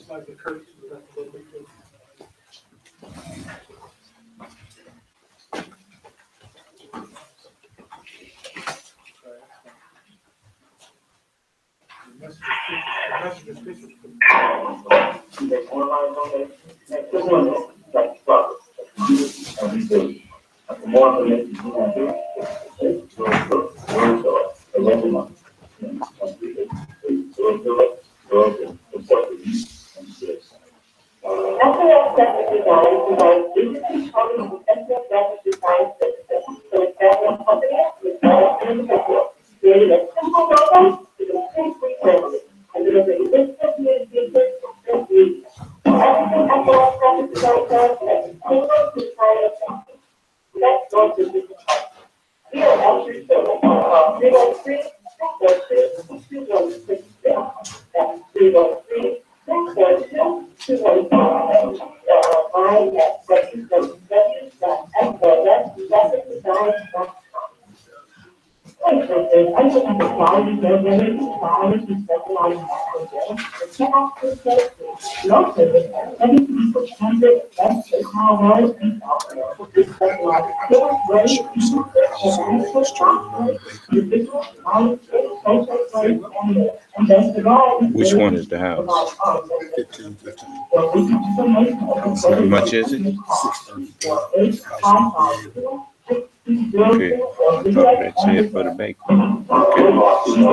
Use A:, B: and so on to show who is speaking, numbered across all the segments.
A: Like the curtains,
B: Which one is the house? How much is it? Okay, I thought that's it for the bank. Okay.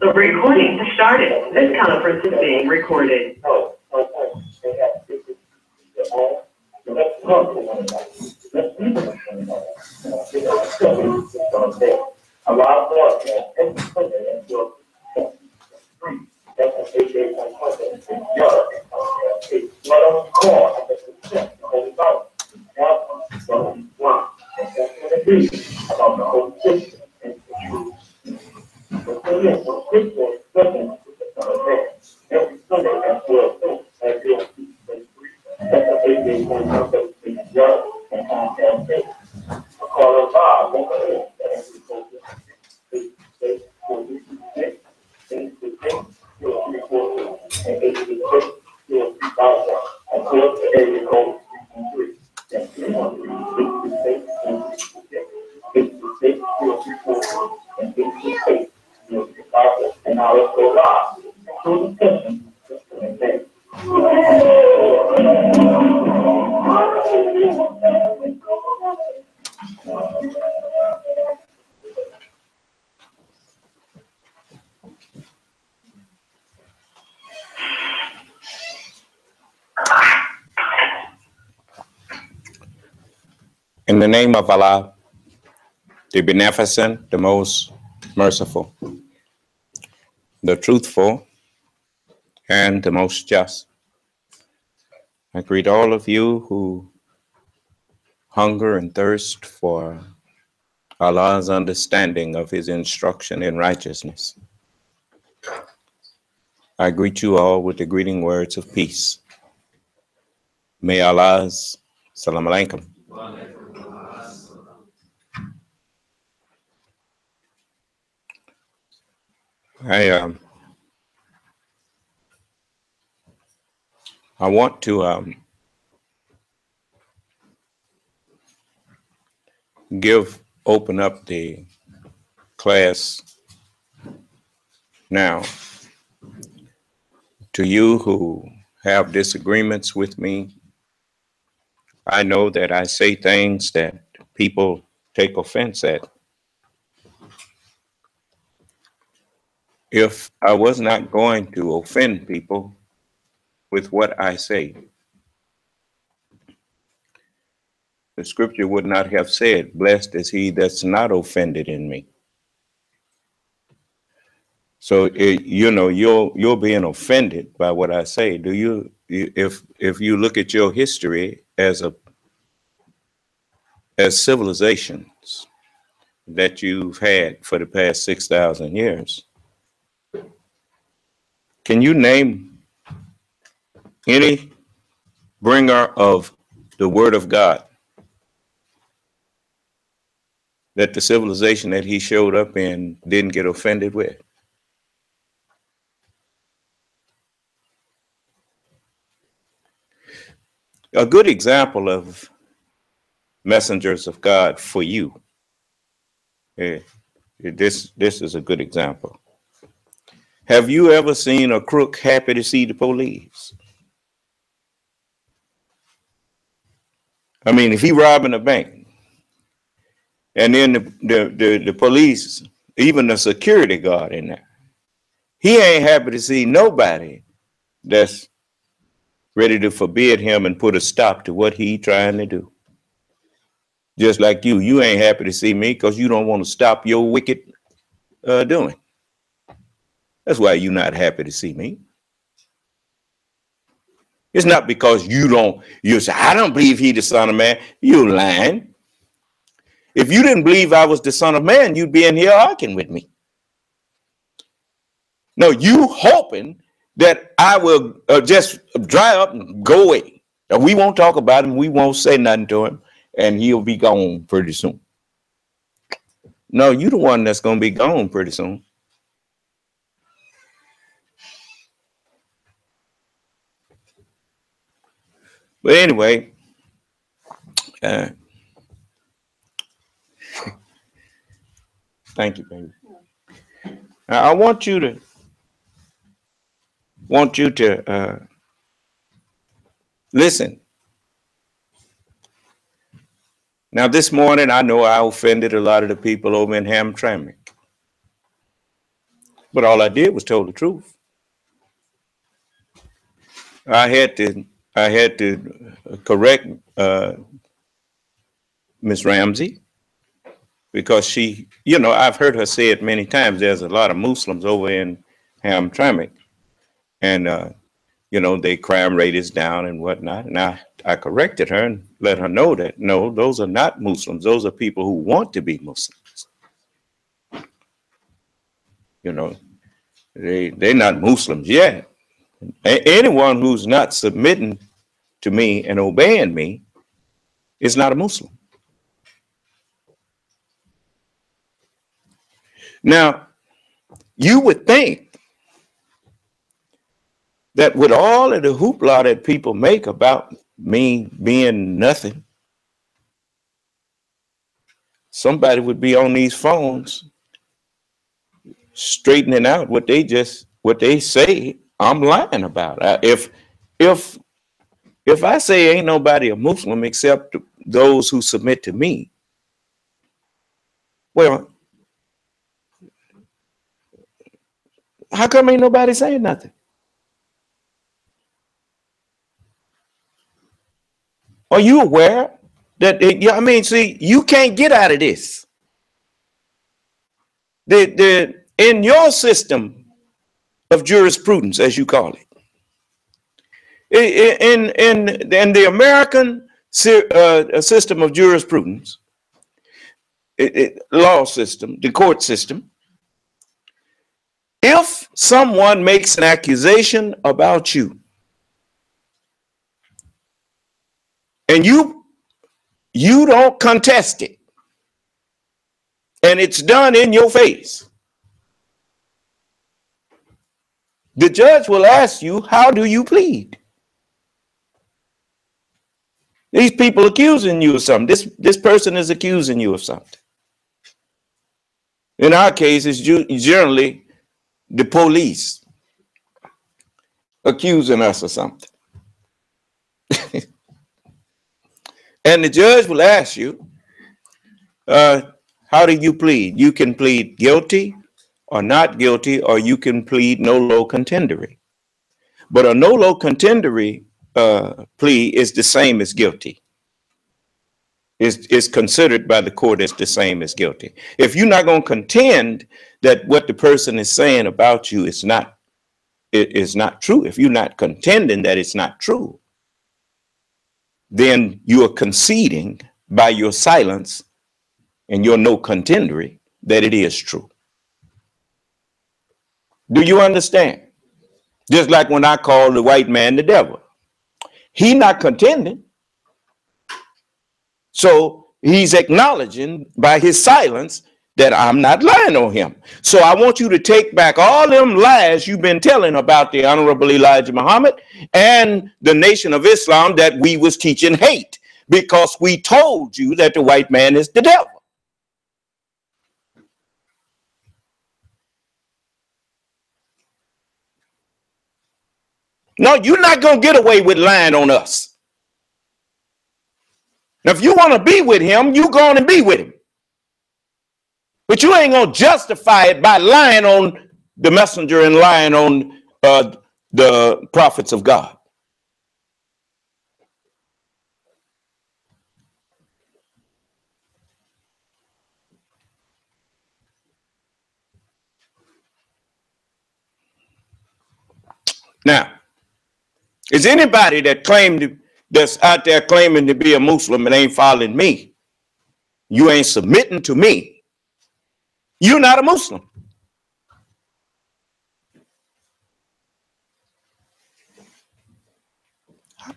C: The recording has started. This conference is being recorded.
B: In the name of Allah, the Beneficent, the Most Merciful, the Truthful, and the Most Just, I greet all of you who hunger and thirst for Allah's understanding of His instruction in righteousness. I greet you all with the greeting words of peace. May Allah's Salam Alaikum. I want to open up the class now to you who have disagreements with me. I know that I say things that people take offense at. If I was not going to offend people with what I say, the scripture would not have said, "Blessed is he that's not offended in me." So you're being offended by what I say. Do you? If you look at your history as civilizations that you've had for the past 6,000 years, can you name any bringer of the word of God that the civilization that he showed up in didn't get offended with? A good example of messengers of God for you. This is a good example. Have you ever seen a crook happy to see the police? I mean, if he robbing a bank and then the police, even the security guard in there, he ain't happy to see nobody that's ready to forbid him and put a stop to what he trying to do. Just like you ain't happy to see me because you don't want to stop your wicked doing. That's why you're not happy to see me. It's not because you say, "I don't believe he the Son of Man." You lying. If you didn't believe I was the Son of Man, you'd be in here arguing with me. No, you hoping that I will just dry up and go away. We won't talk about him. We won't say nothing to him, and he'll be gone pretty soon. No, you the one that's going to be gone pretty soon. But anyway, thank you, baby. Now, I want you to listen. Now, this morning, I know I offended a lot of the people over in Hamtramck, but all I did was tell the truth. I had to correct Miss Ramsey, because she, I've heard her say it many times. There's a lot of Muslims over in Hamtramck, and they crime rate is down and whatnot. And I corrected her and let her know that no, those are not Muslims. Those are people who want to be Muslims. They're not Muslims yet. Anyone who's not submitting to me and obeying me is not a Muslim. Now, you would think that with all of the hoopla that people make about me being nothing, somebody would be on these phones straightening out what they say I'm lying about. If I say ain't nobody a Muslim except those who submit to me, Well, how come ain't nobody saying nothing? Are you aware that, I mean, see, you can't get out of this. In your system of jurisprudence, as you call it, in the American system of jurisprudence, law system, the court system, if someone makes an accusation about you and you don't contest it, and it's done in your face, the judge will ask you, how do you plead? These people accusing you of something. This person is accusing you of something. In our case, it's generally the police accusing us of something. And the judge will ask you, how do you plead? You can plead guilty or not guilty, or you can plead nolo contendery. But a nolo contendery plea is the same as guilty. Is considered by the court as the same as guilty. If you're not going to contend that what the person is saying about you is not true, if you're not contending that it's not true, then you are conceding by your silence and your no contendery that it is true. Do you understand? Just like when I call the white man the devil, he not contending. So he's acknowledging by his silence that I'm not lying on him. So I want you to take back all them lies you've been telling about the Honorable Elijah Muhammad and the Nation of Islam that we was teaching hate, because we told you that the white man is the devil. No, you're not going to get away with lying on us. Now, if you want to be with him, you go on and be with him. But you ain't going to justify it by lying on the messenger and lying on the prophets of God. Now, is anybody that's out there claiming to be a Muslim and ain't following me? You ain't submitting to me. You're not a Muslim.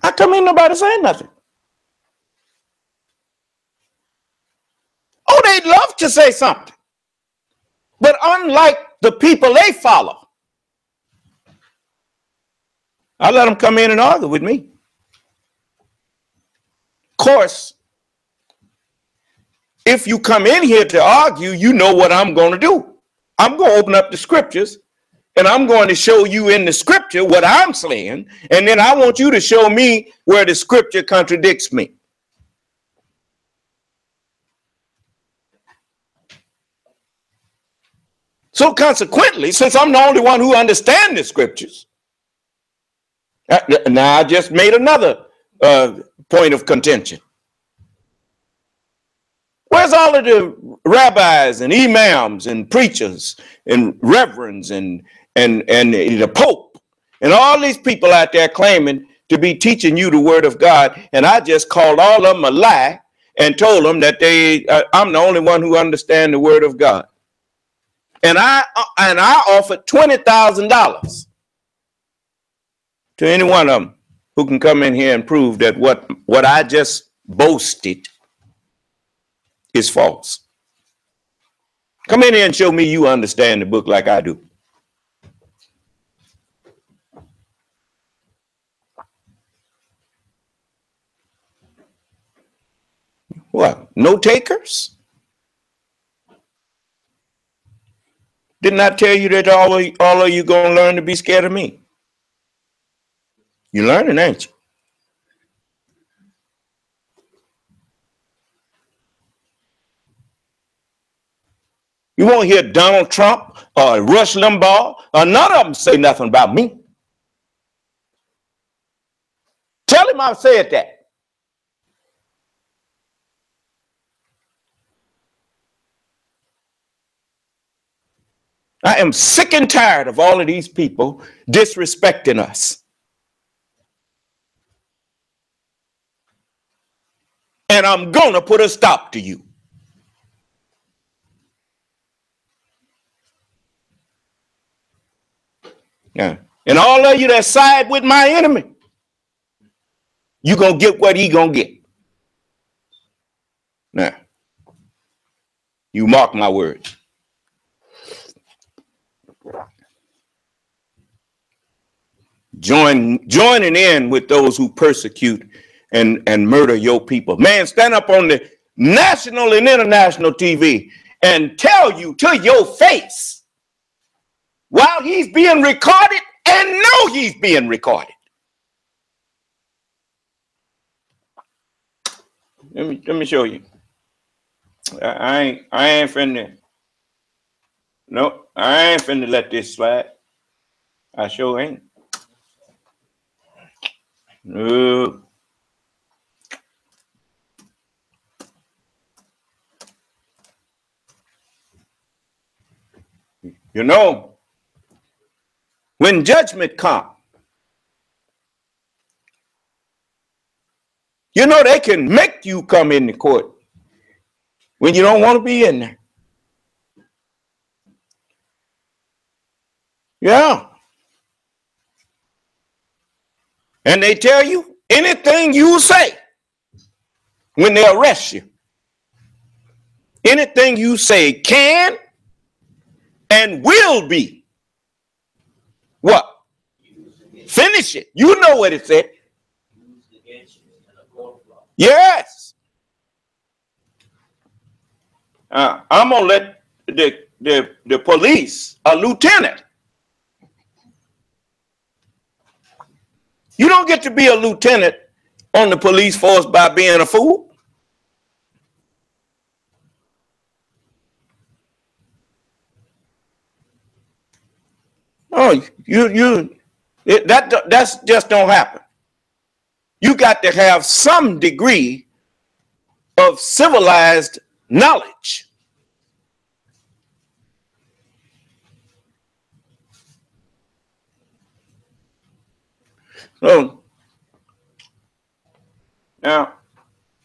B: How come ain't nobody saying nothing? Oh, they'd love to say something. But unlike the people they follow, I let them come in and argue with me. Of course, if you come in here to argue, you know what I'm going to do. I'm going to open up the scriptures, and I'm going to show you in the scripture what I'm saying, and then I want you to show me where the scripture contradicts me. So consequently, since I'm the only one who understands the scriptures, now I just made another point of contention. Where's all of the rabbis and imams and preachers and reverends and the Pope and all these people out there claiming to be teaching you the word of God? And I just called all of them a lie and told them that I'm the only one who understands the word of God. And I offered $20,000 to any one of them who can come in here and prove that what I just boasted is false. Come in here and show me you understand the book like I do. What? No takers? Didn't I tell you that all of you gonna learn to be scared of me? You're learning, ain't you? You won't hear Donald Trump or Rush Limbaugh or none of them say nothing about me. Tell him I said that. I am sick and tired of all of these people disrespecting us. And I'm going to put a stop to you. Yeah. And all of you that side with my enemy, you're going to get what he going to get. Now, you mark my words. Joining in with those who persecute and murder your people. Man, stand up on the national and international TV and tell you to your face while he's being recorded and know he's being recorded. Let me show you. I ain't finna. No, I ain't finna let this slide. I sure ain't. No. You know, when judgment comes, you know they can make you come in the court when you don't want to be in there. Yeah. And they tell you anything you say when they arrest you. Anything you say can and will be what? Finish it. You know what it said. Yes. I'm gonna let the police, a lieutenant. You don't get to be a lieutenant on the police force by being a fool. Oh, that's just don't happen. You got to have some degree of civilized knowledge. So now,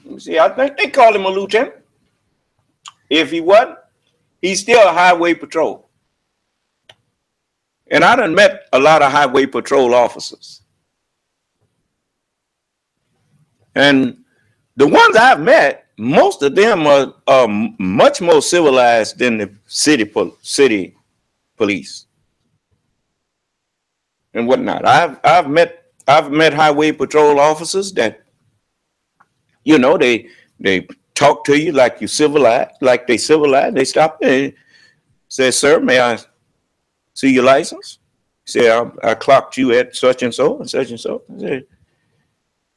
B: let me see. I think they call him a lieutenant. If he wasn't, he's still a highway patrol. And I done met a lot of highway patrol officers. And the ones I've met, most of them are much more civilized than the city police and whatnot. I've met highway patrol officers that, you know, they talk to you like you civilized, like they civilized. They stop and say, "Sir, may I see your license?" Say, I clocked you at such and so and such and so.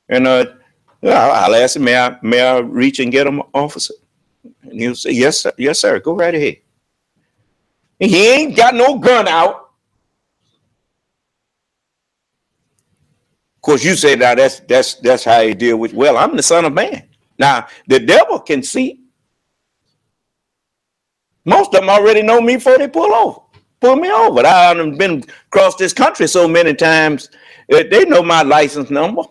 B: And I'll ask him, may I reach and get him, officer? And he'll say, yes, sir. Yes, sir. Go right ahead. And he ain't got no gun out. Of course, you say now that's how you deal with. Well, I'm the Son of Man. Now the devil can see. Most of them already know me before they pull me over. I've been across this country so many times that they know my license number.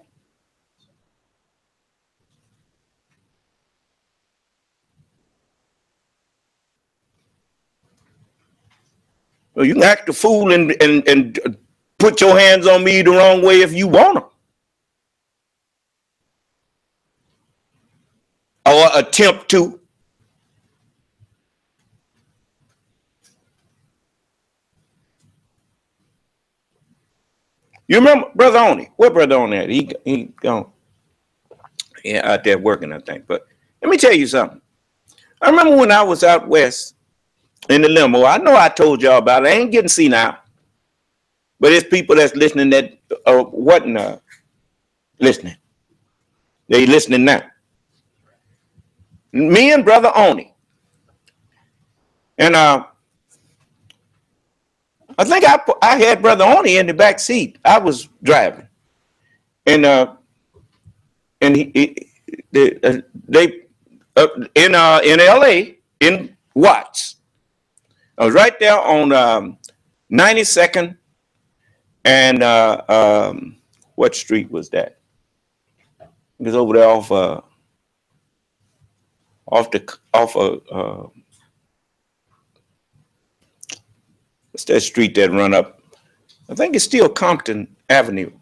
B: Well, you can act a fool and put your hands on me the wrong way if you want to. Or attempt to. You remember Brother Oni? Where Brother Oni at? He gone. Yeah, out there working, I think. But let me tell you something. I remember when I was out west in the limo. I know I told y'all about it. I ain't getting senile. But it's people that's listening that wasn't listening. They listening now. Me and Brother Oni And I think I had Brother Oni in the back seat. I was driving, and they in L.A. in Watts. I was right there on 92nd and what street was that? It was over there off what's that street that run up? I think it's still Compton Avenue,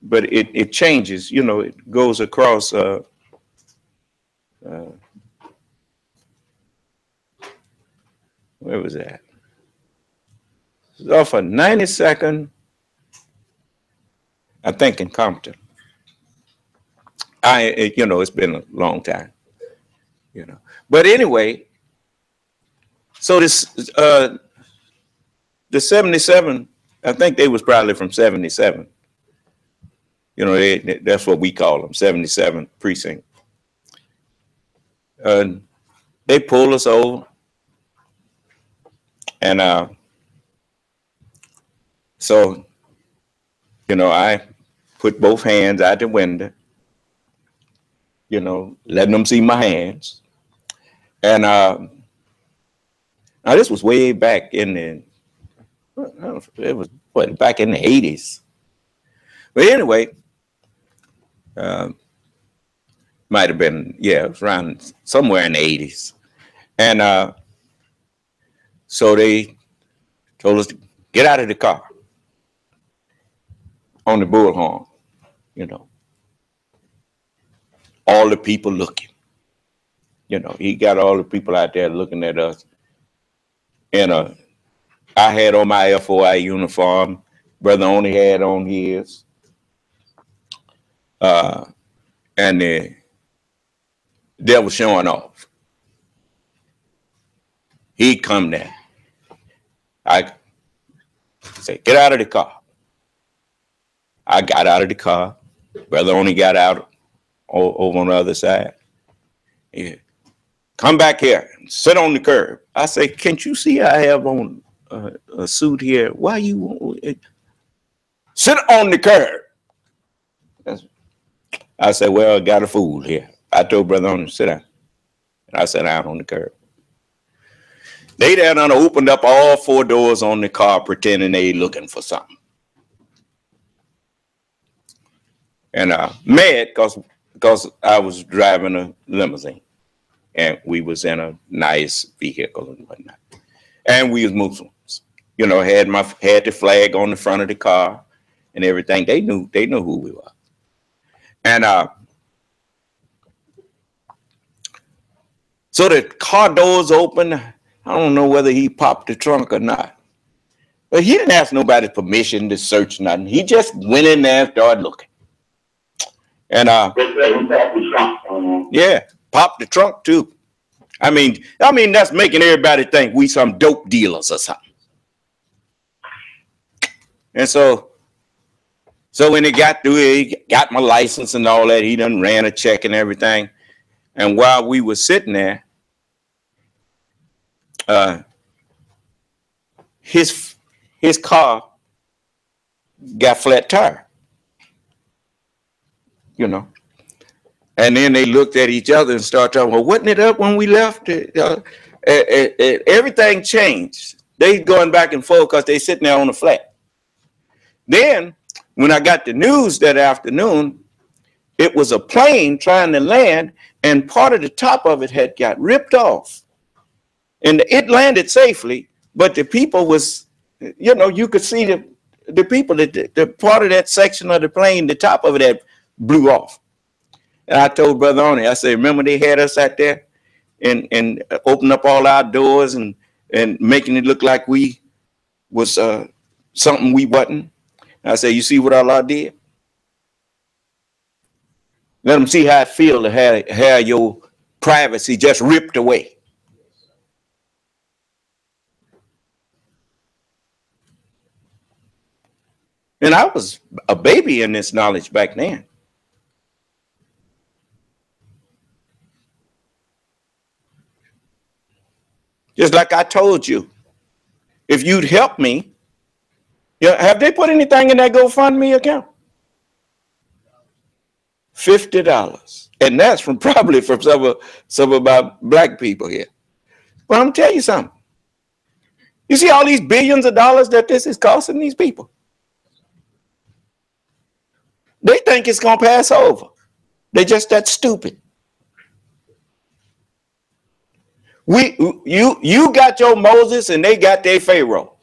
B: but it changes. You know, it goes across. Where was that? It's off of 92nd, I think, in Compton. You know, it's been a long time. You know, but anyway, so this the 77. I think they was probably from 77. You know, that's what we call them, 77 precinct. They pulled us over, and so, you know, I put both hands out the window, you know, letting them see my hands. And now this was way back in the, it was what, back in the 80s. But anyway, might have been, yeah, it was around somewhere in the 80s. And so they told us to get out of the car on the bullhorn, you know. All the people looking. You know, he got all the people out there looking at us. And I had on my FOI uniform. Brother Oni had on his. And they was showing off. He'd come there. I said, get out of the car. I got out of the car. Brother Oni got out over on the other side. Yeah. Come back here and sit on the curb. I say, can't you see I have on a suit here? Why you sit on the curb? I said, well, I got a fool here. I told Brother Oni to sit down. And I sat down on the curb. They then opened up all 4 doors on the car, pretending they looking for something. And mad because I was driving a limousine. And we was in a nice vehicle and whatnot. And we was Muslims. You know, had the flag on the front of the car and everything. They knew who we were. And so the car doors open. I don't know whether he popped the trunk or not. But he didn't ask nobody's permission to search nothing. He just went in there and started looking. And yeah, popped the trunk too. I mean that's making everybody think we some dope dealers or something. And so when he got through it, he got my license and all that. He done ran a check and everything. And while we were sitting there, his car got flat tire. You know. And then they looked at each other and started talking, well, wasn't it up when we left? Everything changed. They going back and forth because they sitting there on the flat. Then, when I got the news that afternoon, it was a plane trying to land, and part of the top of it had got ripped off. And it landed safely, but the people was, you know, you could see the people, the part of that section of the plane, the top of it had blew off. And I told Brother Oni, I said, remember they had us out there and opened up all our doors and making it look like we was something we wasn't. And I said, you see what Allah did? Let them see how it feels to have your privacy just ripped away. And I was a baby in this knowledge back then. Just like I told you, if you'd help me, have they put anything in that GoFundMe account? $50. And that's from probably from some of my black people here. But I'm gonna tell you something. You see all these billions of dollars that this is costing these people? They think it's gonna pass over. They're just that stupid. You got your Moses and they got their Pharaoh.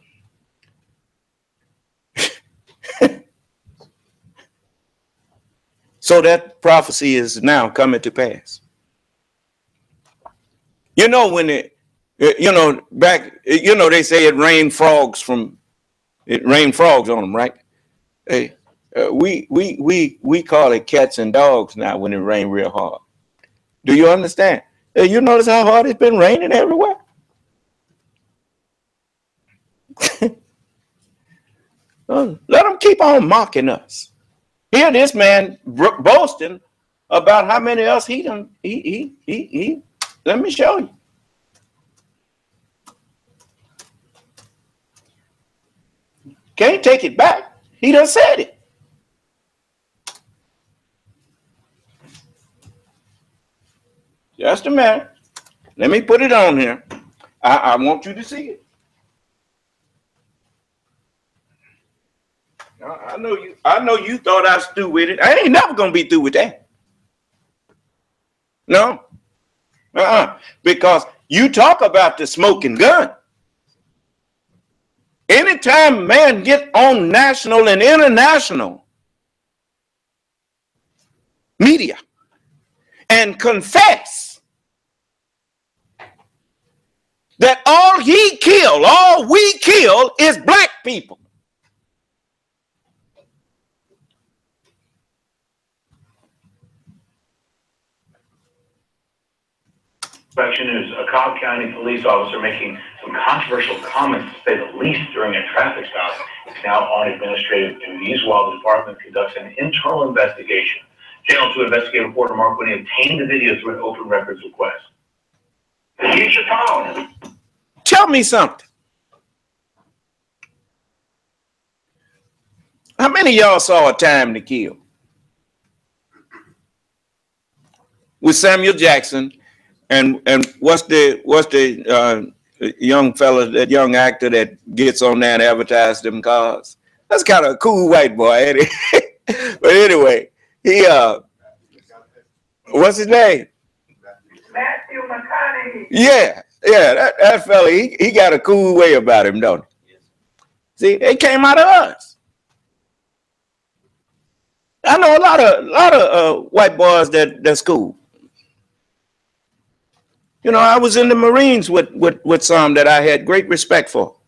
B: So that prophecy is now coming to pass. You know, when they say it rained frogs on them, right? Hey, we call it cats and dogs now when it rains real hard. Do you understand? You notice how hard it's been raining everywhere? Let them keep on mocking us. Here, this man boasting about how many else he done. Let me show you. Can't take it back. He done said it. Just a minute. Let me put it on here. I want you to see it. I know you thought I was through with it. I ain't never gonna be through with that. No. Because you talk about the smoking gun. Anytime man get on national and international media and confess that all we kill is black people.
A: Section is a Cobb County police officer making some controversial comments, to say the least, during a traffic stop. He's now on administrative duties while the department conducts an internal investigation. Channel 2 investigative reporter Mark Winnie obtained the video through an open records request. Use your phone.
B: Tell me something. How many of y'all saw A Time to Kill with Samuel Jackson? And what's the young fella, that young actor that gets on there and advertises them cars? That's kind of a cool white boy, ain't it? But anyway, he what's his name?
C: Matthew McConaughey.
B: Yeah, that fella, he got a cool way about him, don't he? See, they came out of us. I know a lot of white boys that's cool. You know, I was in the Marines with some that I had great respect for.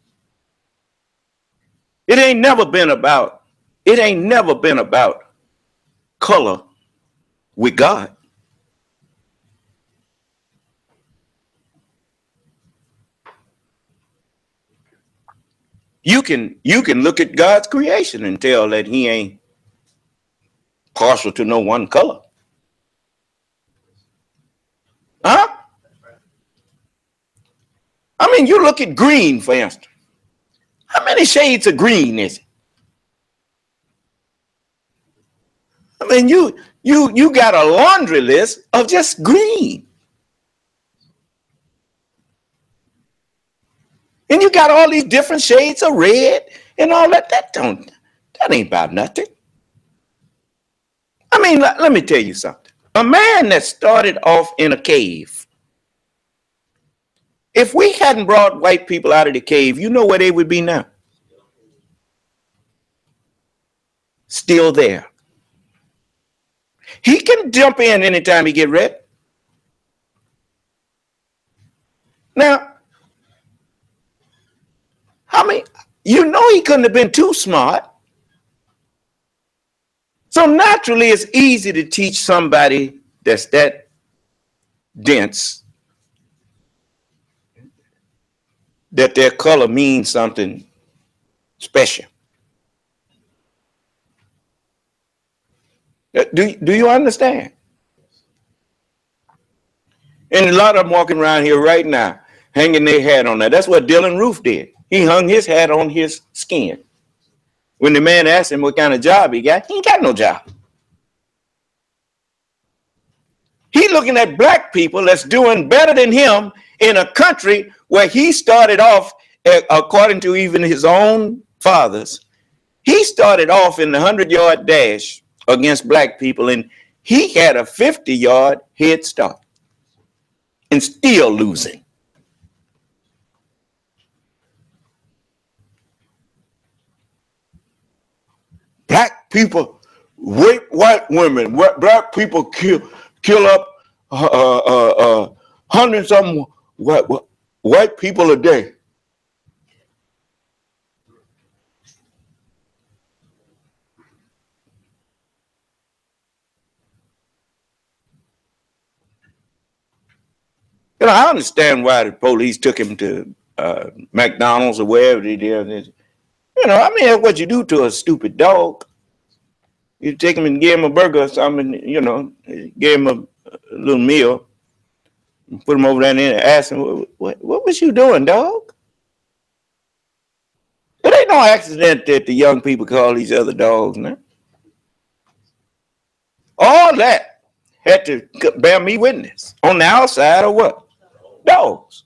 B: It ain't never been about color with God. You can look at God's creation and tell that he ain't partial to no one color. Huh? I mean, you look at green, for instance. How many shades of green is it? I mean, you got a laundry list of just green. And you got all these different shades of red and all that. That ain't about nothing. I mean, let me tell you something. A man that started off in a cave, if we hadn't brought white people out of the cave, you know where they would be now? Still there. He can jump in anytime he get ready. Now, you know he couldn't have been too smart. So naturally, it's easy to teach somebody that's that dense that their color means something special. Do you understand? And a lot of them walking around here right now hanging their hat on that. That's what Dylan Roof did. He hung his hat on his skin. When the man asked him what kind of job he ain't got no job. He looking at black people that's doing better than him in a country where he started off, according to even his own fathers, he started off in the 100-yard dash against black people, and he had a 50-yard head start and still losing. Black people rape white women. Black people kill up hundreds of them white people a day. You know, I understand why the police took him to McDonald's or wherever they did. You know, I mean, that's what you do to a stupid dog. You take him and give him a burger or something, you know, give him a little meal, and put him over there and ask him, what was you doing, dog? It ain't no accident that the young people call each other dogs now. All that had to bear me witness. On the outside or what? Dogs.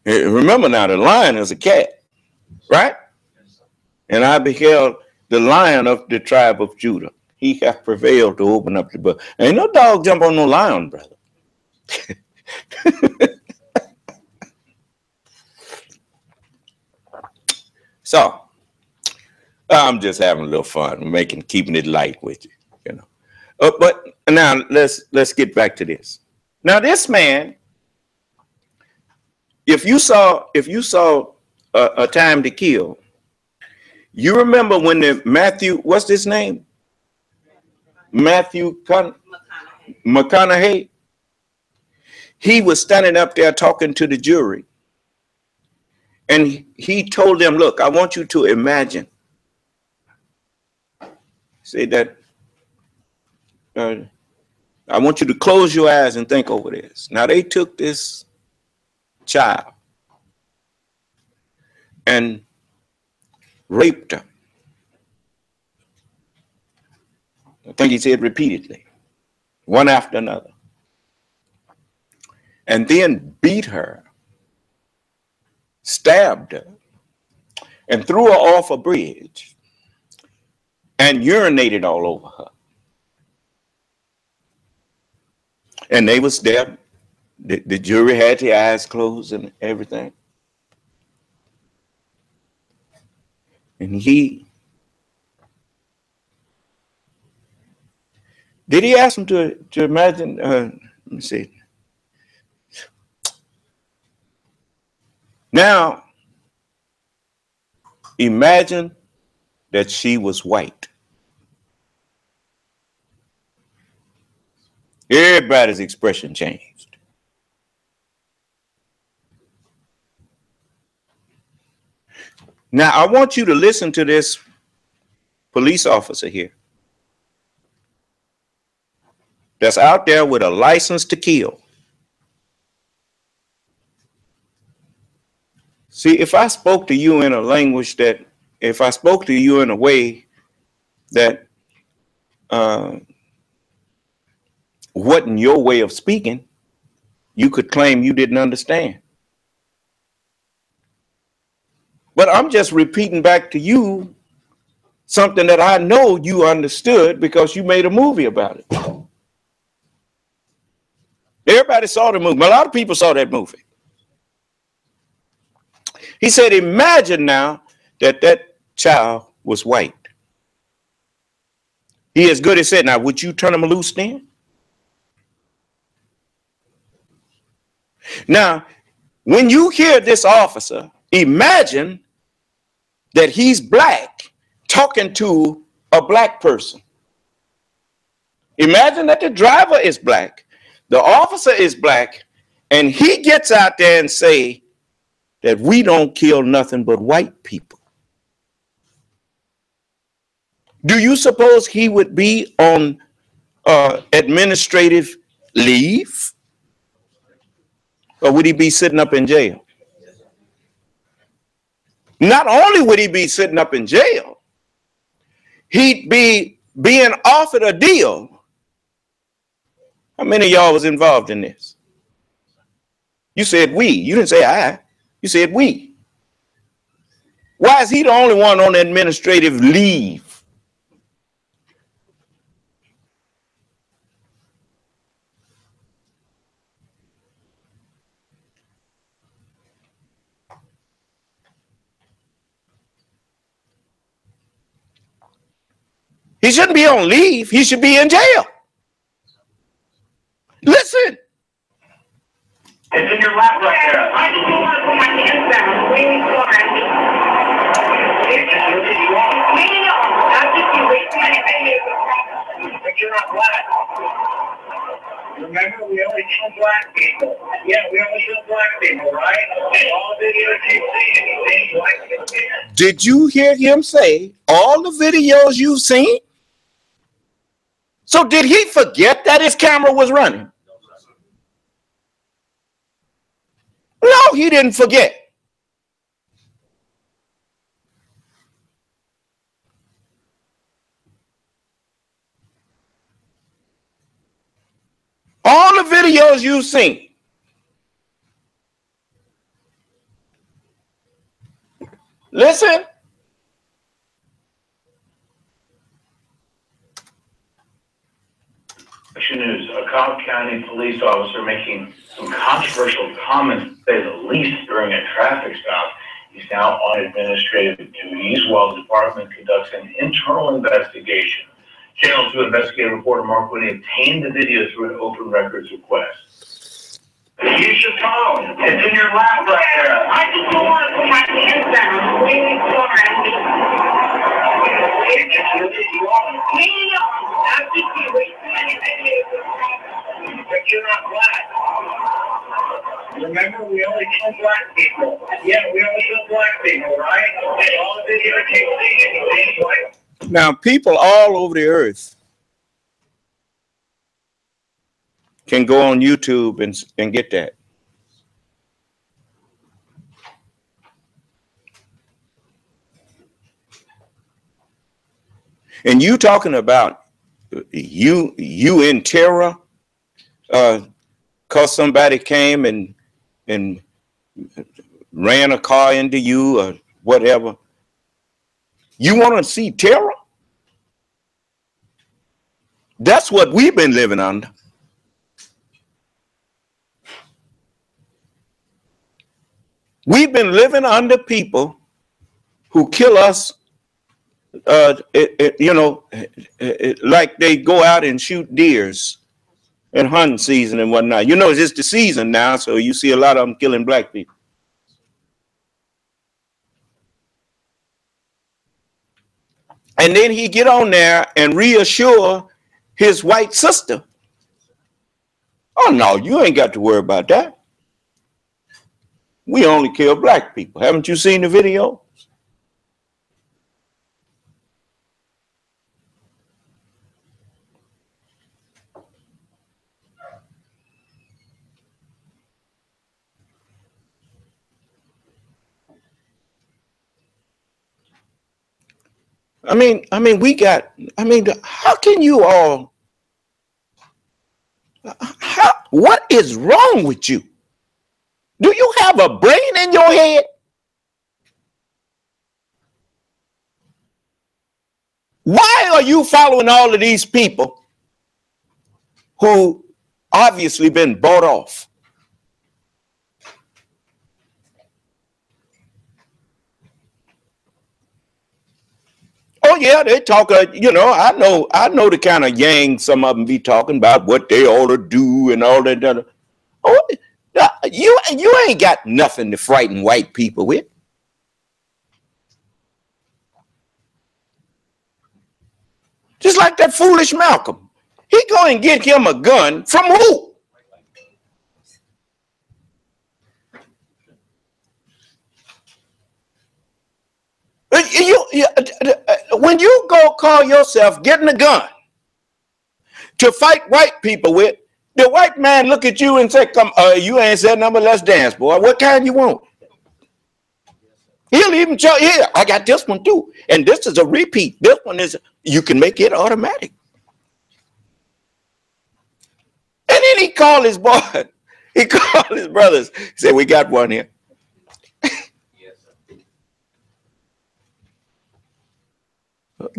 B: Remember now, the lion is a cat, right? And I beheld the lion of the tribe of Judah. He hath prevailed to open up the book. Ain't no dog jump on no lion, brother. So I'm just having a little fun, keeping it light with you, you know. But now let's get back to this. Now this man, if you saw a Time to Kill, you remember when the Matthew, what's his name? Matthew McConaughey. He was standing up there talking to the jury. And he told them, look, I want you to imagine. Say that, I want you to close your eyes and think over this. Now they took this child and raped her. I think he said repeatedly, one after another. And then beat her, stabbed her, and threw her off a bridge and urinated all over her. And they was there. The jury had their eyes closed and everything. And did he ask him to imagine, let me see. Now, imagine that she was white. Everybody's expression changed. Now, I want you to listen to this police officer here that's out there with a license to kill. See, if I spoke to you in a language that, if I spoke to you in a way that wasn't your way of speaking, you could claim you didn't understand. But I'm just repeating back to you something that I know you understood because you made a movie about it. Everybody saw the movie. A lot of people saw that movie. He said, imagine now that that child was white. He as good as said, now, would you turn him loose then? Now, when you hear this officer, imagine that he's black talking to a black person. Imagine that the driver is black, the officer is black, and he gets out there and say that we don't kill nothing but white people. Do you suppose he would be on administrative leave? Or would he be sitting up in jail? Not only would he be sitting up in jail, he'd be being offered a deal. How many of y'all was involved in this? You said we. You didn't say I. You said we. Why is he the only one on administrative leave? He shouldn't be on leave. He should be in jail. Listen.
A: It's in your lap right there.
C: I just don't want to put my hands down. Really sorry. Not just you wasting my time.
A: But you're not black. Remember, we only kill black people. Yeah, we only kill black people, right? All the videos you see, anything like it.
B: Did you hear him say all the videos you've seen? So did he forget that his camera was running? No, he didn't forget. All the videos you've seen. Listen.
A: News, a Cobb County police officer making some controversial comments, to say the least, during a traffic stop. He's now on administrative duties while the department conducts an internal investigation. Channel 2 investigative reporter Mark Whitney obtained the video through an open records request. Use your phone. It's in your lap right there.
C: I just don't want to put my hands down. Really sorry. Not just you wasting my time.
A: But you're not black. Remember, we only kill black people. Yeah, we only kill black people, right? All the videos you see, anything like.
B: Now, people all over the earth can go on YouTube and get that. And you talking about you in terror because somebody came and ran a car into you or whatever. You want to see terror? That's what we've been living under. We've been living under people who kill us, like they go out and shoot deers in hunting season and whatnot. You know, it's just the season now, so you see a lot of them killing black people. And then he get on there and reassure his white sister. Oh, no, you ain't got to worry about that. We only kill black people. Haven't you seen the video? How can you all, what is wrong with you? Do you have a brain in your head? Why are you following all of these people who obviously been bought off? Oh yeah, they talk. I know the kind of yang some of them be talking about what they ought to do and all that. Oh, you ain't got nothing to frighten white people with. Just like that foolish Malcolm, he go and get him a gun from who? When you go call yourself getting a gun to fight white people with, the white man look at you and say, "Come, you ain't said nothing, let's dance, boy. What kind you want?" He'll even show, "Here, I got this one too. And this is a repeat. This one is, you can make it automatic." And then he called his boy. He called his brothers. He said, "We got one here."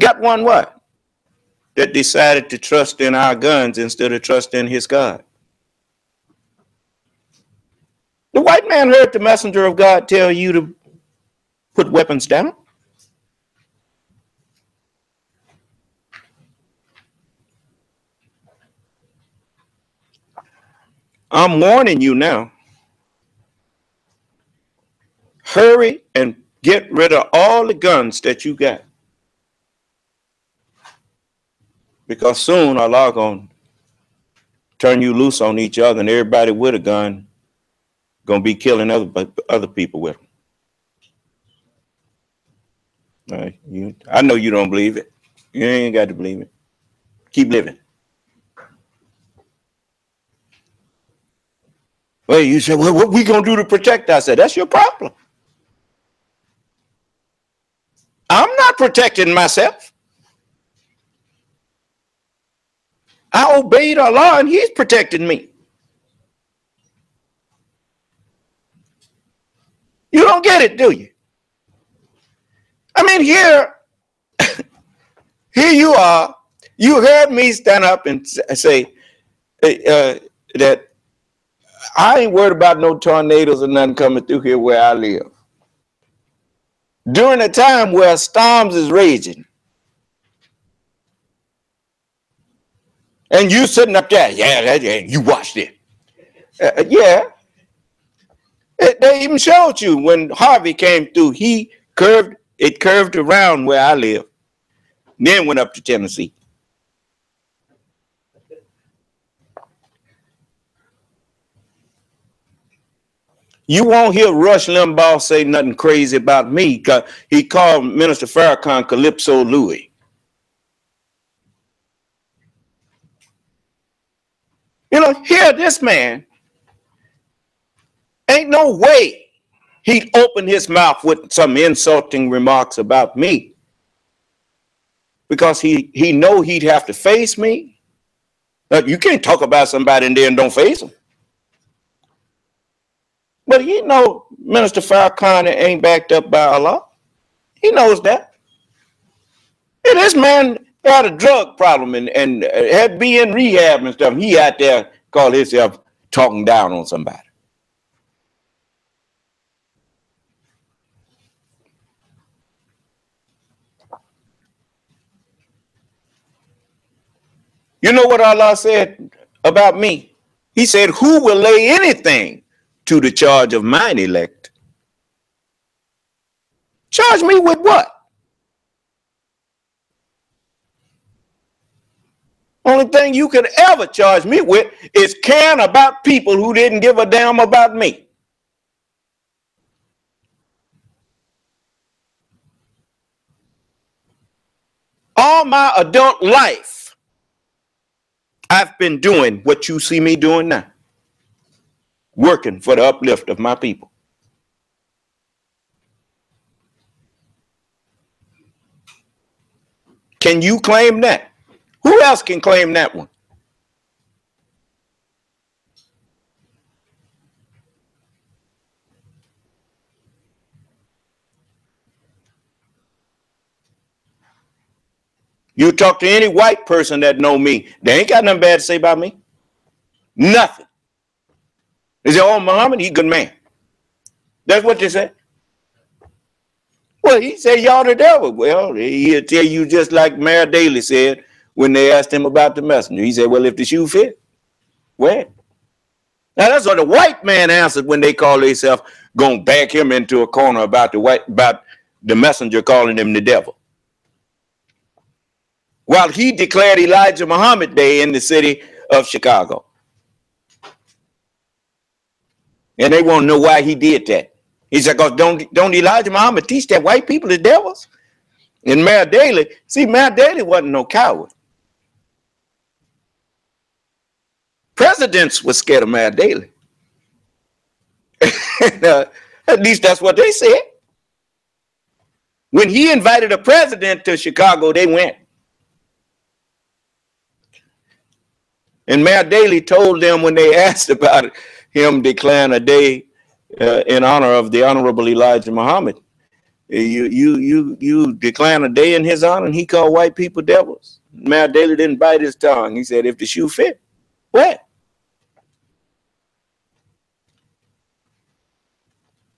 B: Got one what? That decided to trust in our guns instead of trusting his God. The white man heard the messenger of God tell you to put weapons down. I'm warning you now. Hurry and get rid of all the guns that you got. Because soon Allah gonna turn you loose on each other, and everybody with a gun gonna be killing other people with them. I know you don't believe it. You ain't got to believe it. Keep living. Well, you said, "Well, what we gonna do to protect?" I said, "That's your problem. I'm not protecting myself. I obeyed Allah and he's protecting me." You don't get it, do you? I mean, here you are. You heard me stand up and say that I ain't worried about no tornadoes or nothing coming through here where I live. During a time where storms is raging. And you sitting up there, yeah, you watched it. Yeah. They even showed you when Harvey came through, it curved around where I live, then went up to Tennessee. You won't hear Rush Limbaugh say nothing crazy about me because he called Minister Farrakhan Calypso Louis. You know, here this man, ain't no way he'd open his mouth with some insulting remarks about me, because he know he'd have to face me. You can't talk about somebody and then don't face them. But he know Minister Farrakhan ain't backed up by Allah. He knows that. And this man had a drug problem and had to be in rehab and stuff. He out there called himself talking down on somebody. You know what Allah said about me? He said, "Who will lay anything to the charge of mine elect?" Charge me with what? Only thing you could ever charge me with is caring about people who didn't give a damn about me. All my adult life, I've been doing what you see me doing now. Working for the uplift of my people. Can you claim that? Who else can claim that one? You talk to any white person that know me, they ain't got nothing bad to say about me. Nothing. They say, "Oh, Muhammad, he a good man." That's what they say. Well, he said, "Y'all the devil." Well, he'll tell you just like Mayor Daley said when they asked him about the messenger. He said, "Well, if the shoe fit, wear it." Now that's what the white man answered when they called themselves gonna back him into a corner about the messenger calling him the devil. While he declared Elijah Muhammad Day in the city of Chicago. And they want to know why he did that. He said, "Because don't Elijah Muhammad teach that white people is devils?" And Mayor Daley wasn't no coward. Presidents were scared of Mayor Daley. At least that's what they said. When he invited a president to Chicago, they went. And Mayor Daley told them when they asked about him declaring a day in honor of the Honorable Elijah Muhammad, you decline a day in his honor, and he called white people devils. Mayor Daley didn't bite his tongue. He said, if the shoe fit, wear.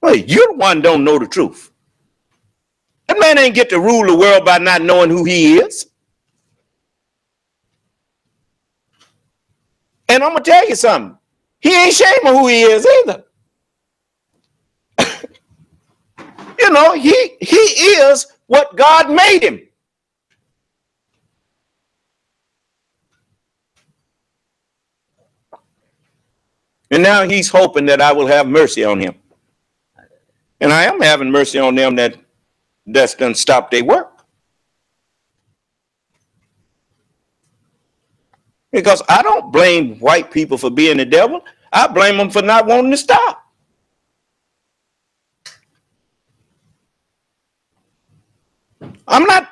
B: Well, you're the one don't know the truth. That man ain't get to rule the world by not knowing who he is. And I'm going to tell you something. He ain't ashamed of who he is either. You know, he is what God made him. And now he's hoping that I will have mercy on him. And I am having mercy on them that's done stopped their work. Because I don't blame white people for being the devil. I blame them for not wanting to stop. I'm not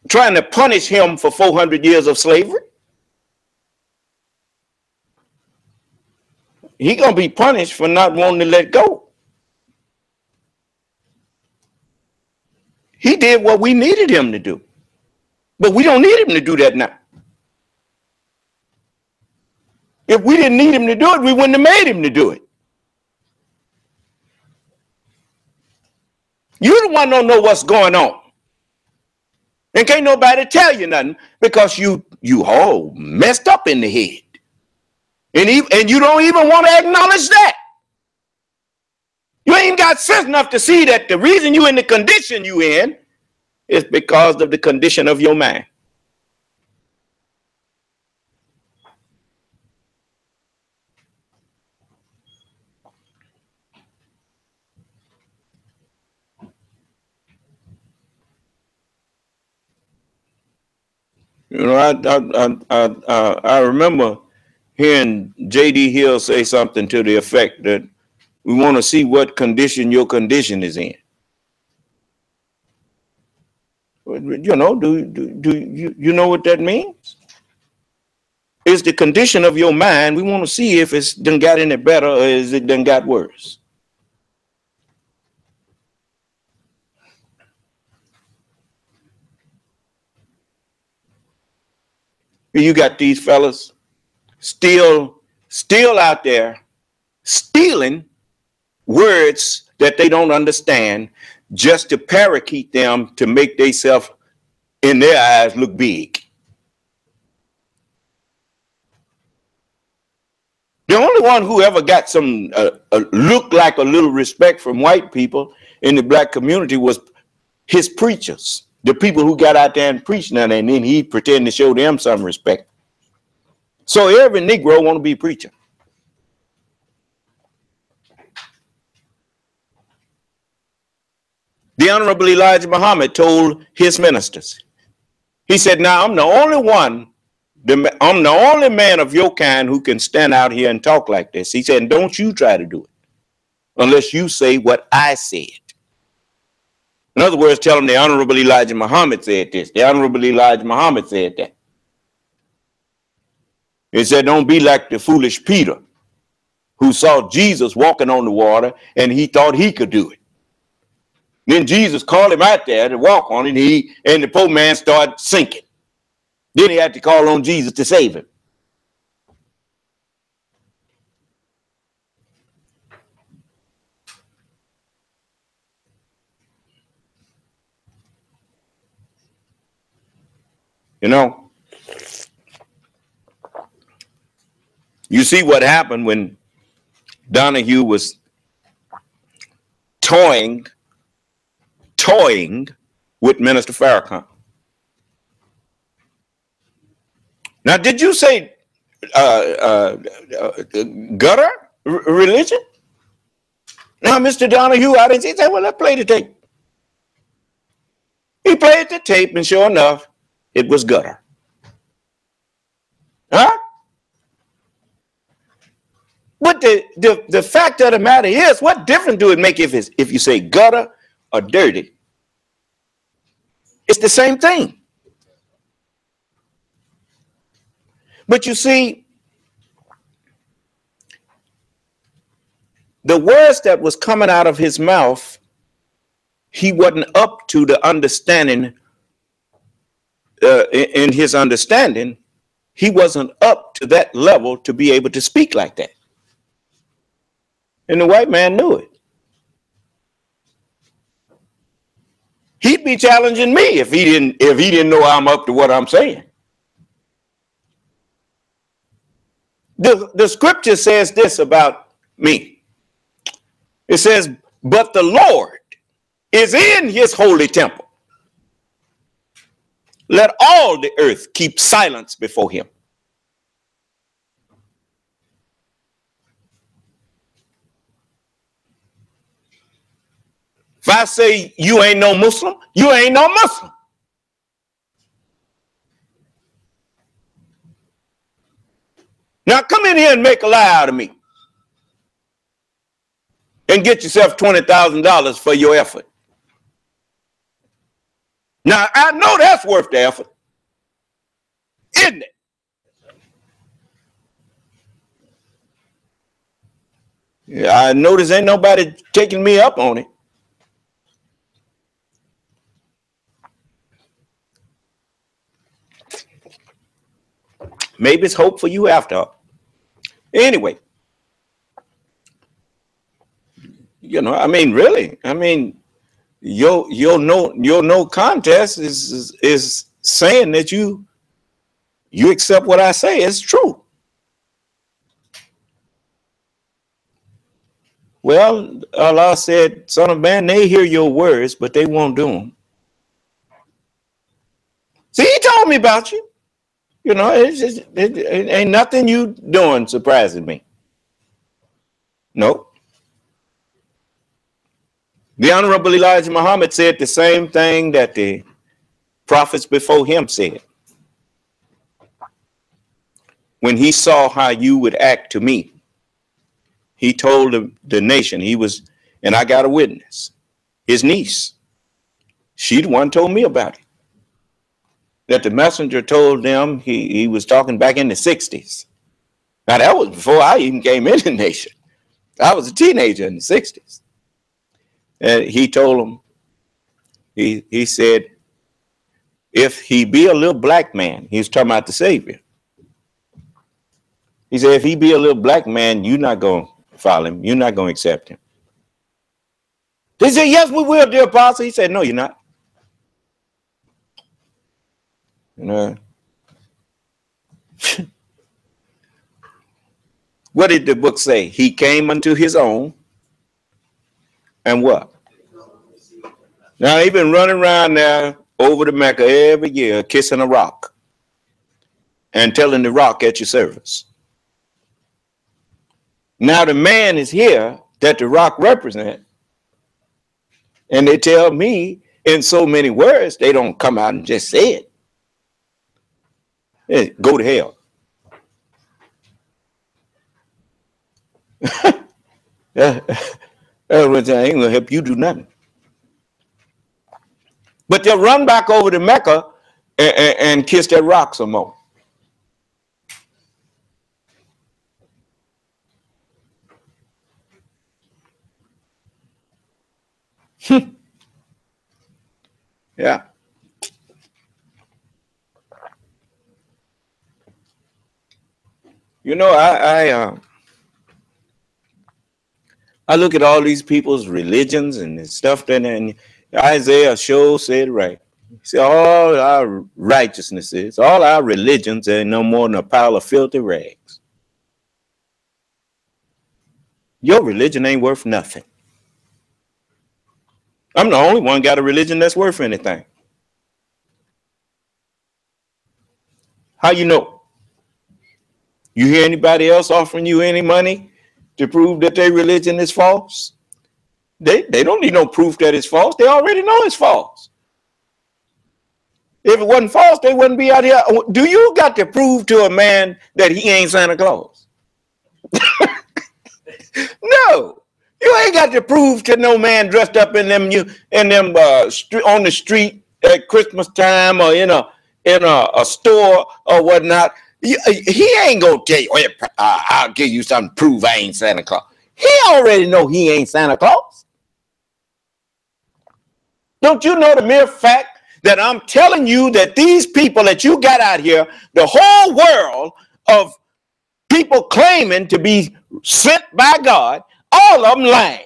B: trying to punish him for 400 years of slavery. He's going to be punished for not wanting to let go. He did what we needed him to do. But we don't need him to do that now. If we didn't need him to do it, we wouldn't have made him to do it. You're the one who don't know what's going on. And can't nobody tell you nothing because you all messed up in the head. And you don't even want to acknowledge that. You ain't got sense enough to see that the reason you in the condition you in is because of the condition of your mind. You know, I remember hearing J.D. Hill say something to the effect that we want to see what condition your condition is in. You know, do you know what that means? It's the condition of your mind. We want to see if it's done got any better or is it done got worse. You got these fellas still out there stealing words that they don't understand just to parakeet them to make themselves in their eyes look big. The only one who ever got some look like a little respect from white people in the black community was his preachers. The people who got out there and preached now, and then he pretended to show them some respect. So every Negro want to be a preacher. The Honorable Elijah Muhammad told his ministers, he said, now I'm the only man of your kind who can stand out here and talk like this. He said, don't you try to do it unless you say what I said. In other words, tell him the Honorable Elijah Muhammad said this. The Honorable Elijah Muhammad said that. He said, don't be like the foolish Peter who saw Jesus walking on the water and he thought he could do it. Then Jesus called him out there to walk on it and the poor man started sinking. Then he had to call on Jesus to save him. You know, you see what happened when Donahue was toying with Minister Farrakhan. Now, did you say gutter religion? Now, Mr. Donahue, I didn't say that. Well, let's play the tape. He played the tape, and sure enough, it was gutter. Huh? But the fact of the matter is, what difference do it make if you say gutter or dirty? It's the same thing. But you see, the words that was coming out of his mouth, he wasn't up to the understanding. In his understanding, he wasn't up to that level to be able to speak like that. And the white man knew it. He'd be challenging me if he didn't know I'm up to what I'm saying. The scripture says this about me. It says, but the Lord is in his holy temple. Let all the earth keep silence before him. If I say you ain't no Muslim, you ain't no Muslim. Now come in here and make a lie out of me. And get yourself $20,000 for your effort. Now I know that's worth the effort. Isn't it? Yeah, I notice ain't nobody taking me up on it. Maybe it's hope for you after all. Anyway, you know, I mean, really, I mean, your no contest is saying that you accept what I say. It's true. Well, Allah said, son of man, they hear your words, but they won't do them. See, he told me about you. You know, it ain't nothing you doing surprising me. Nope. The Honorable Elijah Muhammad said the same thing that the prophets before him said. When he saw how you would act to me, he told the nation, and I got a witness, his niece. She the one told me about it. That the messenger told them he was talking back in the 60s. Now, that was before I even came in the nation. I was a teenager in the 60s. And he told them, he said, if he be a little black man, he was talking about the Savior. He said, if he be a little black man, you're not going to follow him. You're not going to accept him. They said, yes, we will, dear apostle. He said, no, you're not. You know, what did the book say? He came unto his own, and what? Now he been running around there over to Mecca every year, kissing a rock and telling the rock at your service. Now the man is here that the rock represent, and they tell me in so many words, they don't come out and just say it. Hey, go to hell. That ain't gonna help you do nothing. But they'll run back over to Mecca and kiss that rock some more. Yeah. You know, I look at all these people's religions and the stuff that, and Isaiah sure said right. He said all our righteousnesses, all our religions are no more than a pile of filthy rags. Your religion ain't worth nothing. I'm the only one got a religion that's worth anything. How you know? You hear anybody else offering you any money to prove that their religion is false? They don't need no proof that it's false. They already know it's false. If it wasn't false, they wouldn't be out here. Do you got to prove to a man that he ain't Santa Claus? No, you ain't got to prove to no man dressed up in them on the street at Christmas time or in a store or whatnot. He ain't gonna tell you, "Well, I'll give you something to prove I ain't Santa Claus." He already know he ain't Santa Claus. Don't you know the mere fact that I'm telling you that these people that you got out here, the whole world of people claiming to be sent by God, all of them lying.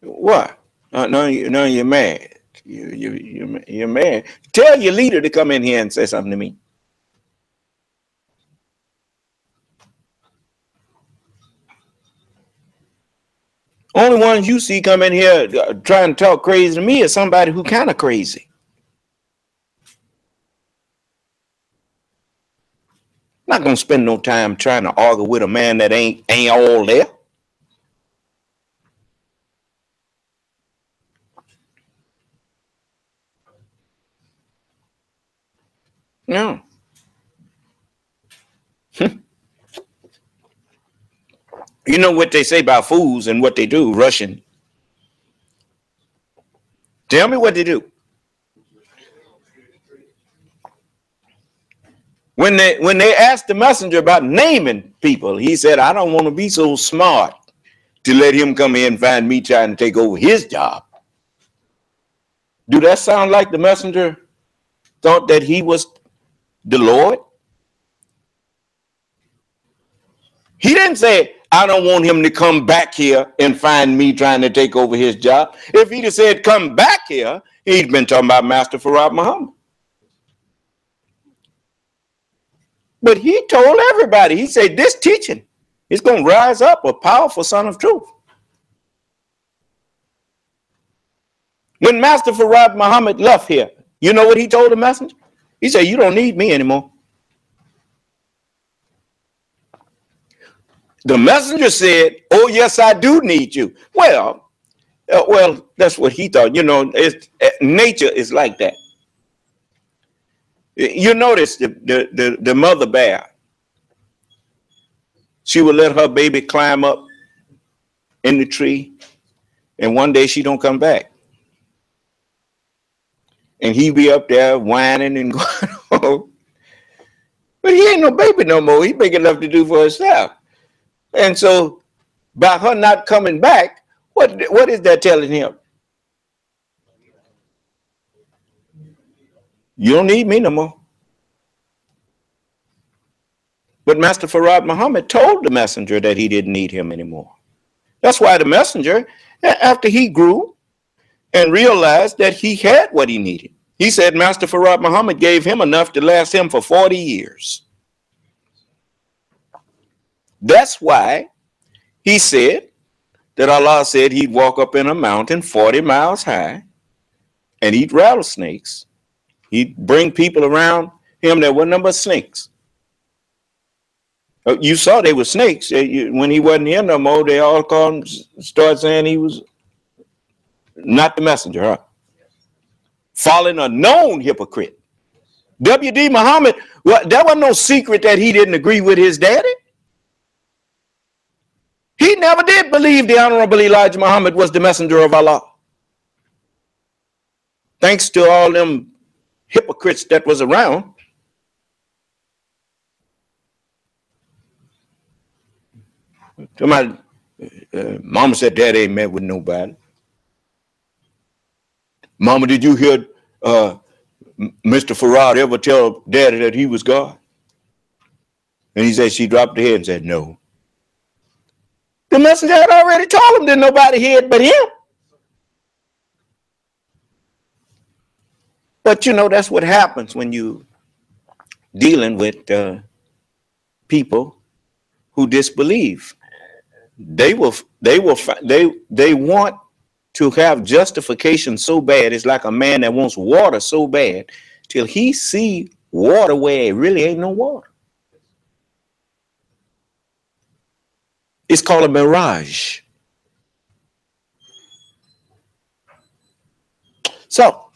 B: What? No, you're mad. You're mad. Tell your leader to come in here and say something to me. Only ones you see come in here trying to talk crazy to me is somebody who kind of crazy. Not gonna spend no time trying to argue with a man that ain't all there. No. You know what they say about fools and what they do, Russian. Tell me what they do. When they asked the messenger about naming people, he said, "I don't want to be so smart to let him come in and find me trying to take over his job." Do that sound like the messenger thought that he was the Lord? He didn't say, "I don't want him to come back here and find me trying to take over his job." If he'd have said, "Come back here," he'd been talking about Master Farad Muhammad. But he told everybody, he said, "This teaching is going to rise up a powerful son of truth." When Master Farad Muhammad left here, you know what he told the messenger? He said, "You don't need me anymore." The messenger said, "Oh, yes, I do need you." Well, that's what he thought. Nature is like that. You notice the mother bear, she would let her baby climb up in the tree, and one day she don't come back. And he be up there whining and going on. But he ain't no baby no more. He big enough to do for himself. And so by her not coming back, what is that telling him? You don't need me no more. But Master Farad Muhammad told the messenger that he didn't need him anymore. That's why the messenger, after he grew and realized that he had what he needed, he said Master Farad Muhammad gave him enough to last him for 40 years. That's why he said that Allah said he'd walk up in a mountain 40 miles high and eat rattlesnakes. He'd bring people around him that were number snakes. You saw they were snakes. When he wasn't here no more, they all started saying he was not the messenger, huh? Following a known hypocrite. W.D. Muhammad, there was no secret that he didn't agree with his daddy. He never did believe the Honorable Elijah Muhammad was the messenger of Allah. Thanks to all them hypocrites that was around. Somebody, Mama said Daddy ain't met with nobody. Mama, did you hear Mr. Farad ever tell Daddy that he was God? And he said she dropped her head and said no. The messenger had already told him that nobody heard but him. But that's what happens when you dealing with people who disbelieve. They want to have justification so bad. It's like a man that wants water so bad till he see water where it really ain't no water. It's called a mirage. So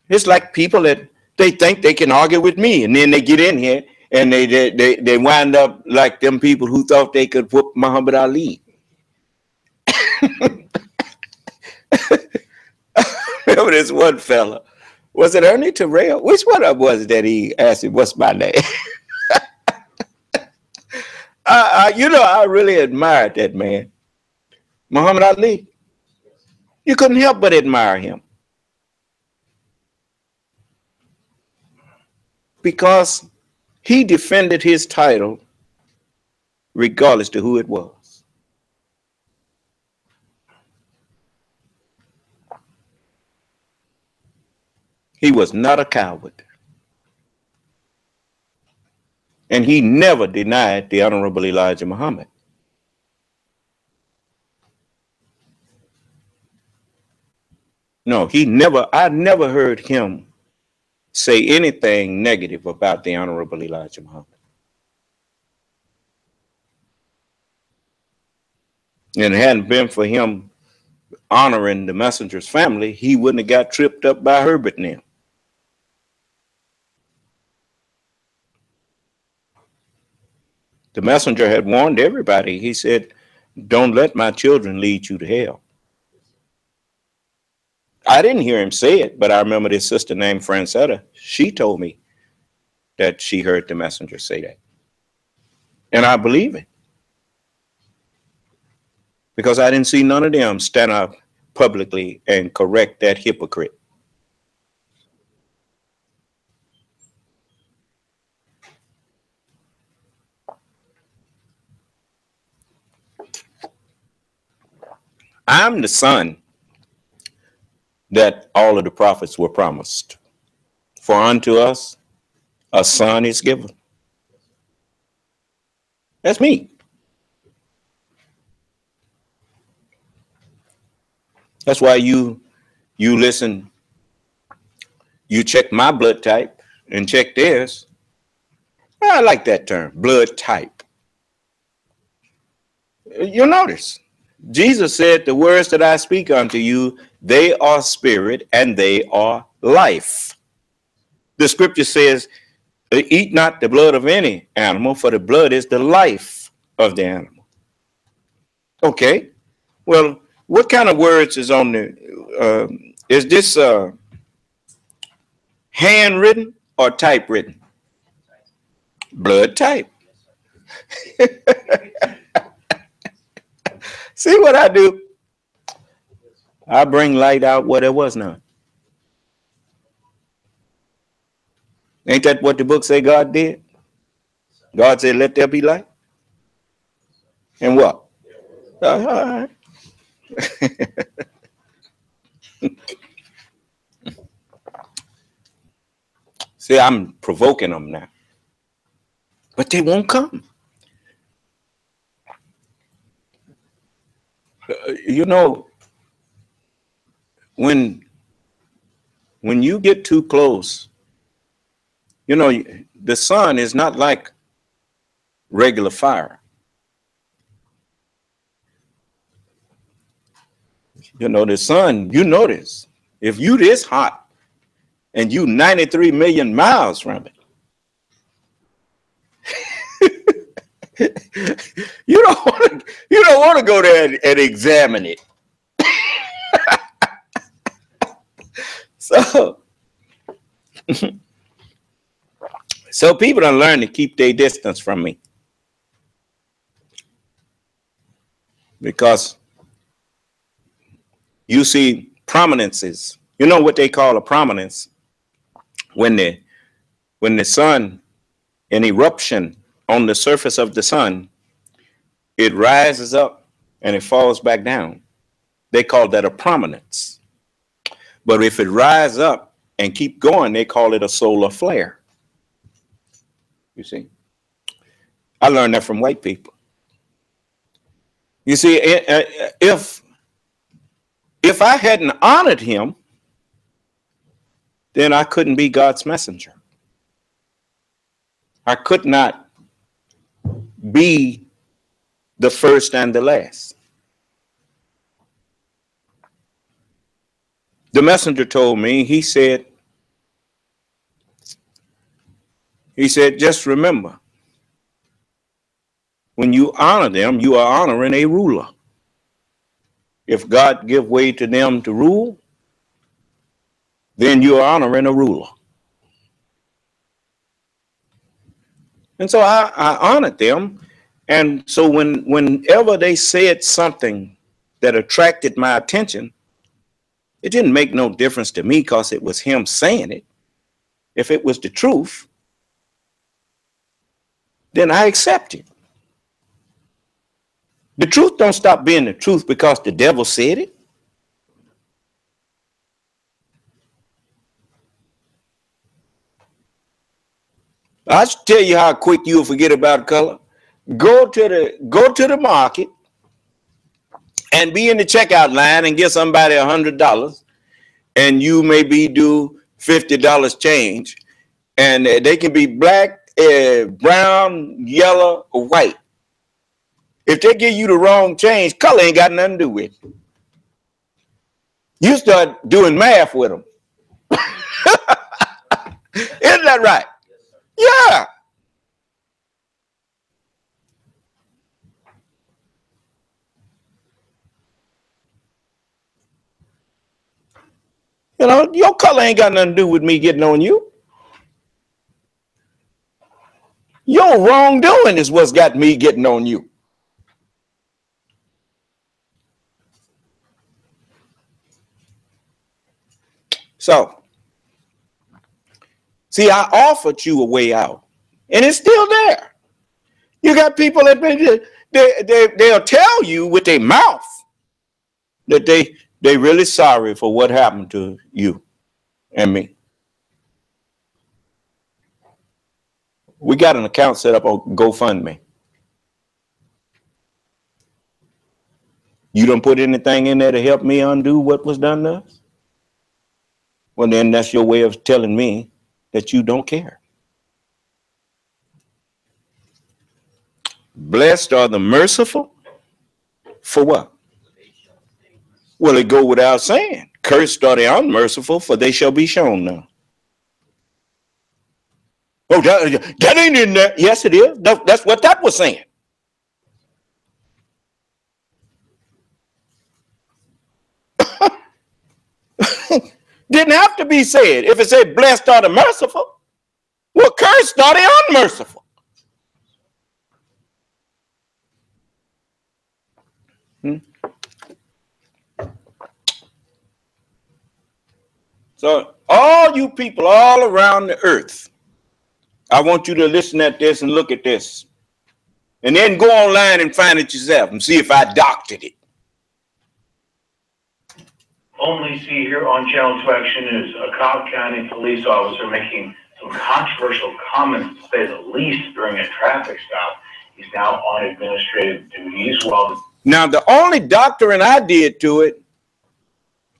B: it's like people that they think they can argue with me, and then they get in here and they wind up like them people who thought they could whoop Muhammad Ali. Remember this one fella? Was it Ernie Terrell? Which one of was it that he asked him, what's my name? I really admired that man. Muhammad Ali. You couldn't help but admire him. Because he defended his title regardless to who it was. He was not a coward. And he never denied the Honorable Elijah Muhammad. No, I never heard him say anything negative about the Honorable Elijah Muhammad. And it hadn't been for him honoring the messenger's family, he wouldn't have got tripped up by Herbert now. The messenger had warned everybody. He said, don't let my children lead you to hell. I didn't hear him say it, but I remember this sister named Francetta. She told me that she heard the messenger say that. And I believe it. Because I didn't see none of them stand up publicly and correct that hypocrite. I'm the son that all of the prophets were promised. For unto us a son is given. That's me. That's why you listen, you check my blood type and check theirs. I like that term, blood type. You'll notice. Jesus said, the words that I speak unto you, they are spirit and they are life. The scripture says, eat not the blood of any animal, for the blood is the life of the animal. Okay, well, what kind of words is on the, is this handwritten or typewritten? Blood type. See what I do? I bring light out where there was none. Ain't that what the book say God did? God said, let there be light. And what? All right. See, I'm provoking them now. But they won't come. You know, when you get too close, you know, the sun is not like regular fire. You know, the sun, you notice, if you this hot and you 93 million miles from it, you don't want to go there and examine it. So people don't learn to keep their distance from me. Because you see prominences. You know what they call a prominence? When the sun, an eruption on the surface of the sun, it rises up and it falls back down. They call that a prominence. But if it rises up and keep going, they call it a solar flare. You see, I learned that from white people. You see, if I hadn't honored him, then I couldn't be God's messenger. I could not be the first and the last. The messenger told me, he said, just remember, when you honor them, you are honoring a ruler. If God give way to them to rule, then you are honoring a ruler. And so I honored them. And so whenever they said something that attracted my attention, it didn't make no difference to me because it was him saying it. If it was the truth, then I accept it. The truth don't stop being the truth because the devil said it. I'll tell you how quick you'll forget about color. Go to the market and be in the checkout line and give somebody $100, and you may be due $50 change, and they can be black, brown, yellow, or white. If they give you the wrong change, color ain't got nothing to do with it. You start doing math with them. Isn't that right? Yeah. You know, your color ain't got nothing to do with me getting on you. Your wrongdoing is what's got me getting on you. So, see, I offered you a way out, and it's still there. You got people that they'll tell you with their mouth that they really sorry for what happened to you and me. We got an account set up on GoFundMe. You don't put anything in there to help me undo what was done to us? Well, then that's your way of telling me that you don't care. Blessed are the merciful. For what? Well, it go without saying. Cursed are the unmerciful, for they shall be shown now. Oh, that ain't in there. Yes, it is. That's what that was saying. Didn't have to be said. If it said blessed are the merciful, well, cursed are the unmerciful. So all you people all around the earth, I want you to listen at this and look at this. And then go online and find it yourself and see if I doctored it.
A: Only see here on Channel 2 Action News, a Cobb County police officer making some controversial comments, to say the least, during a traffic stop. He's now on administrative duties while...
B: Now, the only doctoring I did to it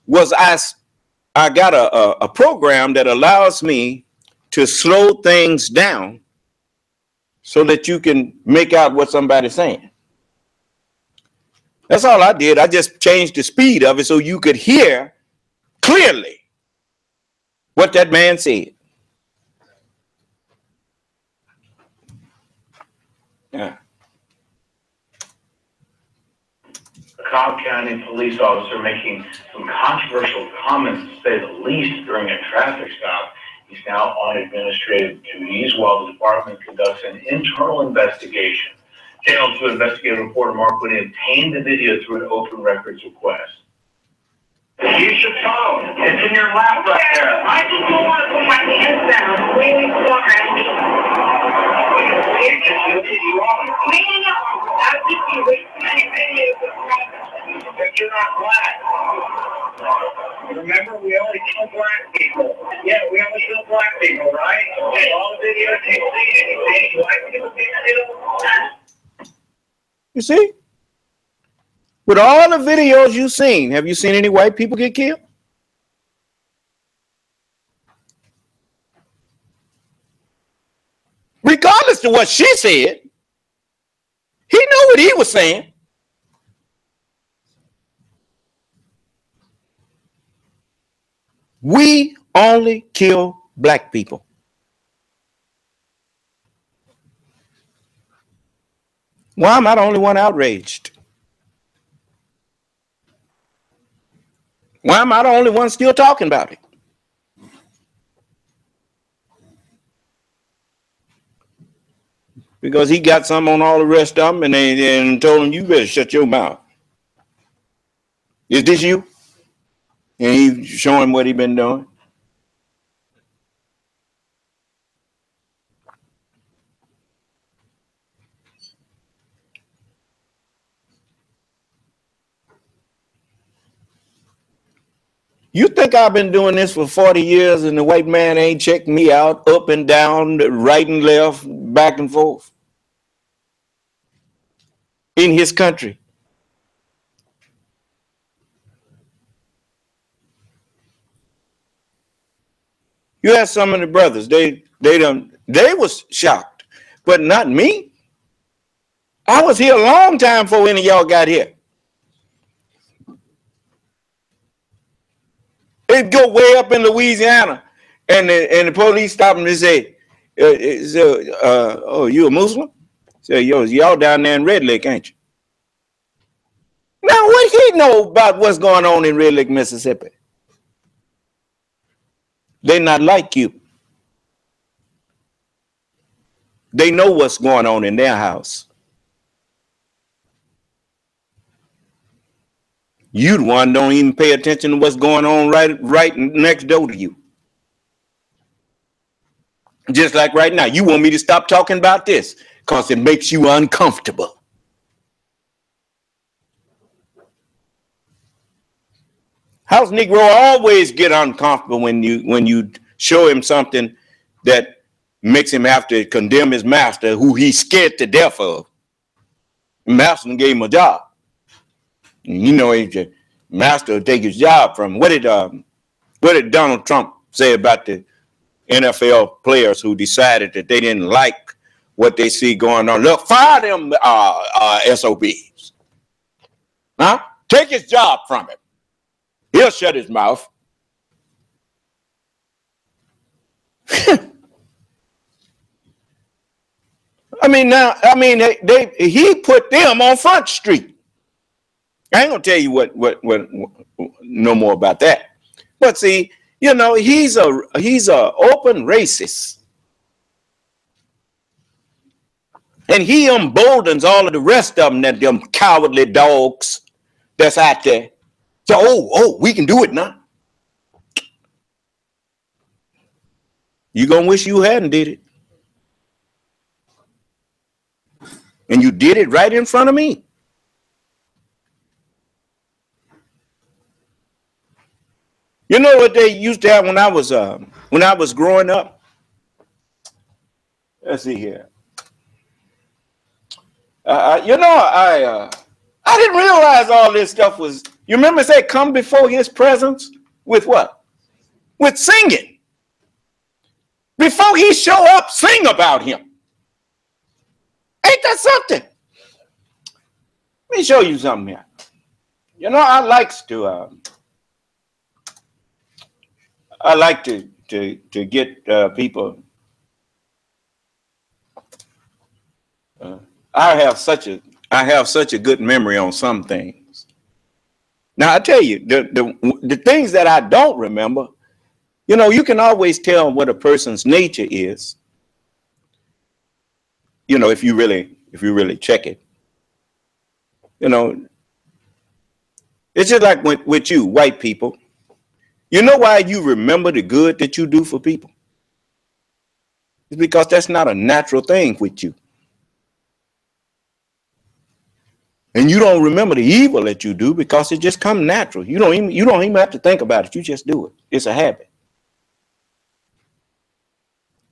B: was I got a program that allows me to slow things down so that you can make out what somebody's saying. That's all I did. I just changed the speed of it so you could hear clearly what that man said. Yeah.
A: A Cobb County police officer making some controversial comments, to say the least, during a traffic stop. He's now on administrative duties while the department conducts an internal investigation. Channel 2 investigative reporter Mark Woody obtained the video through an open records request. Use your phone. It's in your lap right there.
C: I just don't want to put my hands down. Really sorry.
A: You just did it. You are.
C: No. I'll keep you waiting.
A: But you're not black. Remember, we only kill black people. Yeah, we only kill black people, right? All the videos you see, anything white people get killed.
B: You see? With all the videos you've seen, have you seen any white people get killed? Regardless of what she said, he knew what he was saying. We only kill black people. Why am I the only one outraged? Why am I the only one still talking about it? Because he got some on all the rest of them and told him, you better shut your mouth. Is this you? And he showing him what he been doing. You think I've been doing this for 40 years and the white man ain't checked me out up and down, right and left, back and forth in his country? You ask some of the brothers, they was shocked, but not me. I was here a long time before any of y'all got here. They'd go way up in Louisiana, and the police stop them and say, "Oh, you a Muslim?" Say, "Yo, y'all down there in Red Lake, ain't you?" Now, what he know about what's going on in Red Lake, Mississippi? They not like you. They know what's going on in their house. You the one don't even pay attention to what's going on right next door to you. Just like right now, you want me to stop talking about this because it makes you uncomfortable. House Negro always get uncomfortable when you show him something that makes him have to condemn his master, who he's scared to death of. Master gave him a job. You know, master will take his job from him. What did Donald Trump say about the NFL players who decided that they didn't like what they see going on? Look, fire them SOBs. Huh? Take his job from him. He'll shut his mouth. He put them on Front Street. I ain't gonna tell you what no more about that. But see, you know, he's a open racist. And he emboldens all of the rest of them, that them cowardly dogs that's out there. So, we can do it now. You gonna wish you hadn't did it. And you did it right in front of me. You know what they used to have when I was growing up? Let's see here. I didn't realize all this stuff was. You remember say come before his presence with what? With singing. Before he show up, sing about him. Ain't that something? Let me show you something here. You know, I like to get people. I have such a good memory on some things. Now I tell you, the things that I don't remember, you know, you can always tell what a person's nature is. You know, if you really check it. You know, it's just like with you, white people. You know why you remember the good that you do for people? It's because that's not a natural thing with you. And you don't remember the evil that you do because it just comes natural. You don't even have to think about it. You just do it. It's a habit.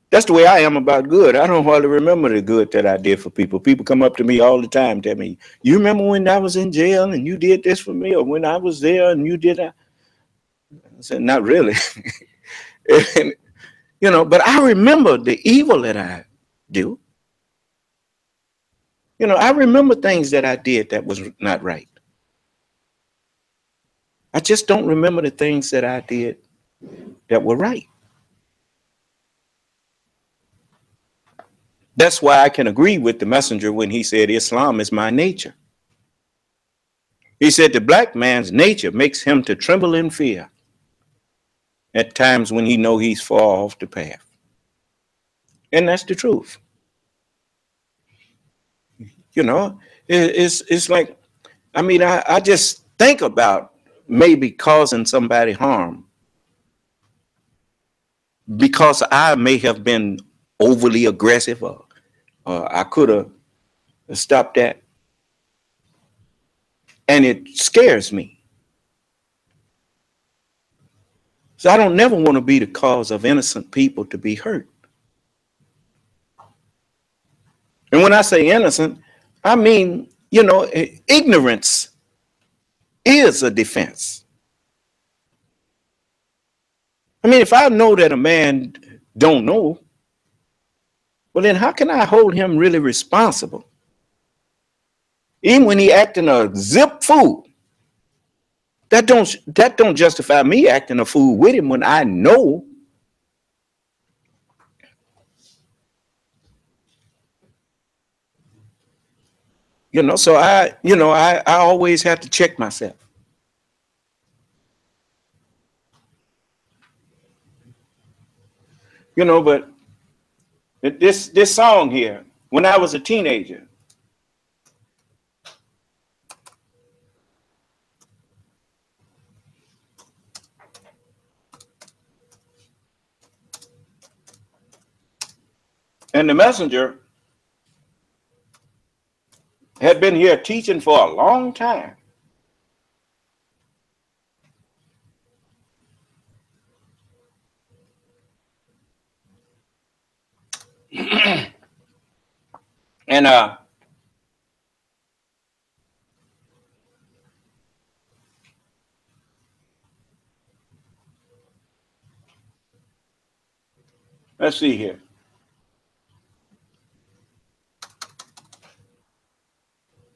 B: That's the way I am about good. I don't hardly remember the good that I did for people. People come up to me all the time, tell me, you remember when I was in jail and you did this for me, or when I was there and you did that? I said, not really. And, you know, but I remember the evil that I do. You know, I remember things that I did that was not right. I just don't remember the things that I did that were right. That's why I can agree with the messenger when he said Islam is my nature. He said the black man's nature makes him to tremble in fear at times when he know he's far off the path. And that's the truth. You know, it's like, I mean, I just think about maybe causing somebody harm because I may have been overly aggressive, or I could have stopped that. And it scares me. So I don't never want to be the cause of innocent people to be hurt. And when I say innocent, I mean, you know, ignorance is a defense. I mean, if I know that a man don't know, well, then how can I hold him really responsible? Even when he acting a zip fool, that don't justify me acting a fool with him when I know. You know, so I always have to check myself. You know, but this song here, when I was a teenager, and the messenger had been here teaching for a long time. And let's see here.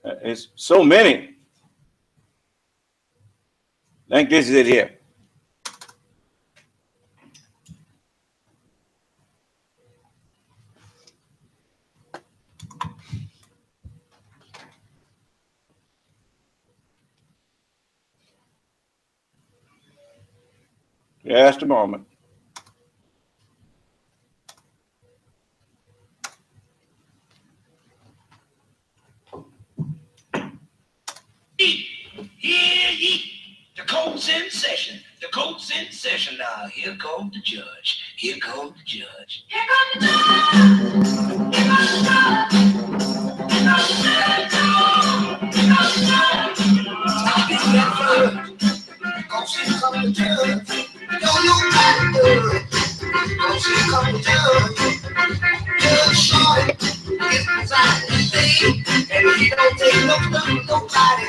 B: It's so many. I think this is it here. Just a moment.
D: Hear ye, the court's in session. The court's in session now. Here comes the judge. Here comes the judge. Here comes the judge. Here comes the judge. Here comes the judge. Here comes the judge. Stop it, that judge. Cause here comes the judge. Don't nobody do it. Cause here comes the judge. Judge Shorty is beside the stage. And he don't take no stuff from nobody.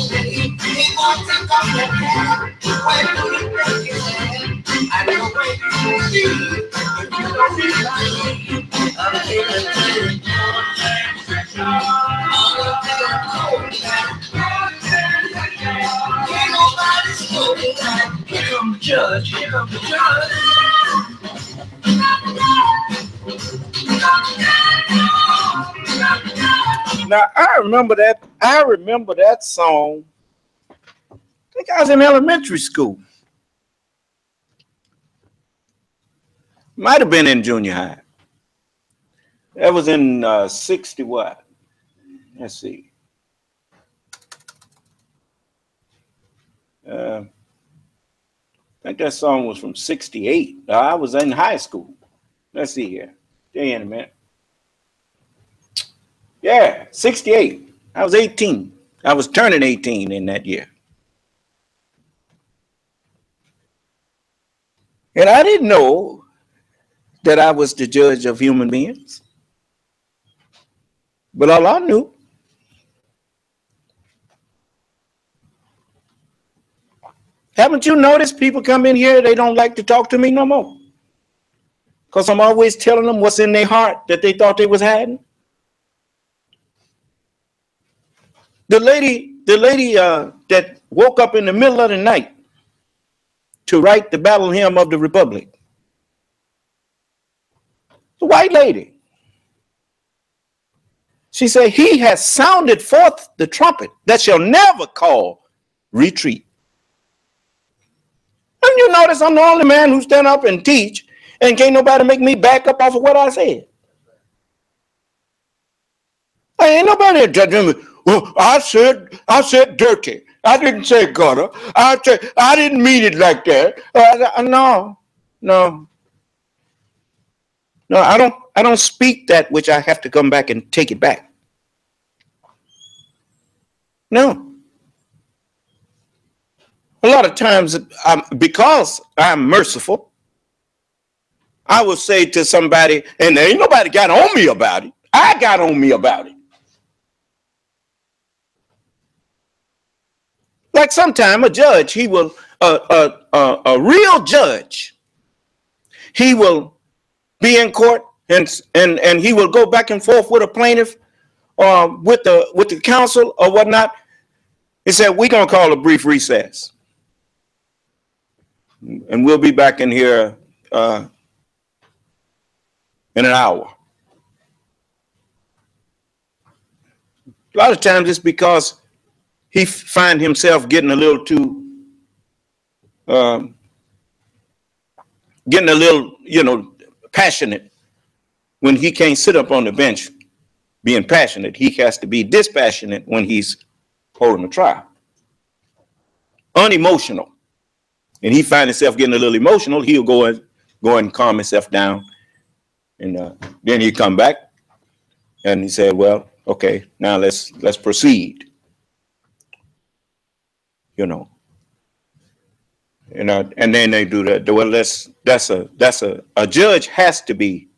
D: He wants to come to heaven. Where do you think you stand? I know where you will be. If you don't be like me, I'm here to tell you. Ain't nobody stopping that. Here comes the judge. Here comes the judge.
B: Now I remember that song. I think I was in elementary school. Might have been in junior high. That was in 60 what? Let's see. I think that song was from 68. I was in high school. Let's see here. Stay in a minute. Yeah, 68. I was 18. I was turning 18 in that year. And I didn't know that I was the judge of human beings. But all I knew, haven't you noticed people come in here, they don't like to talk to me no more? Because I'm always telling them what's in their heart that they thought they was hiding. The lady that woke up in the middle of the night to write the battle hymn of the Republic. The white lady. She said, he has sounded forth the trumpet that shall never call retreat. And you notice I'm the only man who stand up and teach, and can't nobody make me back up off of what I said. Ain't nobody judging me. Well, I said dirty. I didn't say gutter. I didn't mean it like that. No. I don't speak that which I have to come back and take it back. No. A lot of times, because I'm merciful, I will say to somebody, and there ain't nobody got on me about it. I got on me about it. Like sometime a judge, he will, a real judge, he will be in court and he will go back and forth with a plaintiff or with the counsel or whatnot. He said, we're going to call a brief recess. And we'll be back in here in an hour. A lot of times it's because he find himself getting a little too, passionate. When he can't sit up on the bench being passionate, he has to be dispassionate when he's holding a trial. Unemotional. And he find himself getting a little emotional, he'll go and calm himself down. And then he come back and he said, well, okay, now let's proceed. And then they do that. Well, a judge has to be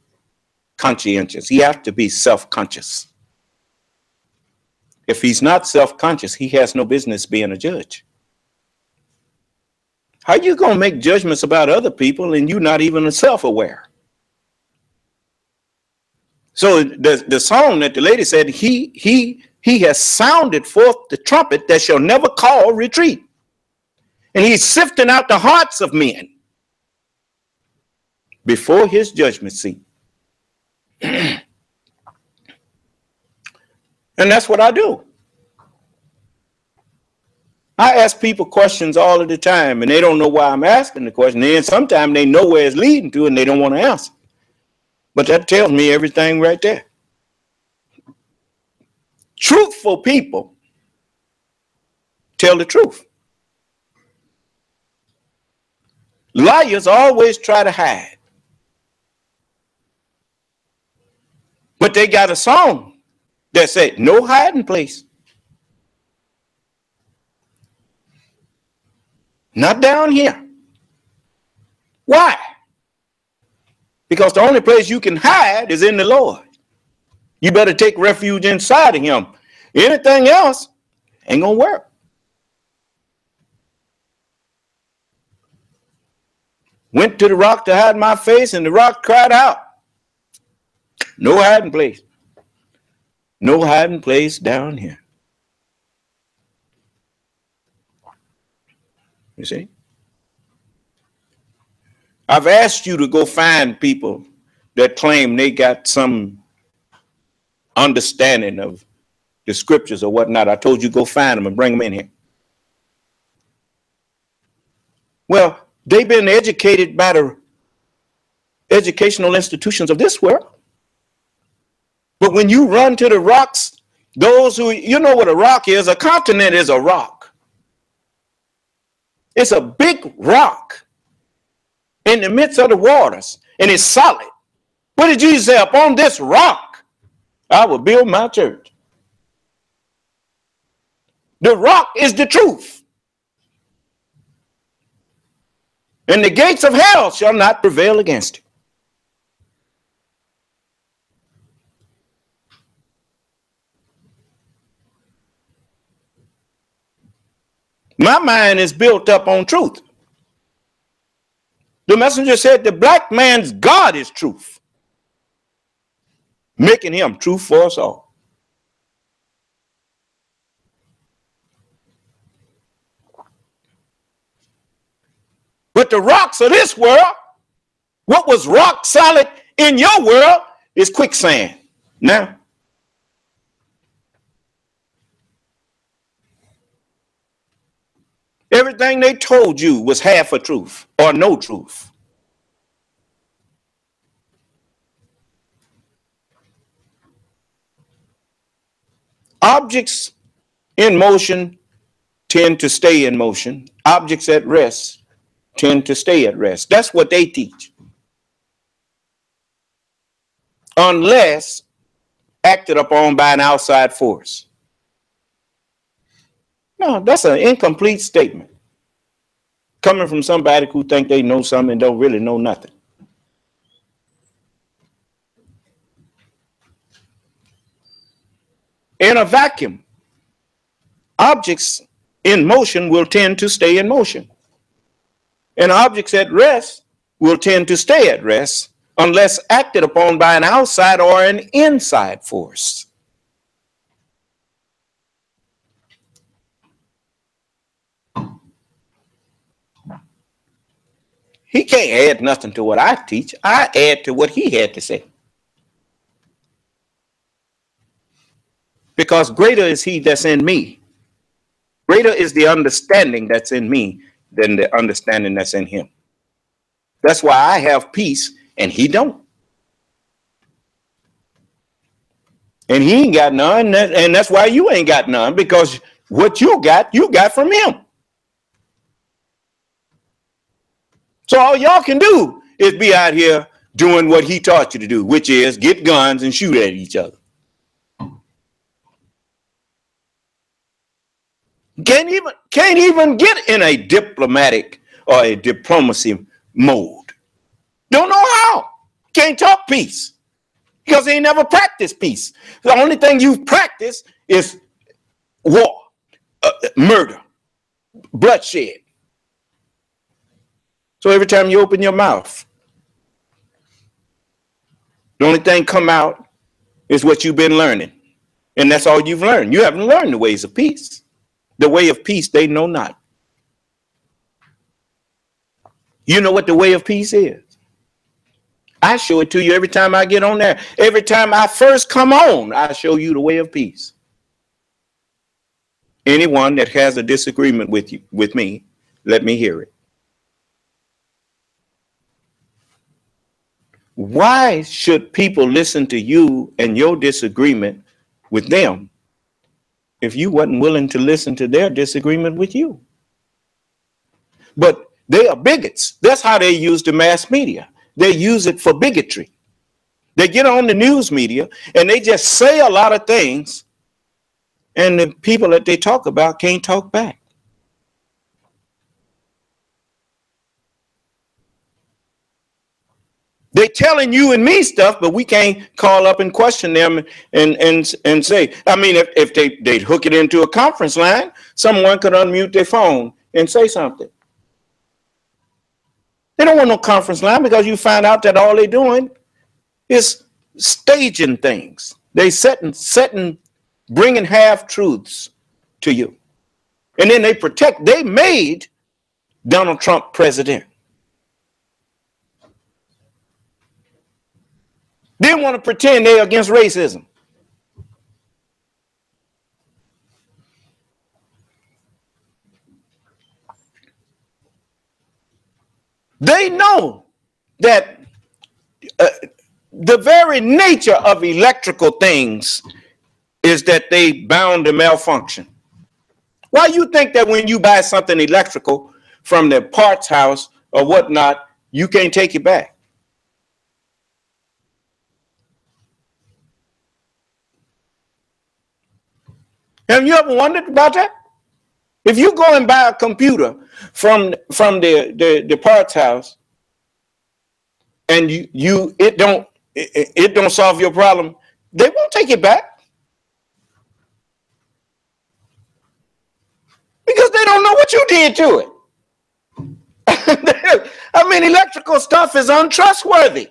B: conscientious. He has to be self-conscious. If he's not self-conscious, he has no business being a judge. How you gonna make judgments about other people and you're not even self-aware? So the song that the lady said, he has sounded forth the trumpet that shall never call retreat. And he's sifting out the hearts of men before his judgment seat. And that's what I do. I ask people questions all of the time, and they don't know why I'm asking the question. And sometimes they know where it's leading to, and they don't want to answer. But that tells me everything right there. Truthful people tell the truth. Liars always try to hide. But they got a song that said, no hiding place. Not down here. Why? Because the only place you can hide is in the Lord. You better take refuge inside of him. Anything else ain't gonna work. Went to the rock to hide my face, and the rock cried out. No hiding place. No hiding place down here. You see? I've asked you to go find people that claim they got some understanding of the scriptures or whatnot. I told you go find them and bring them in here. Well, they've been educated by the educational institutions of this world. But when you run to the rocks, those who, you know what a rock is, a continent is a rock. It's a big rock in the midst of the waters, and it's solid. What did Jesus say? Upon this rock, I will build my church. The rock is the truth. And the gates of hell shall not prevail against it. My mind is built up on truth. The messenger said the black man's God is truth, making him truth for us all. But the rocks of this world, what was rock solid in your world is quicksand. Now, everything they told you was half a truth or no truth. Objects in motion tend to stay in motion. Objects at rest tend to stay at rest. That's what they teach. Unless acted upon by an outside force. No, that's an incomplete statement. Coming from somebody who think they know something and don't really know nothing. In a vacuum, objects in motion will tend to stay in motion. And objects at rest will tend to stay at rest unless acted upon by an outside or an inside force. He can't add nothing to what I teach. I add to what he had to say. Because greater is he that's in me. Greater is the understanding that's in me than the understanding that's in him. That's why I have peace and he don't. And he ain't got none, and that's why you ain't got none, because what you got from him. So all y'all can do is be out here doing what he taught you to do, which is get guns and shoot at each other. Can't even get in a diplomatic or a diplomacy mode. Don't know how. Can't talk peace because he ain't never practiced peace. The only thing you've practiced is war, murder, bloodshed. So every time you open your mouth, the only thing come out is what you've been learning. And that's all you've learned. You haven't learned the ways of peace. The way of peace they know not. You know what the way of peace is? I show it to you every time I get on there. Every time I first come on, I show you the way of peace. Anyone that has a disagreement with me, let me hear it. Why should people listen to you and your disagreement with them if you wasn't willing to listen to their disagreement with you? But they are bigots. That's how they use the mass media. They use it for bigotry. They get on the news media and they just say a lot of things, and the people that they talk about can't talk back. They're telling you and me stuff, but we can't call up and question them and say, I mean, if they'd hook it into a conference line, someone could unmute their phone and say something. They don't want no conference line because you find out that all they're doing is staging things. They setting, bringing half truths to you. And then they made Donald Trump president. They want to pretend they're against racism. They know that the very nature of electrical things is that they bound to malfunction. Why you think that when you buy something electrical from the parts house or whatnot, you can't take it back? Have you ever wondered about that? If you go and buy a computer from the parts house and it don't solve your problem, they won't take it back because they don't know what you did to it. I mean, electrical stuff is untrustworthy.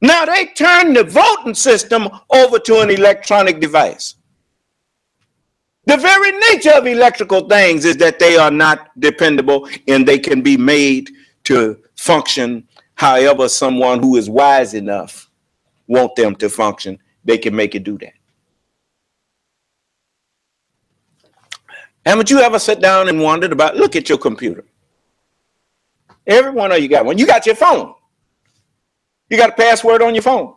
B: Now they turn the voting system over to an electronic device. The very nature of electrical things is that they are not dependable and they can be made to function however someone who is wise enough want them to function. They can make it do that. Haven't you ever sat down and wondered about, look at your computer. Every one of you got one. You got your phone. You got a password on your phone.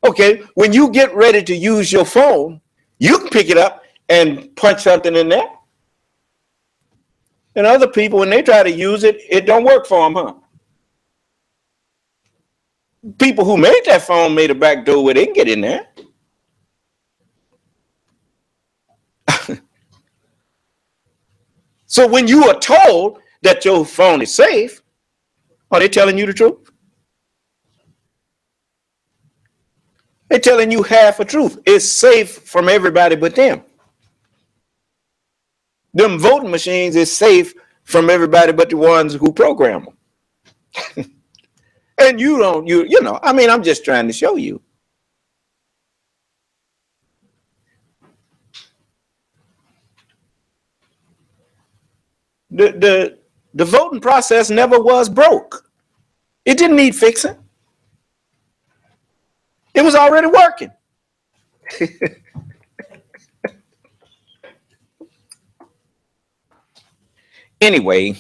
B: Okay, when you get ready to use your phone, you can pick it up and punch something in there. And other people, when they try to use it, it don't work for them, huh? People who made that phone made a back door where they can get in there. So when you are told that your phone is safe, are they telling you the truth? They're telling you half a truth. It's safe from everybody but them. Them voting machines is safe from everybody but the ones who program them. And you don't, you know, I mean, I'm just trying to show you. The voting process never was broke. It didn't need fixing. It was already working. Anyway,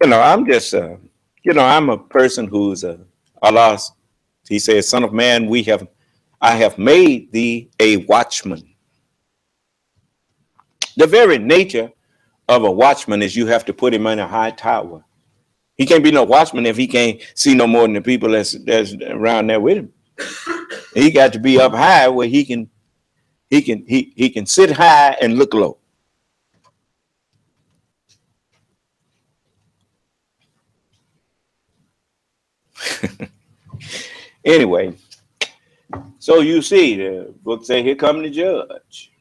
B: you know, I'm just, you know, I'm a person who's Allah. He says, "Son of man, I have made thee a watchman." The very nature of a watchman is you have to put him in a high tower. He can't be no watchman if he can't see no more than the people that's around there with him. He got to be up high where he can sit high and look low. Anyway, so you see, the book say, "Here come the judge,"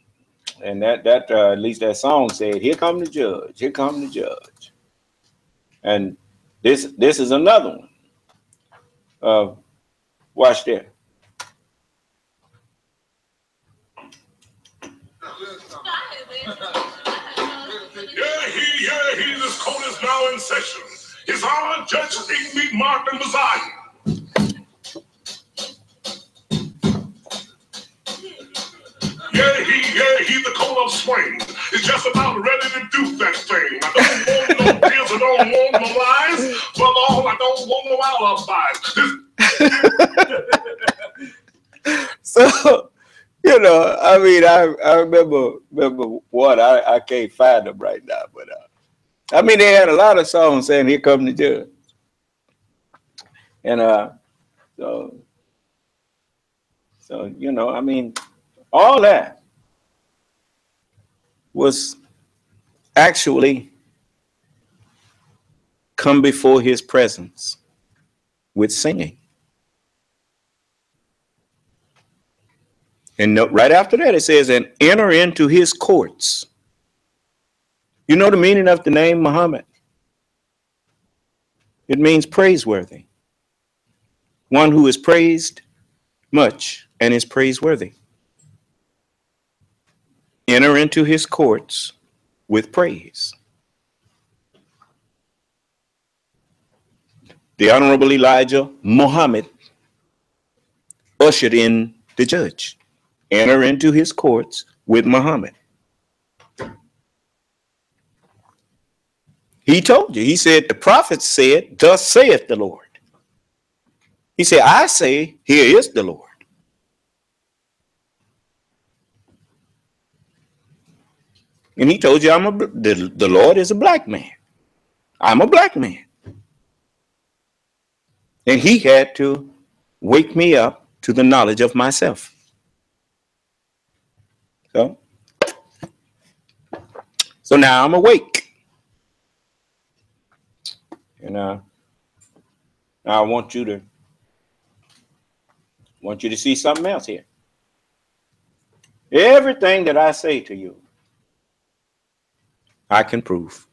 B: and that at least that song said, "Here come the judge, here come the judge." And this is another one. Watch there.
E: Yeah, this court is now in session. His Honor, Judge Stephen B. Martin Messiah. Yeah, he the coat of swing is just about ready to do that thing. I don't want no tears, I don't want no lies, but all I don't want no alibis.
B: So, you know, I mean, I remember what I can't find them right now, but I mean, they had a lot of songs saying, "Here come the judge," and so you know, I mean, all that was actually come before his presence with singing. And right after that, it says, "And enter into his courts." You know the meaning of the name Muhammad? It means praiseworthy. One who is praised much and is praiseworthy. Enter into his courts with praise. The Honorable Elijah Muhammad ushered in the judge. Enter into his courts with Muhammad. He told you, he said, the prophet said, "Thus saith the Lord." He said, "I say, here is the Lord." And he told you, the Lord is a black man. I'm a black man. And he had to wake me up to the knowledge of myself. So now I'm awake. And now I want you to see something else here. Everything that I say to you, I can prove.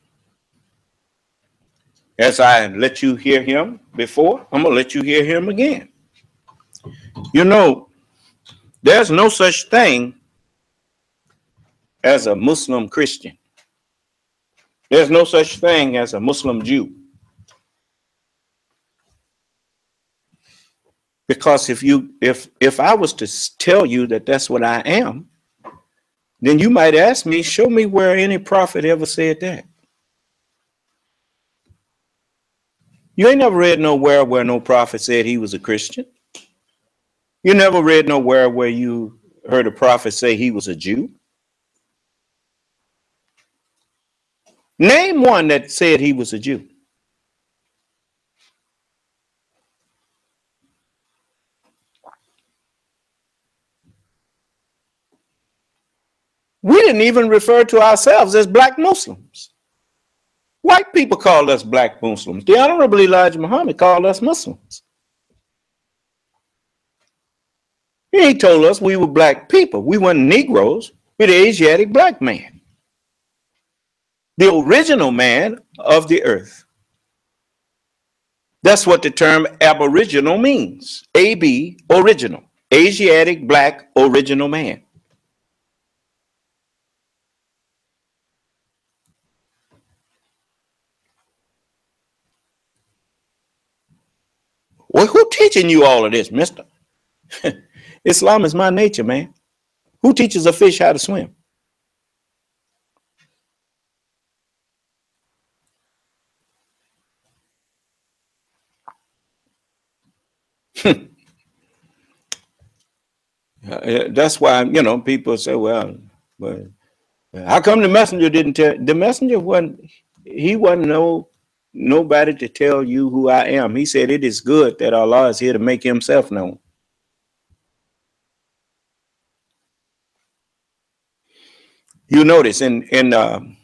B: As I let you hear him before, I'm going to let you hear him again. You know, there's no such thing as a Muslim Christian. There's no such thing as a Muslim Jew. Because if I was to tell you that that's what I am, then you might ask me, show me where any prophet ever said that. You ain't never read nowhere where no prophet said he was a Christian. You never read nowhere where you heard a prophet say he was a Jew. Name one that said he was a Jew. We didn't even refer to ourselves as black Muslims. White people called us black Muslims. The Honorable Elijah Muhammad called us Muslims. He told us we were black people. We weren't Negroes. We're the Asiatic black man. The original man of the earth. That's what the term aboriginal means. AB, original. Asiatic black original man. Well, who teaching you all of this, mister? Islam is my nature, man. Who teaches a fish how to swim? That's why, people say, well, how come the messenger didn't tell? The messenger wasn't nobody to tell you who I am. He said it is good that Allah is here to make himself known. You notice in the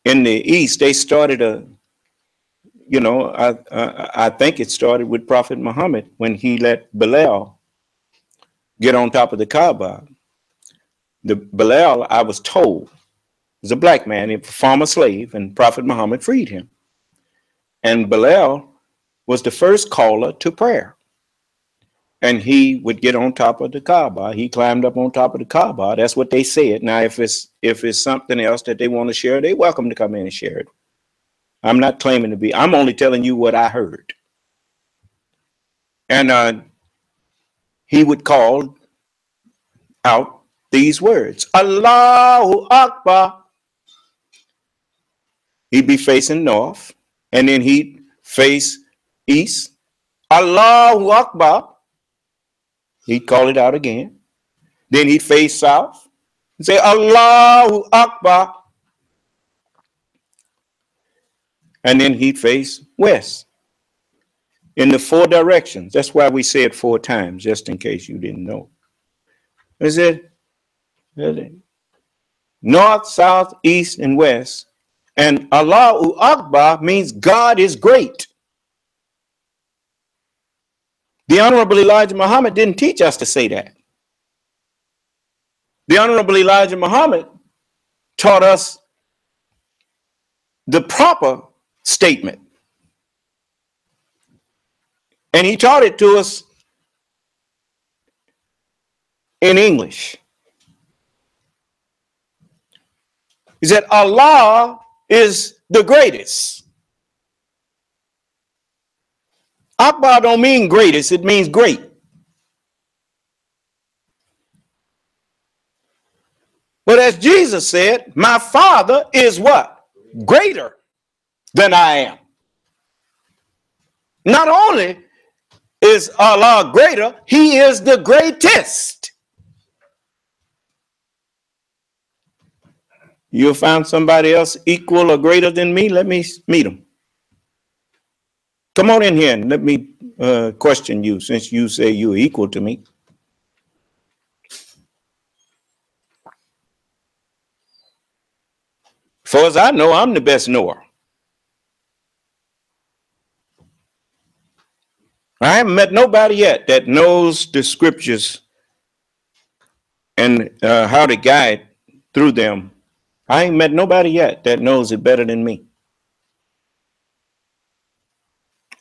B: East, they started I think it started with Prophet Muhammad when he let Bilal get on top of the Kaaba. The Bilal, I was told, was a black man, a former slave, and Prophet Muhammad freed him. And Bilal was the first caller to prayer. And he would get on top of the Kaaba. He climbed up on top of the Kaaba. That's what they said. Now, if it's something else that they want to share, they're welcome to come in and share it. I'm not claiming to be. I'm only telling you what I heard. And he would call out these words, Allahu Akbar. He'd be facing north, and then he'd face east. Allahu Akbar. He'd call it out again. Then he'd face south and say, Allahu Akbar. And then he'd face west in the 4 directions. That's why we say it 4 times, just in case you didn't know. Is it north, south, east, and west? And Allahu Akbar means God is great. The Honorable Elijah Muhammad didn't teach us to say that. The Honorable Elijah Muhammad taught us the proper statement. And he taught it to us in English. He said, Allah is the greatest. Akbar don't mean greatest, it means great. But as Jesus said, my Father is what? Greater than I am. Not only is Allah greater, he is the greatest. You'll find somebody else equal or greater than me, let me meet them. Come on in here and let me question you, since you say you're equal to me. Far as I know, I'm the best knower. I haven't met nobody yet that knows the scriptures and how to guide through them. I ain't met nobody yet that knows it better than me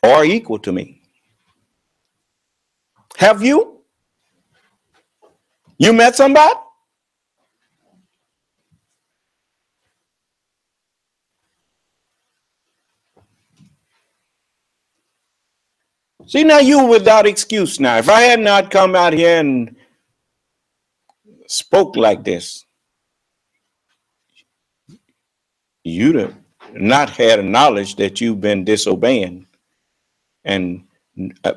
B: or equal to me. Have you? You met somebody? See, now you without excuse now. If I had not come out here and spoke like this, you'd have not had a knowledge that you've been disobeying and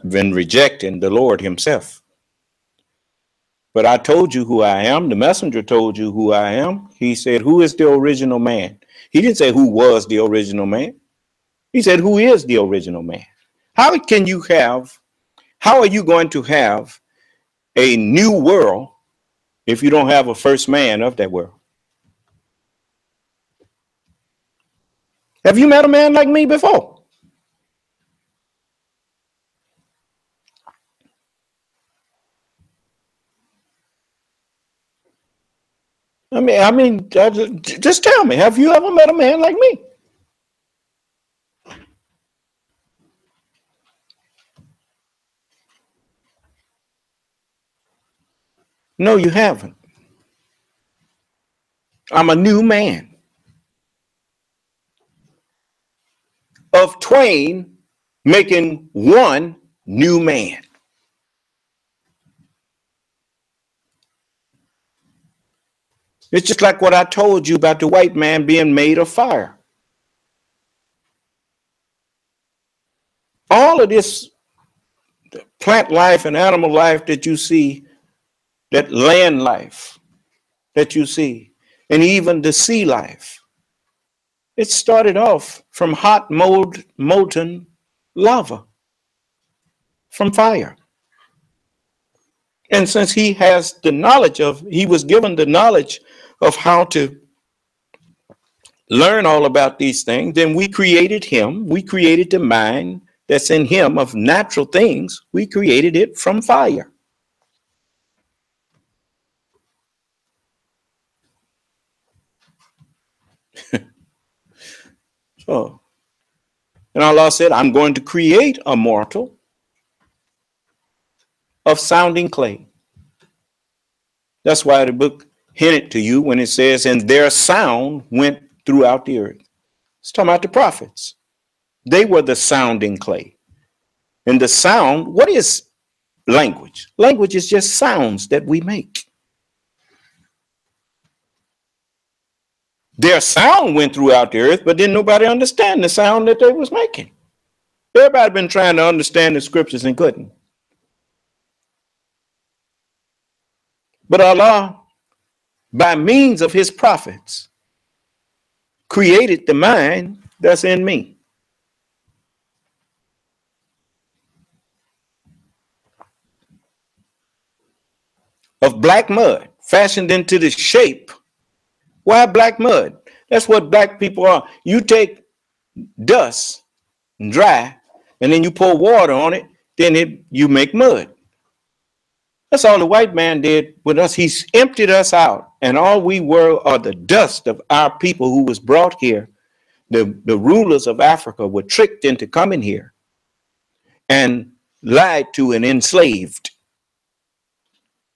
B: been rejecting the Lord himself. But I told you who I am. The messenger told you who I am. He said, who is the original man? He didn't say who was the original man. He said, who is the original man? How are you going to have a new world if you don't have a first man of that world? Have you met a man like me before? Just tell me, have you ever met a man like me? No, you haven't. I'm a new man. Of twain making one new man. It's just like what I told you about the white man being made of fire. All of this plant life and animal life that you see, that land life that you see, and even the sea life, it started off from hot molten lava, from fire. And since he was given the knowledge of how to learn all about these things, then we created him. We created the mind that's in him of natural things. We created it from fire. So, and Allah said, I'm going to create a mortal of sounding clay. That's why the book hinted to you when it says, and their sound went throughout the earth. It's talking about the prophets. They were the sounding clay. And the sound, what is language? Language is just sounds that we make. Their sound went throughout the earth, but didn't nobody understand the sound that they was making. Everybody been trying to understand the scriptures and couldn't. But Allah, by means of his prophets, created the mind that's in me. Of black mud, fashioned into the shape. Why black mud? That's what black people are. You take dust and dry, and then you pour water on it, then you make mud. That's all the white man did with us. He's emptied us out, and all we were are the dust of our people who was brought here. The rulers of Africa were tricked into coming here and lied to and enslaved.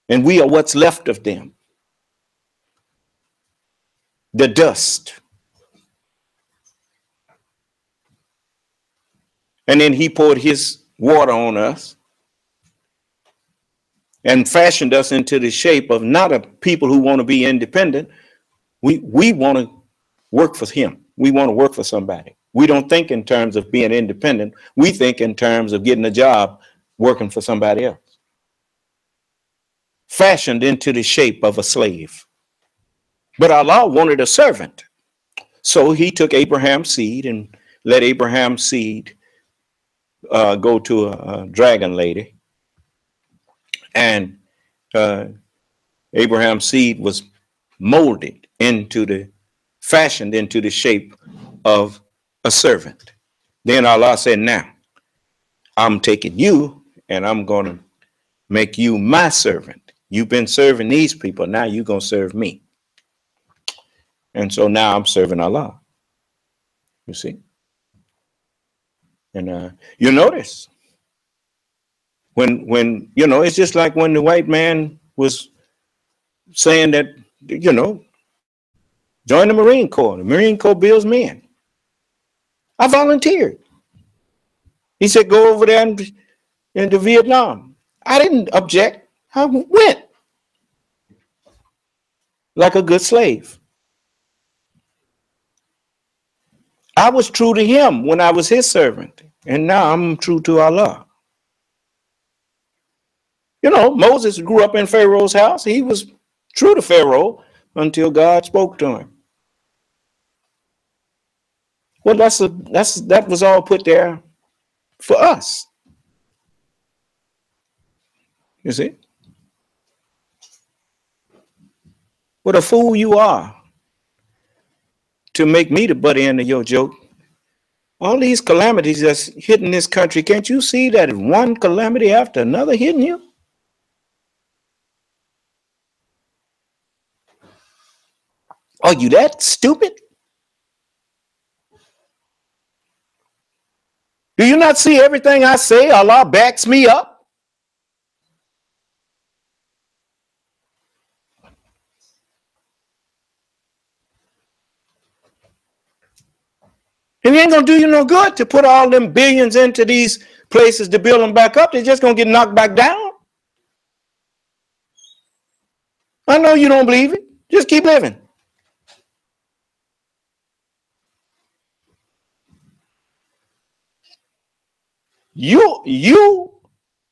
B: And we are what's left of them. The dust. And then he poured his water on us and fashioned us into the shape of not a people who want to be independent. We want to work for him. We want to work for somebody. We don't think in terms of being independent. We think in terms of getting a job working for somebody else. Fashioned into the shape of a slave. But Allah wanted a servant. So he took Abraham's seed and let Abraham's seed go to a dragon lady. And Abraham's seed was molded fashioned into the shape of a servant. Then Allah said, now, I'm taking you and I'm going to make you my servant. You've been serving these people. Now you're going to serve me. And so now I'm serving Allah. You see? And you notice when it's just like when the white man was saying that, join the Marine Corps. The Marine Corps builds men. I volunteered. He said, go over there and into Vietnam. I didn't object. I went like a good slave. I was true to him when I was his servant, and now I'm true to Allah. You know, Moses grew up in Pharaoh's house. He was true to Pharaoh until God spoke to him. Well, that was all put there for us. You see? What a fool you are to make me the butt end of your joke. All these calamities that's hitting this country, can't you see that one calamity after another hitting you? Are you that stupid? Do you not see everything I say? Allah backs me up. It ain't gonna do you no good to put all them billions into these places to build them back up. They're just gonna get knocked back down. I know you don't believe it. Just keep living. You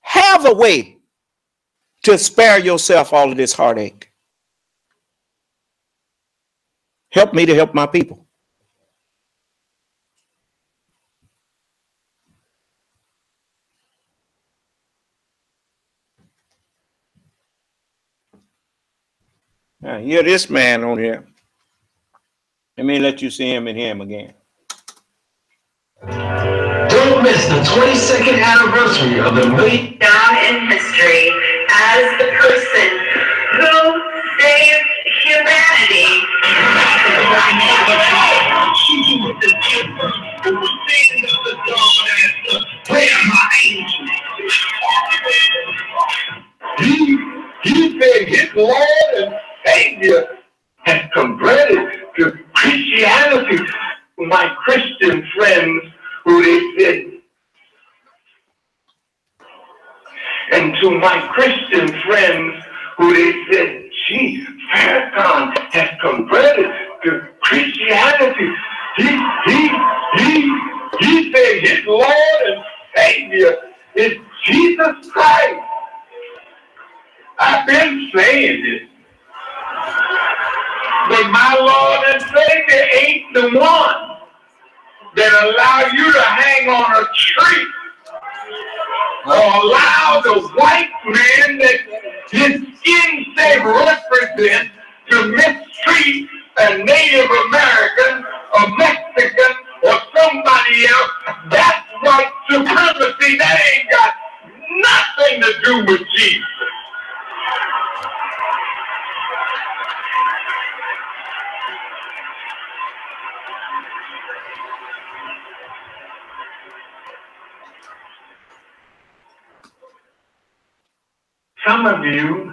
B: have a way to spare yourself all of this heartache. Help me to help my people. Now, hear this man on here. Let me let you see him and hear him again.
D: Don't miss the 22nd anniversary of the movie
C: Down in history as the person who saved humanity.
E: He said his Lord and Savior has converted to Christianity. My Christian friends who they said, and to my Christian friends who they said, gee, Farrakhan has converted to Christianity. He said his Lord and Savior is Jesus Christ. I've been saying this. But my Lord and Savior ain't the one that allow you to hang on a tree or allow the white man that his skin they represent to mistreat a Native American, a Mexican, or somebody else. That's white supremacy. That ain't got nothing to do with Jesus. Some of you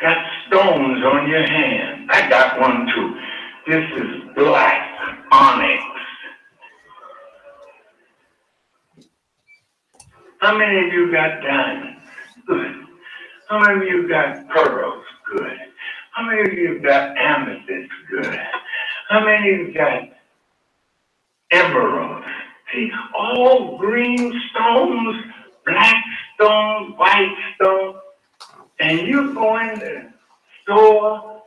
E: got stones on your hand. I got one too. This is black onyx. How many of you got diamonds? Good. How many of you got pearls? Good. How many of you got amethyst? Good. How many of you got emeralds? See, all green stones, black stone, white stone, and you go in the store,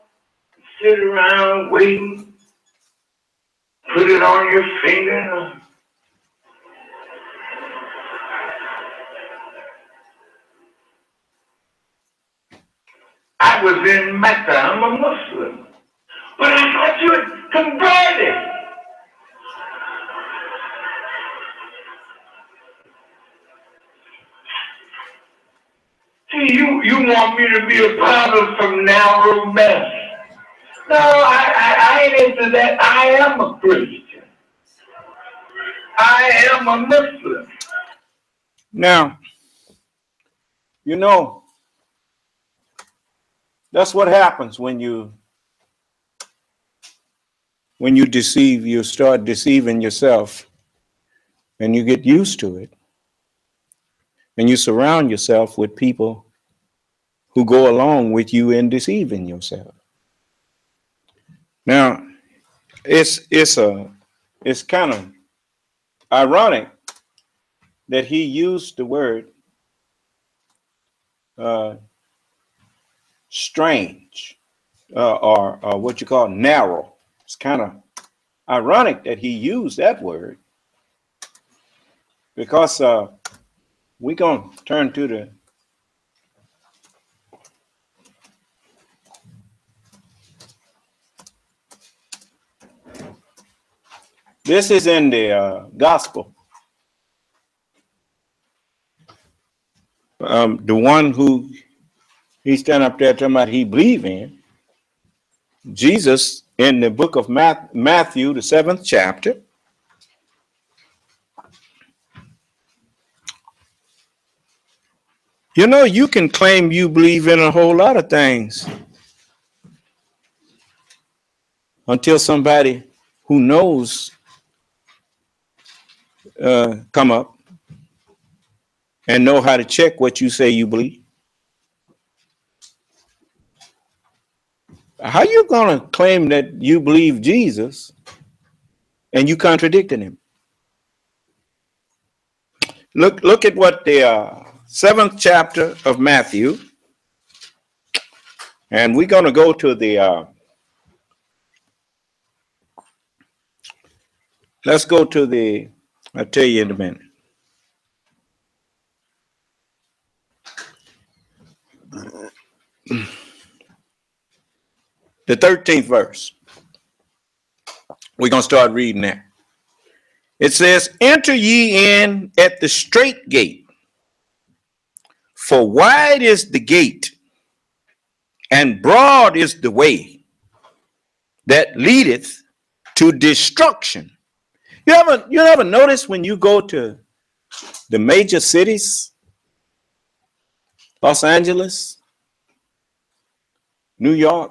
E: sit around waiting, put it on your finger. I was in Mecca, I'm a Muslim, but I thought you had converted. See, you want me to be a part of some narrow mess. No, I ain't into that. I am a Christian. I am a Muslim.
B: Now, you know, that's what happens when you deceive, you start deceiving yourself and you get used to it. And you surround yourself with people who go along with you in deceiving yourself. Now, it's kind of ironic that he used the word strange or what you call narrow. It's kind of ironic that he used that word, because we're going to turn to the this is in the gospel. The one who he stand up there talking about he believe in, Jesus, in the book of Matthew, the 7th chapter. You know, you can claim you believe in a whole lot of things until somebody who knows come up and know how to check what you say you believe. How you going to claim that you believe Jesus and you contradicting him? Look at what the 7th chapter of Matthew, and we're going to go to the let's go to the, I'll tell you in a minute. The 13th verse. We're going to start reading there. It says, enter ye in at the strait gate, for wide is the gate, and broad is the way that leadeth to destruction. You ever notice when you go to the major cities, Los Angeles, New York,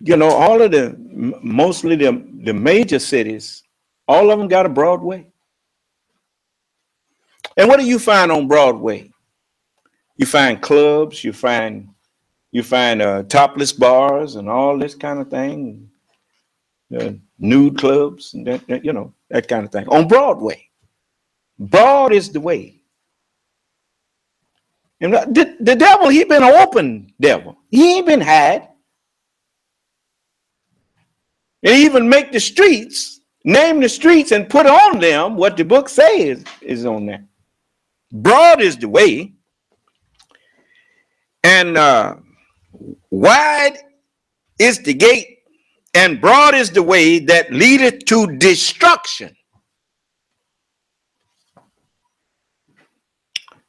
B: you know, all of the, mostly the major cities, all of them got a Broadway. And what do you find on Broadway? You find clubs, you find topless bars and all this kind of thing, nude clubs, and that, you know, that kind of thing on Broadway. Broad is the way. And the devil, he been an open devil. He ain't been hid. And even make the streets, name the streets and put on them what the book says is on there. Broad is the way, and wide is the gate, and broad is the way that leadeth to destruction.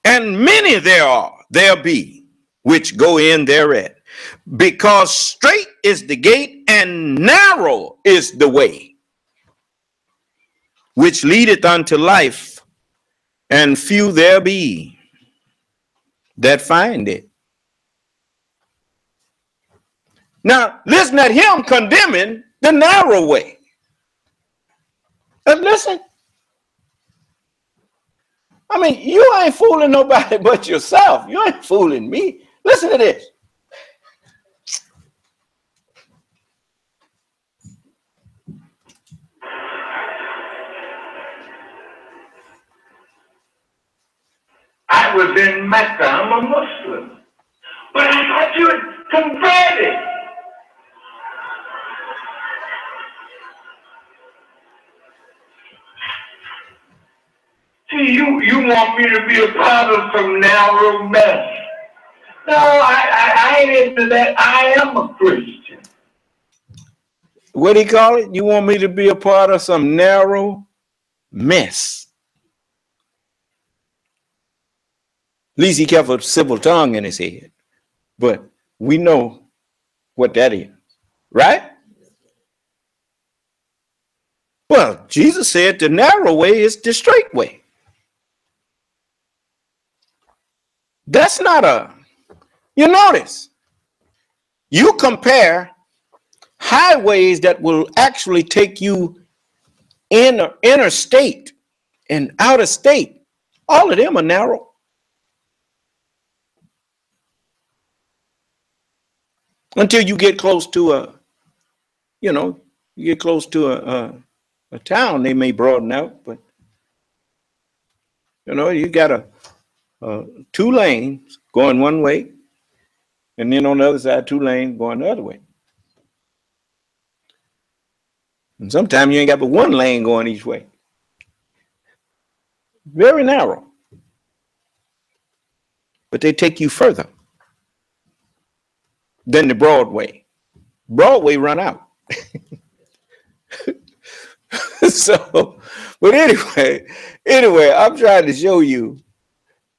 B: And many there be which go in thereat. Because straight is the gate and narrow is the way which leadeth unto life, and few there be that find it. Now, listen at him condemning the narrow way. And listen, I mean, you ain't fooling nobody but yourself. You ain't fooling me. Listen to this.
E: I was in Mecca. I'm a Muslim. But I thought you had converted. See, you want me to be a part of some narrow mess. No, I ain't into that. I am a Christian.
B: What do you call it? You want me to be a part of some narrow mess? At least he kept a civil tongue in his head. But we know what that is, right? Well, Jesus said the narrow way is the straight way. That's not you notice, you compare highways that will actually take you interstate and out of state, all of them are narrow. Until you get close to you get close to a town, they may broaden out, but you got two lanes going one way, and then on the other side, two lanes going the other way. And sometimes you ain't got but one lane going each way. Very narrow. But they take you further than the Broadway. Broadway run out. So, but anyway, I'm trying to show you,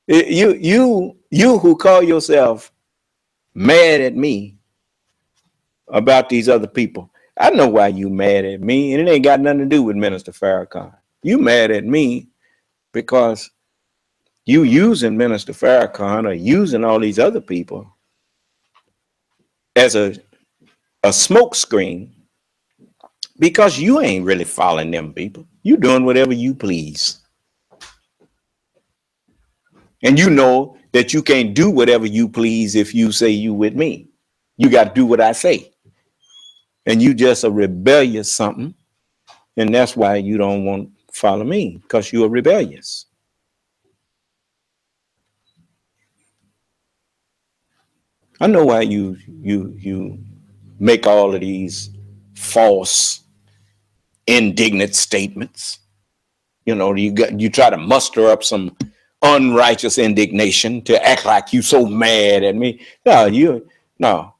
B: you who call yourself mad at me about these other people. I know why you mad at me, and it ain't got nothing to do with Minister Farrakhan. You mad at me because you using Minister Farrakhan or using all these other people as a smoke screen because you ain't really following them people. You doing whatever you please. And you know that you can't do whatever you please if you say you with me. You got to do what I say. And you just a rebellious something. And that's why you don't want to follow me, because you're rebellious. I know why you make all of these false, indignant statements. You try to muster up some unrighteous indignation to act like you so mad at me. No,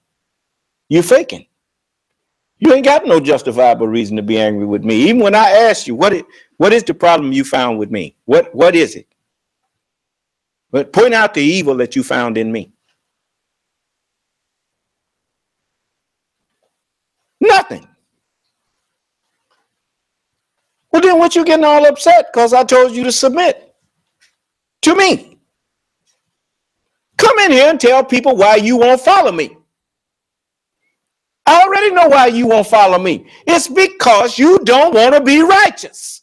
B: you're faking. You ain't got no justifiable reason to be angry with me. Even when I asked you, what is the problem you found with me? What is it? But point out the evil that you found in me. Nothing. Well, then what you getting all upset because I told you to submit to me? Come in here and tell people why you won't follow me. I already know why you won't follow me. It's because you don't want to be righteous.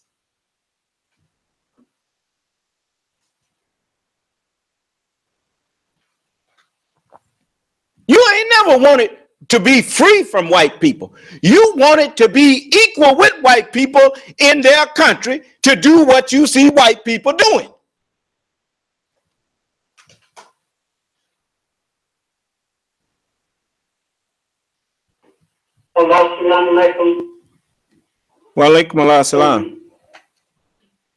B: You ain't never wanted to be free from white people. You wanted to be equal with white people in their country to do what you see white people doing. Wa alaikum assalam.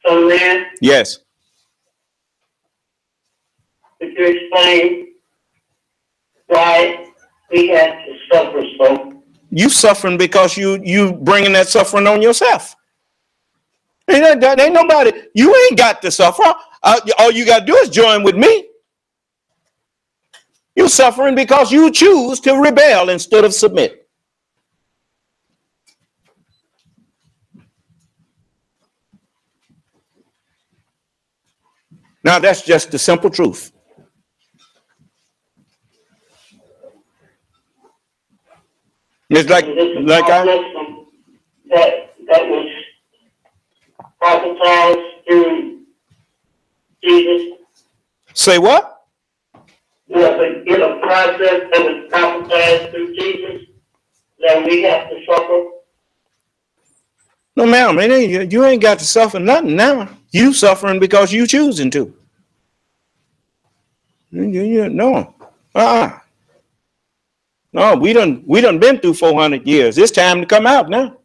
C: So, man,
B: Yes.
C: could you explain why we had to suffer so?
B: You suffering because you bringing that suffering on yourself. Ain't nobody. You ain't got to suffer. All you got to do is join with me. You suffering because you choose to rebel instead of submit. Now that's just the simple truth. It's like
C: that was prophesied through Jesus.
B: Say what?
C: In a process that was prophesied through Jesus that we have to suffer.
B: No, ma'am, you ain't got to suffer nothing now. You suffering because you choosing to. No. No, we done been through 400 years. It's time to come out now.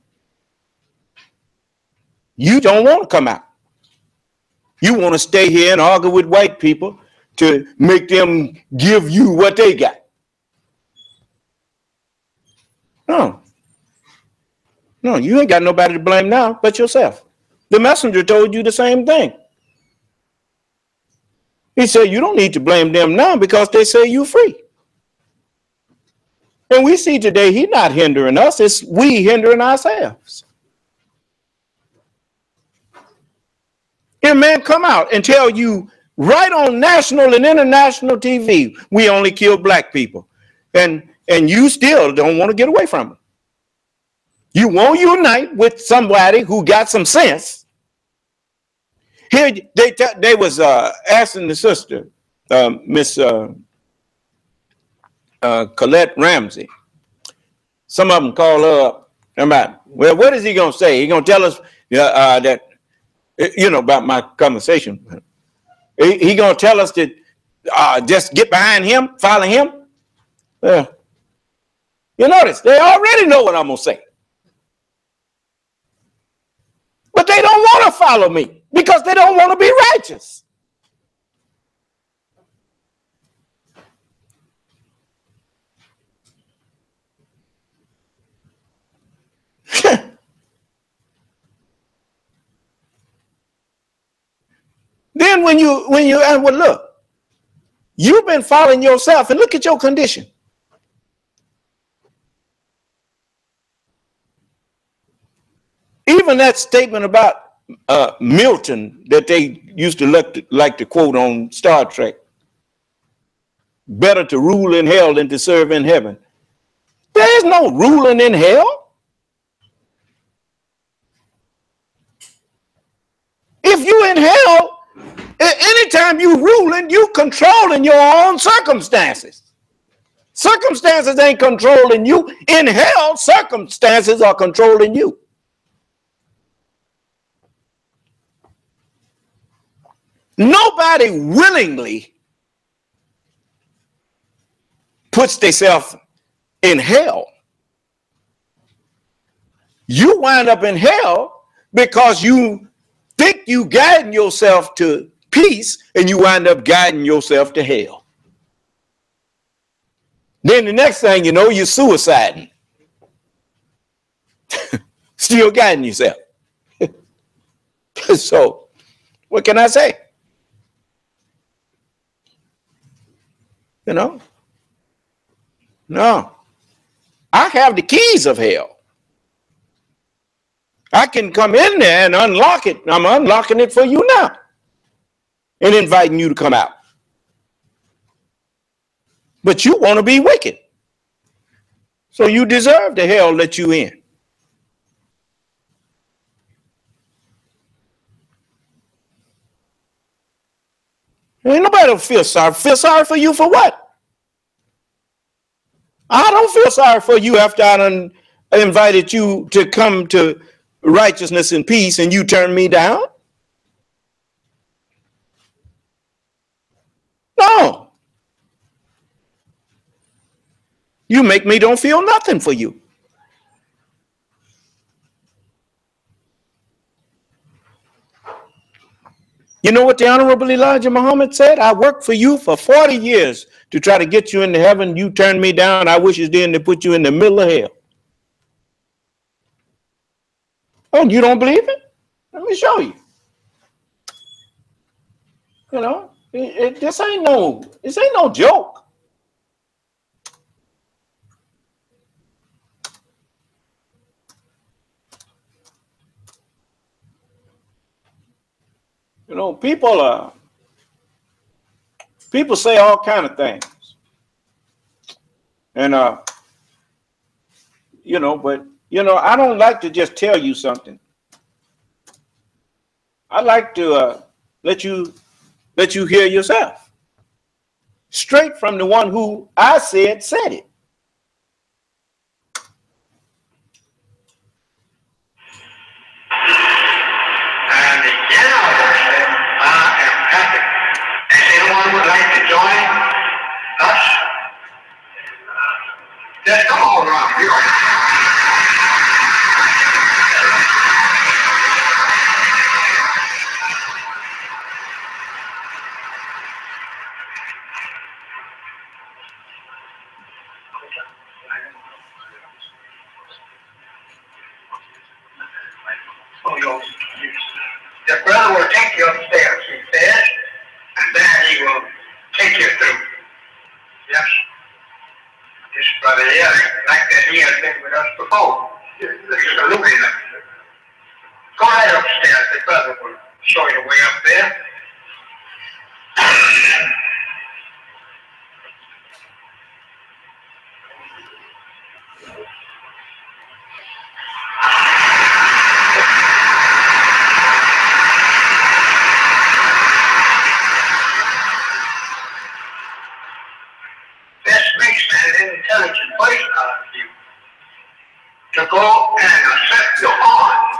B: You don't want to come out. You want to stay here and argue with white people to make them give you what they got. No, you ain't got nobody to blame now but yourself. The messenger told you the same thing. He said you don't need to blame them now because they say you free. And we see today he's not hindering us, it's we hindering ourselves. If man come out and tell you right on national and international TV, we only kill black people, and you still don't want to get away from it. You won't unite with somebody who got some sense, Here they was asking the sister, Miss Colette Ramsey. Some of them call her up about, well, what is he gonna say? He gonna tell us that about my conversation. He gonna tell us that just get behind him, follow him. You notice they already know what I'm gonna say, but they don't want to follow me because they don't want to be righteous. Then when you well, look, you've been following yourself, and look at your condition. Even that statement about Milton that they used to like to quote on Star Trek, better to rule in hell than to serve in heaven. There is no ruling in hell. If you in hell, anytime you ruling, you controlling your own circumstances. Circumstances ain't controlling you. In hell, circumstances are controlling you. Nobody willingly puts themselves in hell. You wind up in hell because you think you guiding yourself to peace, and you wind up guiding yourself to hell. Then the next thing you know, you're suiciding. Still guiding yourself. So, what can I say? No. I have the keys of hell. I can come in there and unlock it. I'm unlocking it for you now and inviting you to come out. But you want to be wicked. So you deserve the hell that you in. Ain't nobody feel sorry. Feel sorry for you for what? I don't feel sorry for you after I done invited you to come to righteousness and peace and you turn me down. No. You make me don't feel nothing for you. You know what the Honorable Elijah Muhammad said? I worked for you for 40 years to try to get you into heaven. You turned me down. I wish it's then to put you in the middle of hell. Oh, you don't believe it? Let me show you. This ain't no joke. People say all kind of things. And, but, I don't like to just tell you something. I like to let you hear yourself. Straight from the one who I said it.
E: And the general said, I am Catholic. If anyone would like to join us, just come on around here. The brother will take you upstairs, he said, and then he will take you through. Yes. This brother here, like that, he has been with us before. He's a luminous. Go ahead upstairs, the brother will show you the way up there. intelligent person out of you to go and accept your heart.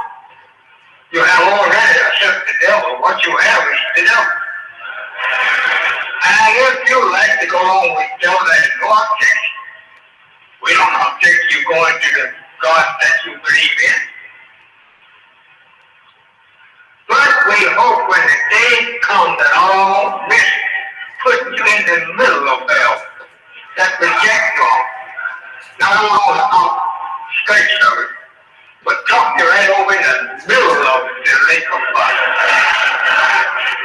E: You have already accepted the devil. What you have is the devil. And if you like to go along with the devil, there's no objection. We don't object you going to the God that you believe in. But we hope when the day comes that all this puts you in the middle of hell, that reject God. Not on the outskirts of it, but drop you right over in the middle of the lake of fire.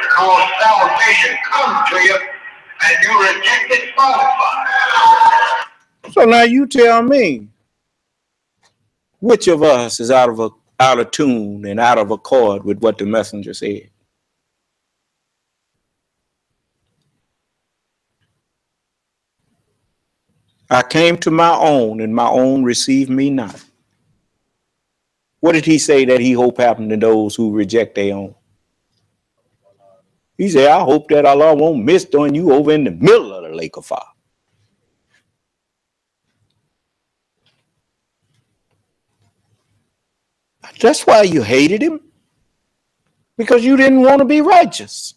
E: Because salvation comes to you and you reject it from the fire.
B: So now you tell me, which of us is out of tune and out of accord with what the messenger said? I came to my own, and my own received me not. What did he say that he hope happened to those who reject their own? He said, I hope that Allah won't mist on you over in the middle of the lake of fire. That's why you hated him. Because you didn't want to be righteous.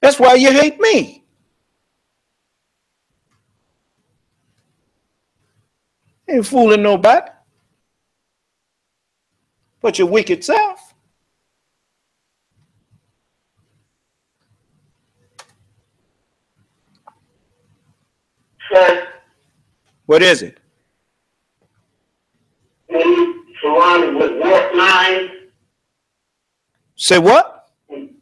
B: That's why you hate me. Ain't fooling nobody but your wicked self.
C: Sir,
B: What is it?
C: when you surrounded with warped minds,
B: Say what?
C: when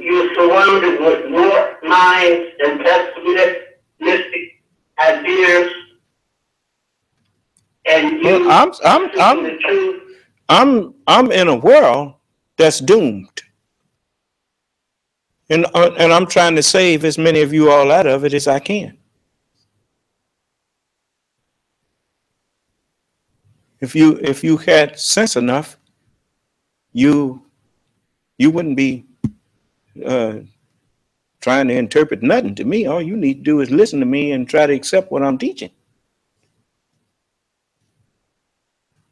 C: you're surrounded with warped minds and pessimistic ideas, and you
B: Well,
C: the truth,
B: I'm in a world that's doomed. And I'm trying to save as many of you all out of it as I can. If you had sense enough, you wouldn't be trying to interpret nothing to me. All you need to do is listen to me and try to accept what I'm teaching.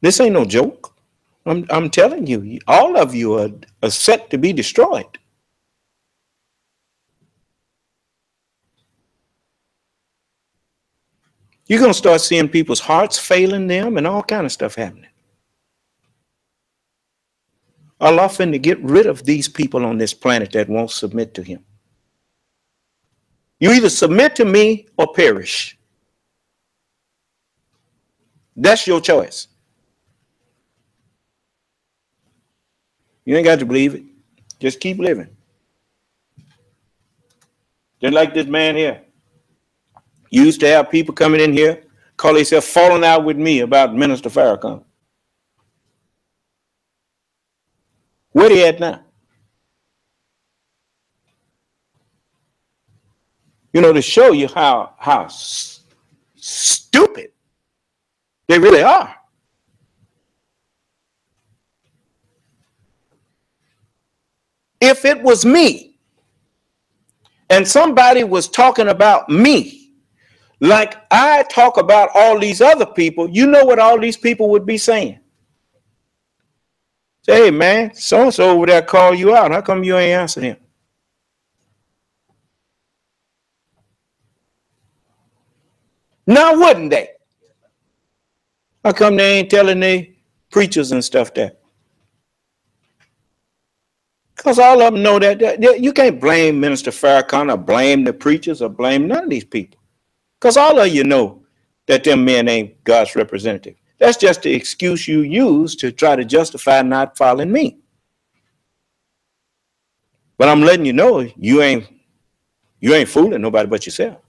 B: This ain't no joke. I'm telling you, all of you are set to be destroyed. You're going to start seeing people's hearts failing them and all kind of stuff happening. Allah finna get rid of these people on this planet that won't submit to him. You either submit to me or perish. That's your choice. You ain't got to believe it. Just keep living. Just like this man here. You used to have people coming in here, call themselves falling out with me about Minister Farrakhan. Where they at now? You know, to show you how stupid they really are. If it was me and somebody was talking about me like I talk about all these other people, you know what all these people would be saying? Say, hey man, so-and-so over there called you out. How come you ain't answering him? Now wouldn't they? How come they ain't telling their preachers and stuff that? Because all of them know that you can't blame Minister Farrakhan or blame the preachers or blame none of these people. Because all of you know that them men ain't God's representative. That's just the excuse you use to try to justify not following me. But I'm letting you know you ain't fooling nobody but yourself.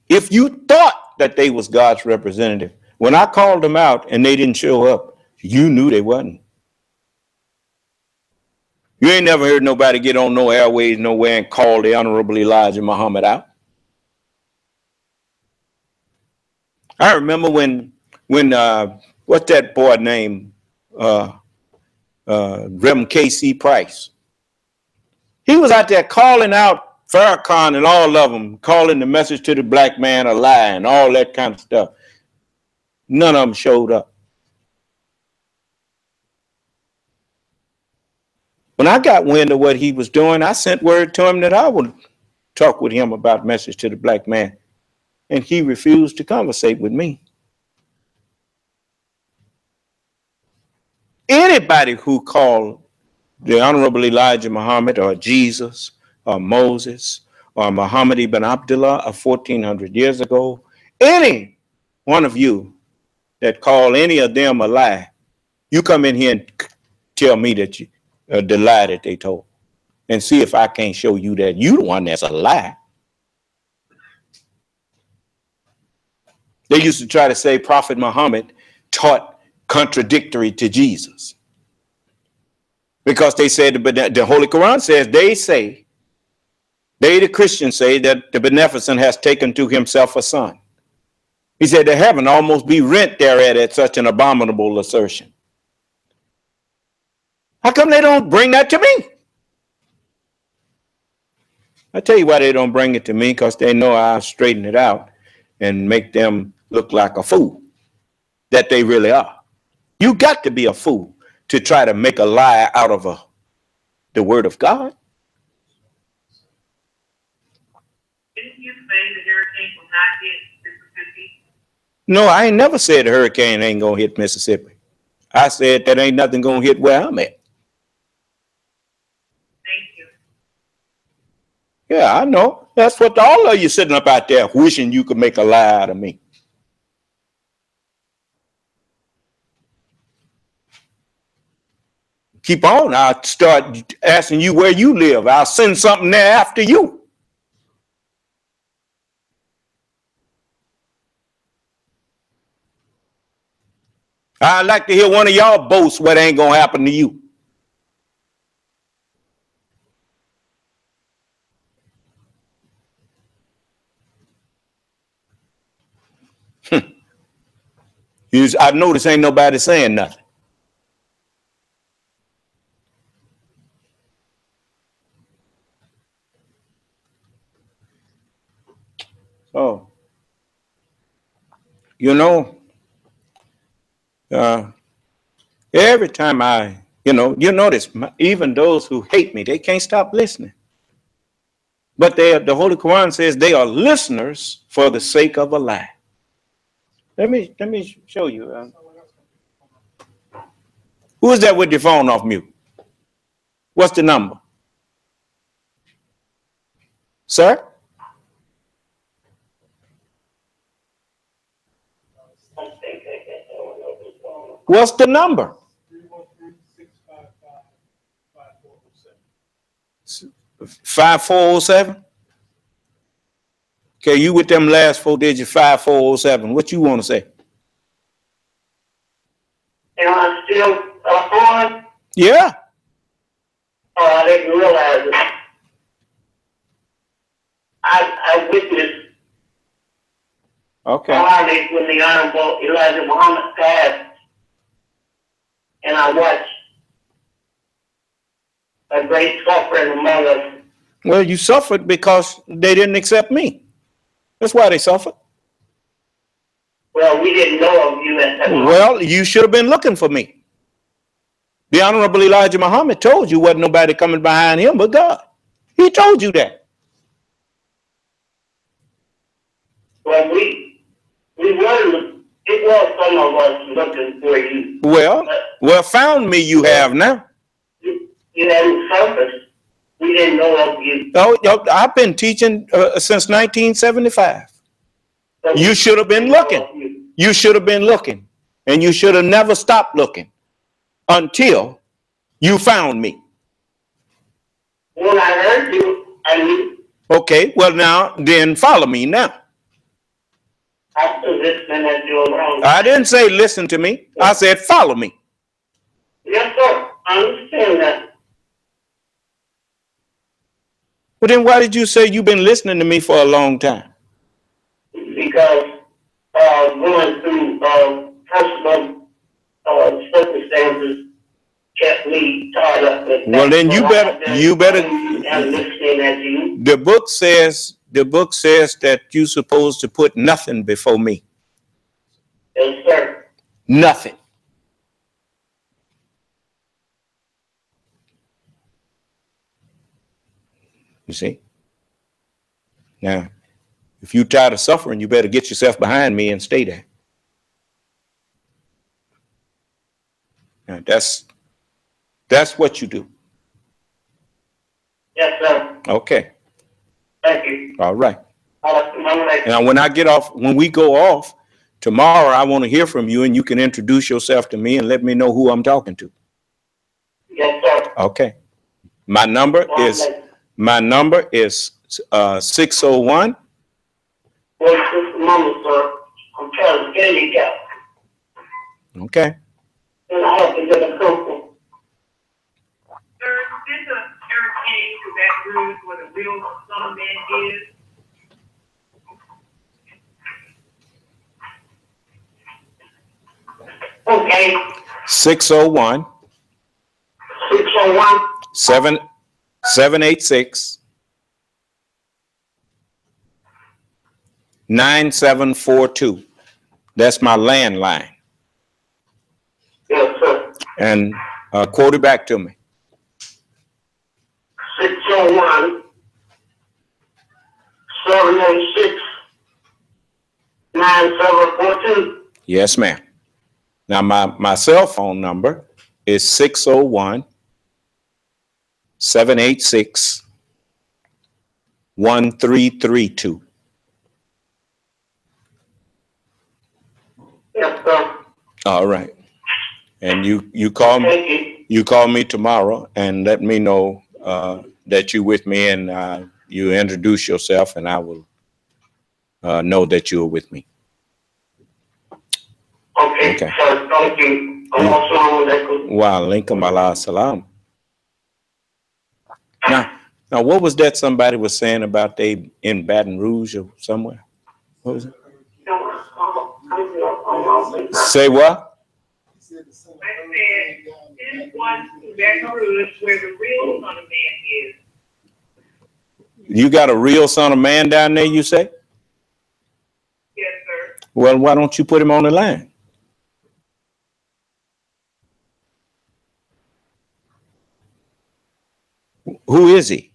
B: If you thought that they was God's representative, when I called them out and they didn't show up, you knew they wasn't. You ain't never heard nobody get on no airways nowhere and call the Honorable Elijah Muhammad out. I remember when what's that boy named? Reverend K.C. Price. He was out there calling out Farrakhan and all of them, calling the message to the black man a lie and all that kind of stuff. None of them showed up. When I got wind of what he was doing, I sent word to him that I would talk with him about message to the black man. And he refused to conversate with me. Anybody who called the Honorable Elijah Muhammad or Jesus or Moses or Muhammad ibn Abdullah of 1400 years ago, any one of you that call any of them a lie, you come in here and tell me that you the lie that they told, and see if I can't show you that you the one that's a lie. They used to try to say Prophet Muhammad taught contradictory to Jesus, because they said the Holy Quran says, they the Christians say that the Beneficent has taken to himself a son. He said the heaven almost be rent thereat at such an abominable assertion. How come they don't bring that to me? I tell you why they don't bring it to me, because they know I'll straighten it out and make them look like a fool that they really are. You got to be a fool to try to make a lie out of the word of God.
F: Didn't you say the hurricane will not hit Mississippi?
B: No, I ain't never said the hurricane ain't gonna hit Mississippi. I said that ain't nothing gonna hit where I'm at.
F: Thank you.
B: Yeah, I know. That's what all of you sitting up out there wishing you could make a lie out of me. Keep on. I'll start asking you where you live. I'll send something there after you. I'd like to hear one of y'all boast what ain't gonna happen to you. I notice ain't nobody saying nothing. Oh, you know, every time you notice, even those who hate me, they can't stop listening. But the Holy Quran says they are listeners for the sake of a lie. Let me show you. Who is that with your phone off mute? What's the number? Sir? What's the number? 5407. Okay, you with them last 4 digits, 5407. What you want to say?
C: Am I still on?
B: Yeah.
C: Oh, I didn't realize it. I witnessed
B: okay.
C: when the Honorable Elijah Muhammad passed, and I watched a great suffering among us.
B: Well, you suffered because they didn't accept me. That's why they suffered.
C: Well, we didn't know of you at that time.
B: Well, you should have been looking for me. The Honorable Elijah Muhammad told you wasn't nobody coming behind him but God. He told you that.
C: Well, it was some of us looking for you.
B: Well, found me you have now.
C: You hadn't surfaced. We didn't know of you.
B: Oh, I've been teaching since 1975. So you should have been looking. You should have been looking. And you should have never stopped looking until you found me.
C: When I heard you, I knew.
B: Okay, well now, then follow me now.
C: I was listening as you were wrong.
B: I didn't say listen to me. I said follow me.
C: Yes, sir. I understand that.
B: Well, then why did you say you've been listening to me for a long time?
C: Because going through personal
B: Well, then you better. The book says that you're supposed to put nothing before me.
C: Yes, sir.
B: Nothing. You see? Now, if you're tired of suffering, you better get yourself behind me and stay there. Now, that's what you do.
C: Yes, sir.
B: Okay.
C: Thank you.
B: All right.
C: Now,
B: Now, when we go off tomorrow, I want to hear from you, and you can introduce yourself to me and let me know who I'm talking to.
C: yes, sir.
B: Okay. My number is 601.
C: What's this number, sir? I'm trying to get it out.
B: Okay.
C: And I have to get a couple.
F: Sir, this a hurricane to Baton Rouge where the real Son of Man is.
C: Okay.
B: 601
C: 601.
B: 786 9742. That's my landline.
C: Yes, sir.
B: And quote it back to me.
C: 601 786 9742.
B: Yes, ma'am. Now, my cell phone number is 601 786 1332.
C: Yes, sir.
B: All right. And you call me.
C: Thank you.
B: You call me tomorrow and let me know that you're with me, and you introduce yourself, and I will know that you're with me.
C: Okay,
B: Okay.
C: sir. Thank you. Assalamu alaikum.
B: Wa alaikum ala salam. Now, what was that somebody was saying about they in Baton Rouge or somewhere? What was it? Say what?
F: I said, this one to Baton Rouge where the real Son of Man is.
B: You got a real Son of Man down there, you say?
F: Yes, sir.
B: Well, why don't you put him on the line? Who is he?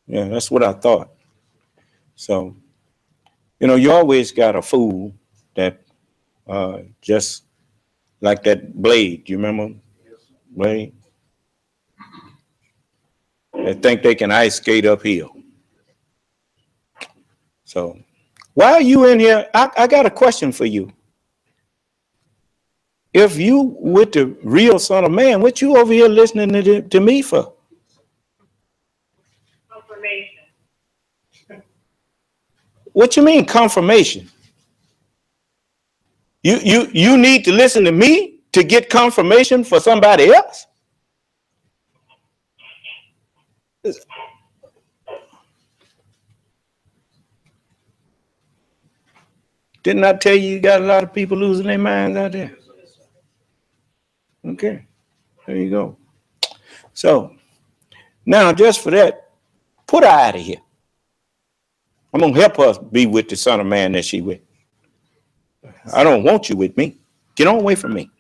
B: Yeah, that's what I thought. So, you always got a fool that just like that Blade. You remember Blade? They think they can ice skate uphill. So, why are you in here? I got a question for you. If you with the real Son of Man, what you over here listening to me for?
F: Confirmation.
B: What you mean confirmation? You need to listen to me to get confirmation for somebody else? Didn't I tell you got a lot of people losing their minds out there? Okay, there you go. So now just for that, put her out of here. I'm going to help her be with the Son of Man that she with. I don't want you with me. Get on away from me.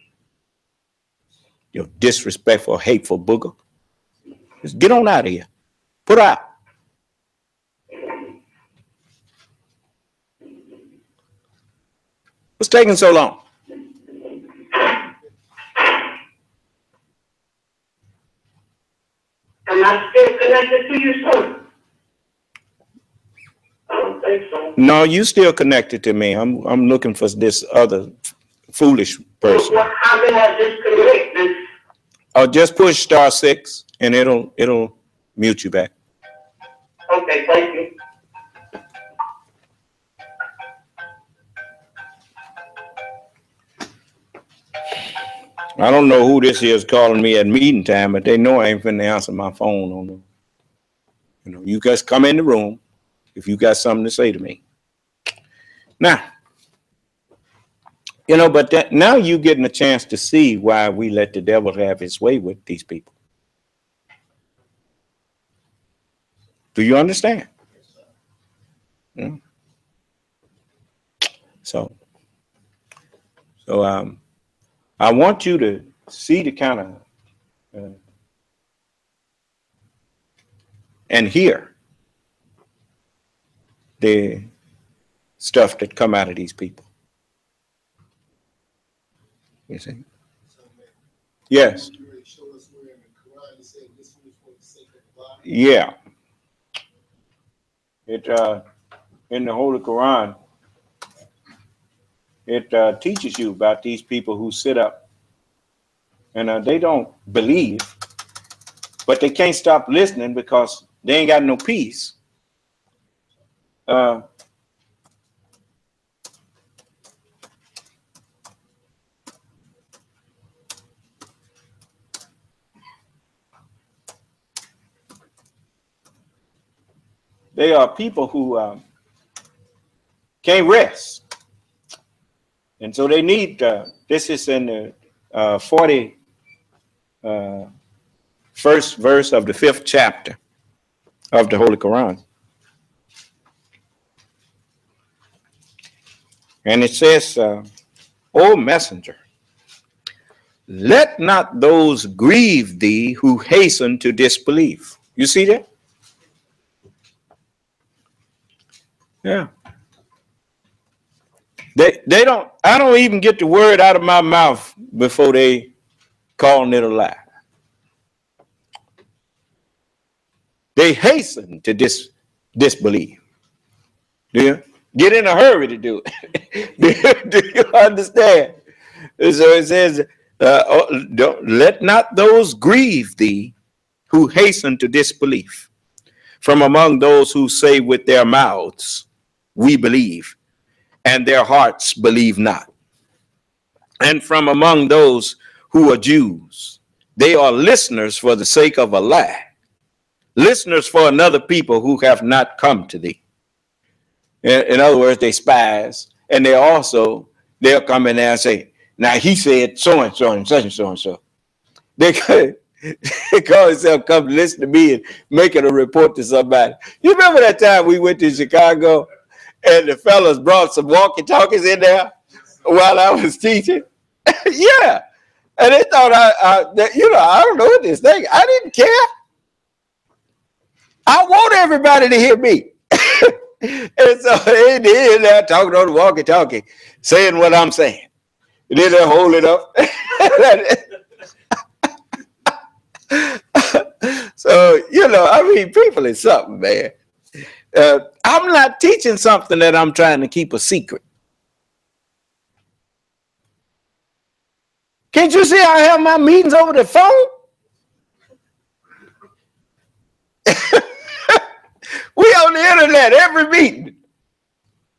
B: You disrespectful, hateful booger. Just get on out of here. Put her out. What's taking so long?
C: Am I still connected to you, sir? I don't think so.
B: No, you still connected to me. I'm looking for this other foolish person.
C: Well, how can I disconnect this?
B: I'll just push *6 and it'll mute you back.
C: Okay, thank you.
B: I don't know who this is calling me at meeting time, but they know I ain't finna answer my phone on them. You guys come in the room if you got something to say to me. Now, You know, but that, now you're getting a chance to see why we let the devil have his way with these people. Do you understand? Yeah. So I want you to see the kind of and hear the stuff that come out of these people. You see? Yes. Yeah. It in the Holy Quran, it teaches you about these people who sit up and they don't believe, but they can't stop listening because they ain't got no peace. They are people who can't rest. And so they need, this is in the 41st verse of the 5th chapter of the Holy Quran. And it says, O messenger, let not those grieve thee who hasten to disbelieve. You see that? Yeah. They don't, I don't even get the word out of my mouth before they calling it a lie. They hasten to disbelieve. Do you? Get in a hurry to do it. do you understand? So it says, let not those grieve thee who hasten to disbelief, from among those who say with their mouths, we believe, and their hearts believe not. And from among those who are Jews, they are listeners for the sake of a lie, listeners for another people who have not come to thee. In other words, they spies, and they'll come in there and say, now he said so and so and such and so and so. They call themselves come to listen to me and making a report to somebody. You remember that time we went to Chicago and the fellas brought some walkie-talkies in there while I was teaching? Yeah. And they thought I don't know what this thing. I didn't care. I want everybody to hear me. And so they did there talking on the walkie-talkie, saying what I'm saying. And then they hold it up. So, I mean, people is something, man. I'm not teaching something that I'm trying to keep a secret. Can't you see I have my meetings over the phone? We on the internet every meeting,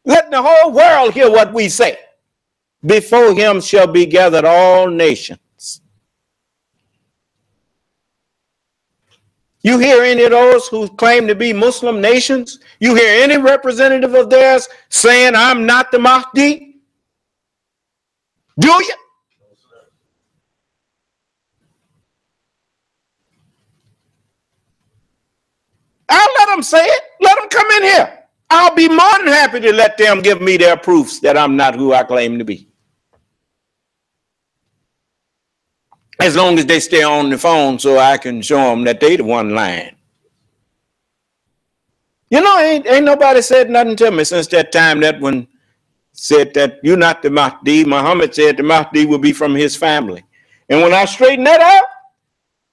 B: letting the whole world hear what we say. Before him shall be gathered all nations. You hear any of those who claim to be Muslim nations? You hear any representative of theirs saying, I'm not the Mahdi? Do you? I'll let them say it. Let them come in here. I'll be more than happy to let them give me their proofs that I'm not who I claim to be. As long as they stay on the phone so I can show them that they the one lying. Ain't nobody said nothing to me since that time that one said that you're not the Mahdi. Muhammad said the Mahdi will be from his family. And when I straighten that out,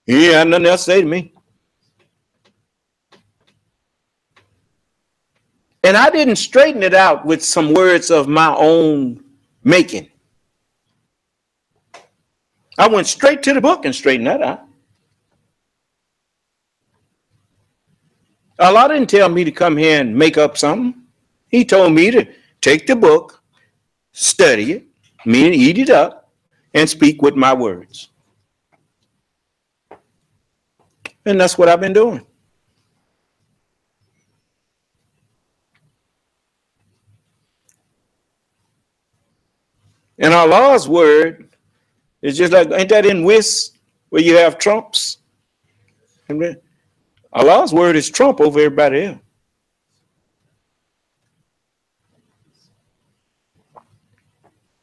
B: he had nothing else to say to me. And I didn't straighten it out with some words of my own making. I went straight to the book and straightened that out. Allah didn't tell me to come here and make up something. He told me to take the book, study it, meaning eat it up, and speak with my words. And that's what I've been doing. And Allah's word is just like, ain't that in whist where you have trumps? Allah's word is trump over everybody else.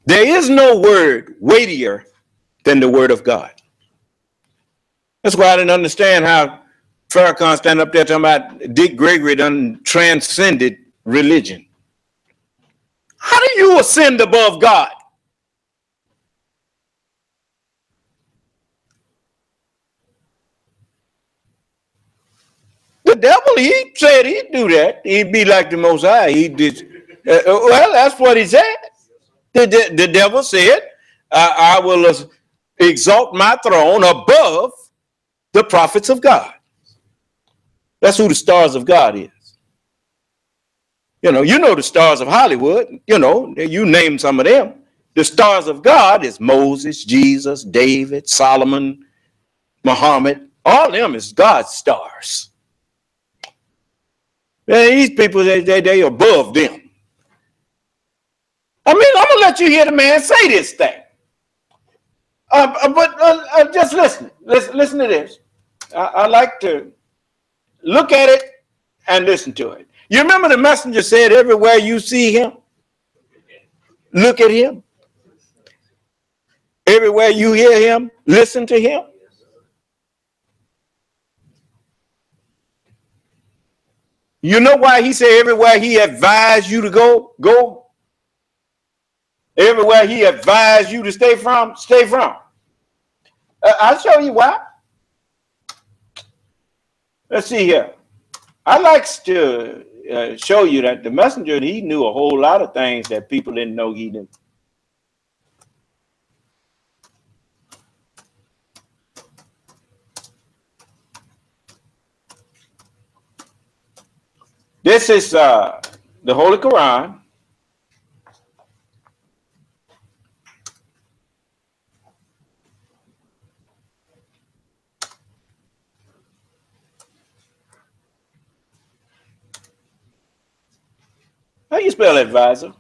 B: There is no word weightier than the word of God. That's why I didn't understand how Farrakhan stand up there talking about Dick Gregory done transcended religion. How do you ascend above God? The devil, he said he'd do that. He'd be like the Most High. He did. Well, that's what he said. The devil said, I will exalt my throne above the prophets of God. That's who the stars of God is. You know the stars of Hollywood. You name some of them. The stars of God is Moses, Jesus, David, Solomon, Muhammad. All of them is God's stars. And these people, they above them. I mean, I'm going to let you hear the man say this thing. But just listen. Listen to this. I like to look at it and listen to it. You remember the messenger said, everywhere you see him, look at him. Everywhere you hear him, listen to him. You know why he said everywhere he advised you to go, go. Everywhere he advised you to stay from, stay from. I'll show you why. Let's see here. I like to show you that the messenger, he knew a whole lot of things that people didn't know he knew. This is the Holy Quran. How you spell advisor?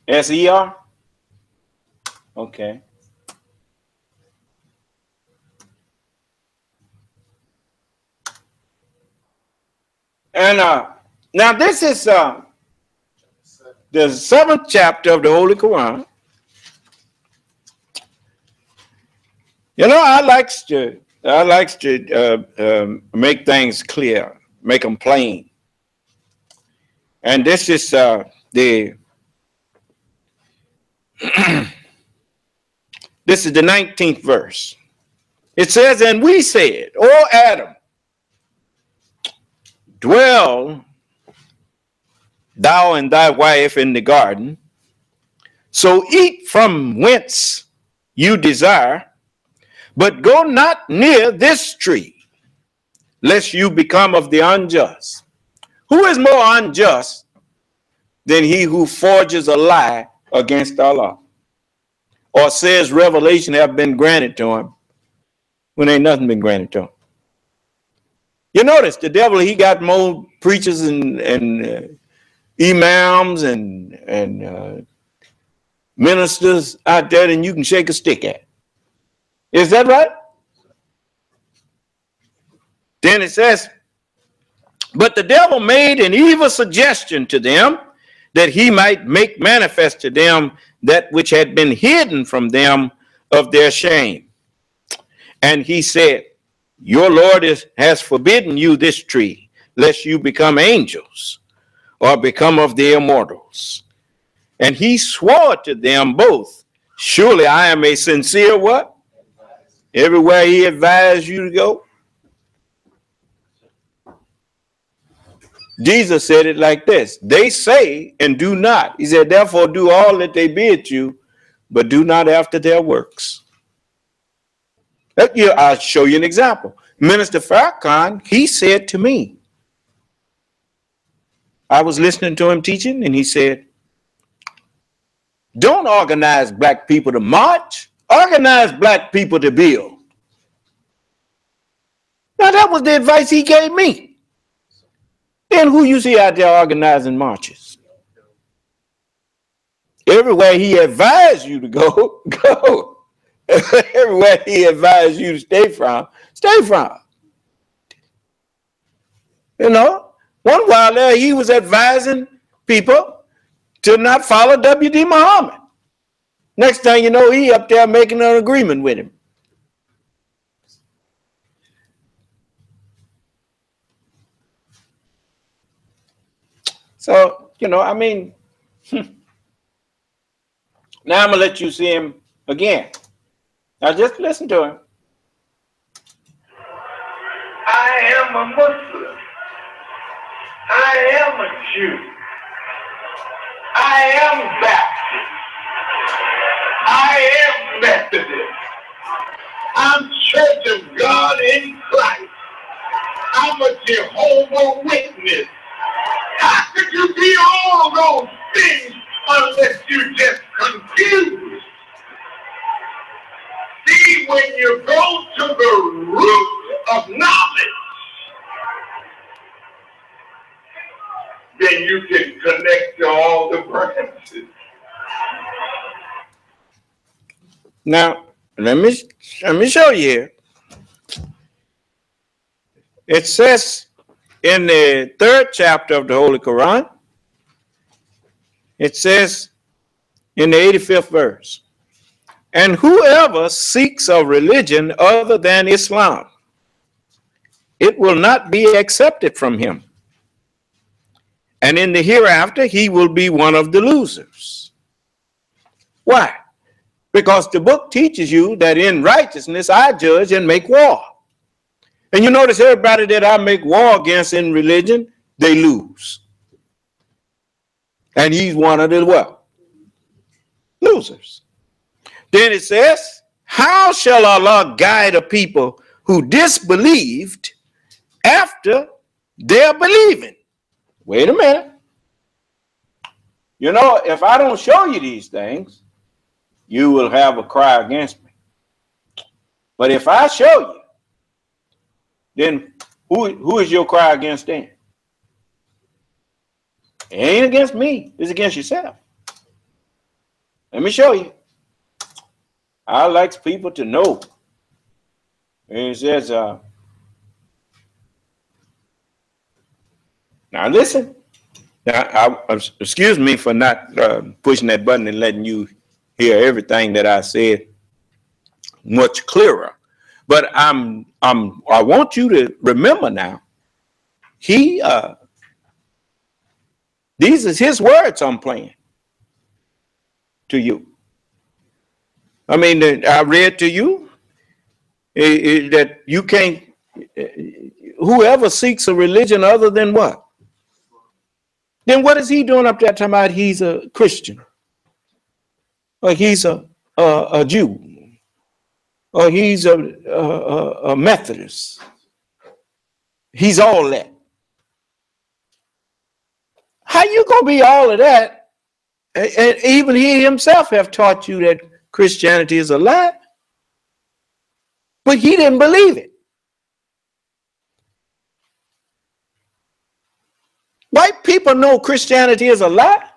B: S-E-R? Okay. And now this is the 7th chapter of the Holy Quran. I likes to make things clear, make them plain. And this is the this is the 19th verse. It says, and we said, O Adam, dwell thou and thy wife in the garden, so eat from whence you desire, but go not near this tree, lest you become of the unjust. Who is more unjust than he who forges a lie against Allah, or says revelation have been granted to him when ain't nothing been granted to him? You notice the devil, he got more preachers and imams and ministers out there than you can shake a stick at. Is that right? Then it says, but the devil made an evil suggestion to them that he might make manifest to them that which had been hidden from them of their shame. And he said, your Lord has forbidden you this tree, lest you become angels or become of the immortals. And he swore to them both, surely I am a sincere what? Everywhere he advised you to go. Jesus said it like this. They say and do not. He said, therefore do all that they bid you, but do not after their works. I'll show you an example. Minister Farrakhan, he said to me, I was listening to him teaching, and he said, don't organize black people to march. Organize black people to build. Now, that was the advice he gave me. Then who you see out there organizing marches? Everywhere he advised you to go, go. Everywhere he advised you to stay from, stay from. You know, one while there he was advising people to not follow W.D. Muhammad. Next thing you know, he up there making an agreement with him. So, you know, I mean, now I'm going to let you see him again. Now just listen to him.
E: I am a Muslim. I am a Jew. I am Baptist. I am Methodist. I'm Church of God in Christ. I'm a Jehovah Witness. How could you be all those things unless you're just confused? See, when you go to the root of knowledge, then you can connect to all the branches.
B: Now, let me show you here. It says in the 3rd chapter of the Holy Quran, it says in the 85th verse, and whoever seeks a religion other than Islam, it will not be accepted from him. And in the hereafter, he will be one of the losers. Why? Because the book teaches you that in righteousness I judge and make war. And you notice everybody that I make war against in religion, they lose. And he's one of the what? Losers. Then it says, how shall Allah guide a people who disbelieved after their believing? Wait a minute. You know, if I don't show you these things, you will have a cry against me. But if I show you, then who is your cry against then? It ain't against me. It's against yourself. Let me show you. I like people to know. And it says, now listen. Now, excuse me for not pushing that button and letting you hear everything that I said much clearer. But I want you to remember now, these is his words I'm playing to you. I mean, I read to you that you can't, whoever seeks a religion other than what? Then what is he doing up there talking about he's a Christian? Or he's a Jew? Or he's a Methodist? He's all that. How you gonna be all of that? And even he himself have taught you that Christianity is a lie, but he didn't believe it. White people know Christianity is a lie.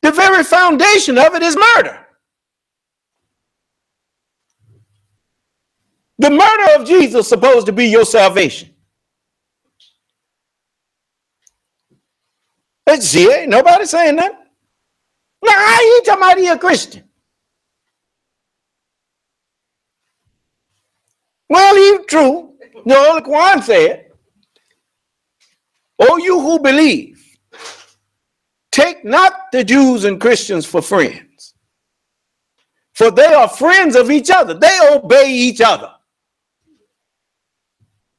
B: The very foundation of it is murder. The murder of Jesus is supposed to be your salvation. Let's see it. Nobody saying that. Now, how you talking about he a Christian? Well, he's true. The Holy Quran said, "O you who believe, take not the Jews and Christians for friends, for they are friends of each other. They obey each other."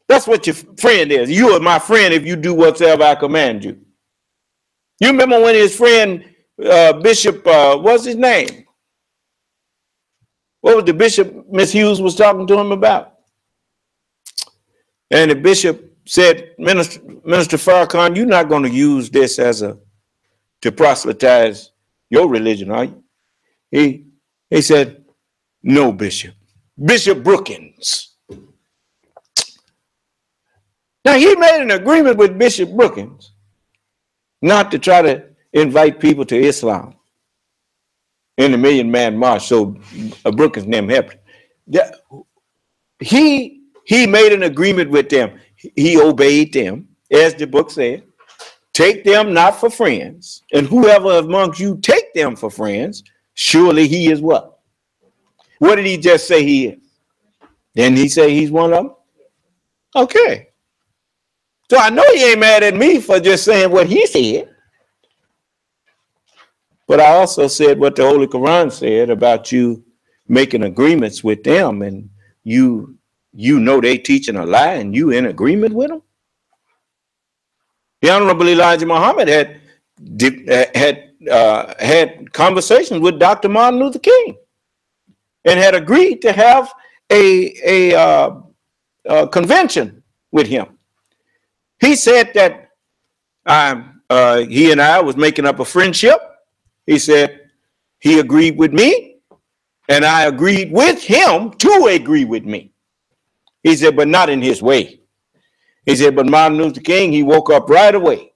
B: That's what your friend is. You are my friend if you do whatsoever I command you. You remember when his friend Bishop, what's his name? What was the bishop Miss Hughes was talking to him about? And the bishop said, Minister Farrakhan, you're not going to use this as to proselytize your religion, are you? He said, no, Bishop. Bishop Brookins. Now, he made an agreement with Bishop Brookins not to try to invite people to Islam in the Million Man March so Brooke and them helped. He made an agreement with them. He obeyed them, as the book said. Take them not for friends, and whoever amongst you take them for friends, surely he is what? What did he just say he is? Didn't he say he's one of them? Okay. So I know he ain't mad at me for just saying what he said. But I also said what the Holy Quran said about you making agreements with them, and you know they teaching a lie and you in agreement with them. The Honorable Elijah Muhammad had conversations with Dr. Martin Luther King and had agreed to have a convention with him. He said that he and I was making up a friendship. He said he agreed with me, and I agreed with him to agree with me. He said, but not in his way. He said, but Martin Luther King, he woke up right away.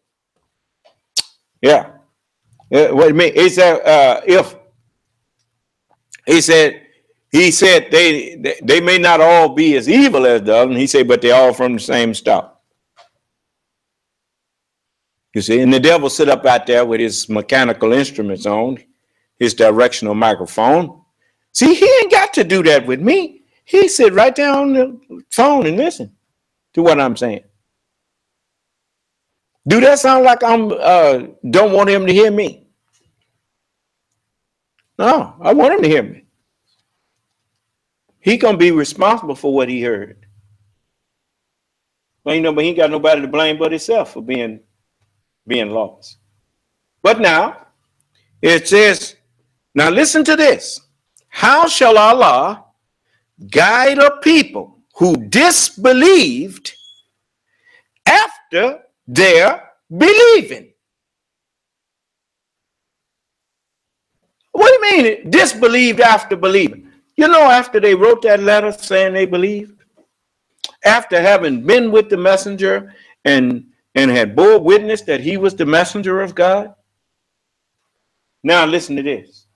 B: Yeah. What do you mean? He said, he said they may not all be as evil as the other. He said, but they're all from the same stock. You see, and the devil sit up out there with his mechanical instruments on, his directional microphone. See, he ain't got to do that with me. He sit right there on the phone and listen to what I'm saying. Do that sound like I'm don't want him to hear me? No, I want him to hear me. He gonna be responsible for what he heard. Well, but he ain't got nobody to blame but himself for being lost. But now it says, now listen to this. How shall Allah guide a people who disbelieved after their believing? What do you mean disbelieved after believing? You know, after they wrote that letter saying they believed, after having been with the messenger and had bore witness that he was the messenger of God. Now listen to this.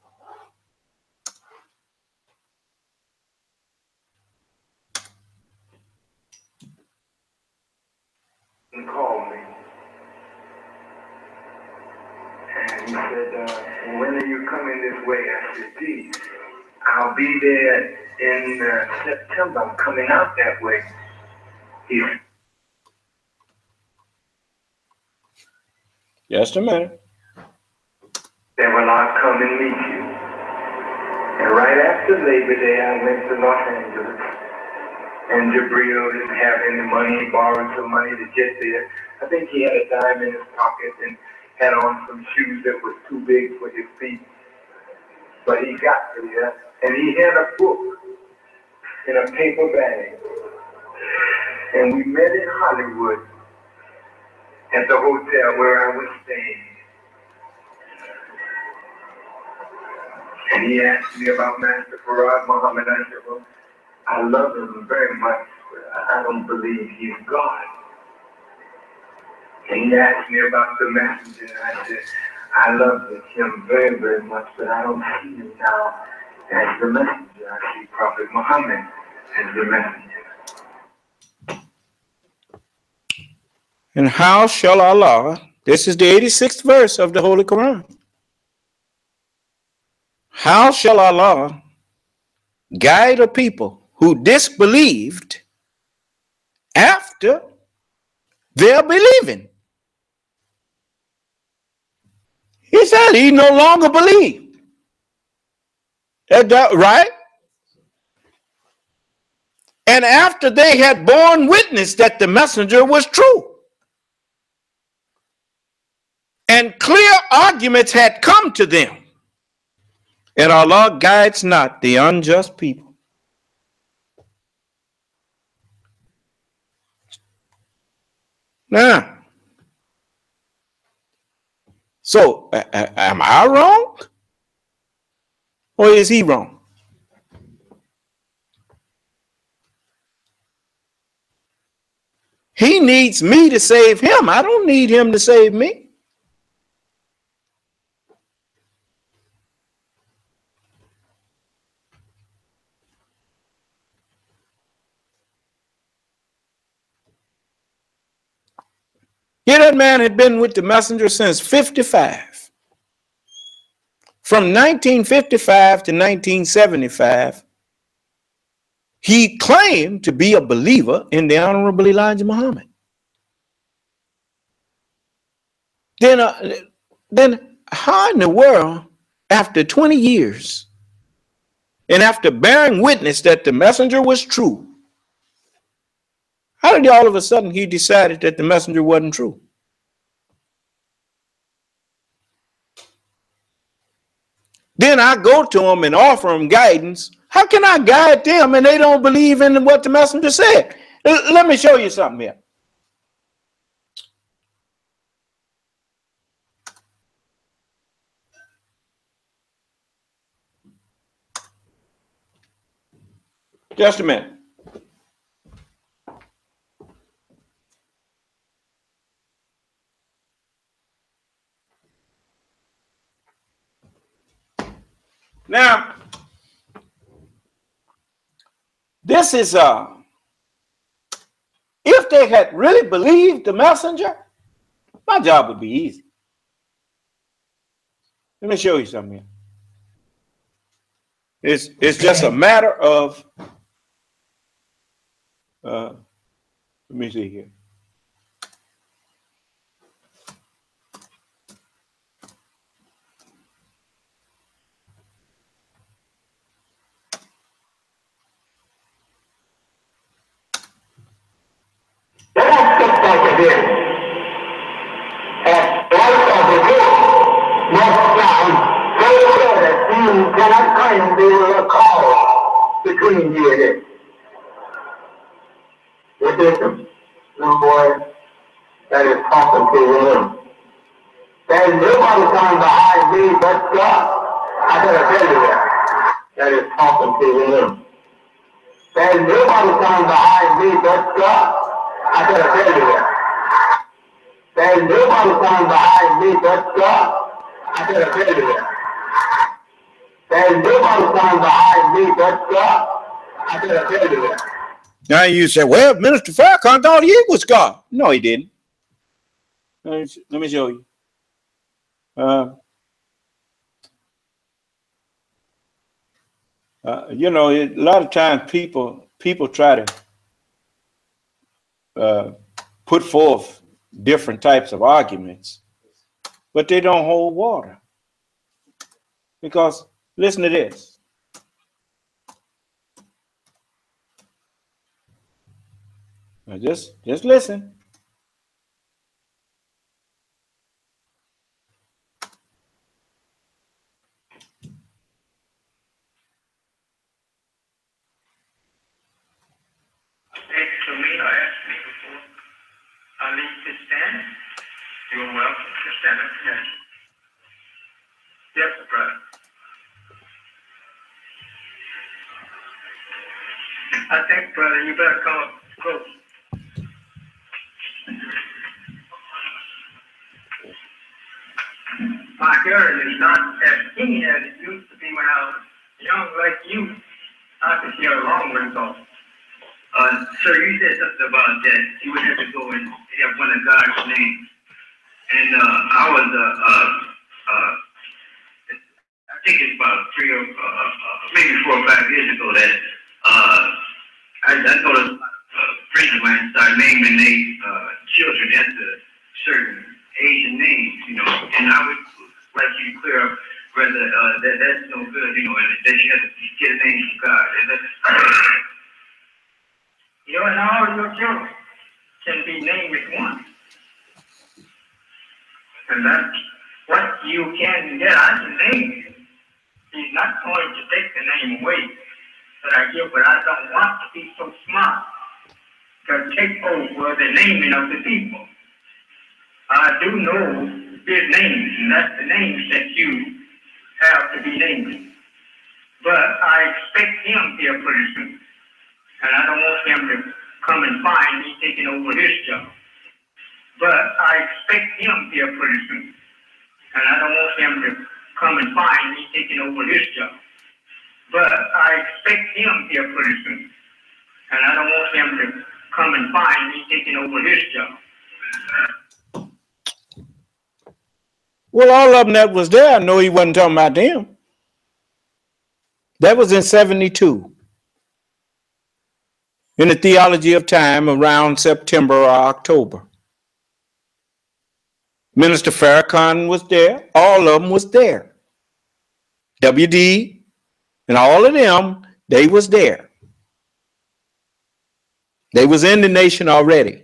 E: He called me. And he said, when are you coming this way? I said, gee, I'll be there in September. I'm coming out that way. He
B: Just a minute.
E: said, well, I'll come and meet you. And right after Labor Day, I went to Los Angeles. And Jabril didn't have any money. He borrowed some money to get there. I think he had a dime in his pocket and had on some shoes that was too big for his feet. But he got there, and he had a book in a paper bag. And we met in Hollywood at the hotel where I was staying. And he asked me about Master Farad Muhammad. I said, well, I love him very much, but I don't believe he's God. And he asked me about the messenger, and I said, I love him very, very much, but I don't see him now as the messenger. I see Prophet Muhammad as the messenger.
B: And how shall Allah, this is the 86th verse of the Holy Quran. How shall Allah guide a people who disbelieved after their believing? He said he no longer believed. Right? And after they had borne witness that the messenger was true, and clear arguments had come to them, and Allah guides not the unjust people. Now, so am I wrong? Or is he wrong? He needs me to save him. I don't need him to save me. Here that man had been with the messenger since 55. From 1955 to 1975, he claimed to be a believer in the Honorable Elijah Muhammad. Then how in the world, after 20 years, and after bearing witness that the messenger was true, how did all of a sudden he decided that the messenger wasn't true? Then I go to them and offer them guidance. How can I guide them and they don't believe in what the messenger said? Let me show you something here. Just a minute. Now, this is if they had really believed the messenger, my job would be easy. Let me show you something here. It's just a matter of let me see here.
C: Let us get back again. As light of the world must shine so clear that you cannot claim they were a call between you and it. This is the little boy that is talking to you. There is nobody coming behind me but God. I better tell you that is talking to you. There is nobody coming behind me but God. I better tell you that. There is nobody coming behind me but God. I better tell you that. There is nobody coming behind me but God. I better tell you that.
B: Now you say, well, Minister Farrakhan thought he was God. No, he didn't. Let me show you. You know, a lot of times people try to put forth different types of arguments, but they don't hold water. Because listen to this. Now just listen.
G: For me or asked me before I leave this stand, you're welcome to stand up here. Yes, brother. I think, brother, you better come up close. My hearing is not as keen as it used to be when I was young like you. I could hear a long way off. Sir, you said something about that you would have to go and have one of God's names. And I was, I think it's about maybe 4 or 5 years ago that I told a friend of mine started naming their children after certain Asian names, you know, and I would like you to clear up whether that's no good, you know, and that you have to get a name from God. You and all your children can be named with one. And that's what you can get. I can name you. He's not going to take the name away that I give, but I don't want to be so smart to take over the naming of the people. I do know his names, and that's the names that you have to be named. But I expect him here pretty soon. And I don't want him to come and find me taking over his job. But I expect him here pretty soon. And I don't want him to come and find me taking over his job. But I expect him here pretty soon. And I don't want him to come and find me taking over his job.
B: Well, all of them that was there, I know he wasn't talking about them. That was in 72. In the theology of time, around September or October. Minister Farrakhan was there. All of them was there. WD and all of them, they was there. They was in the nation already.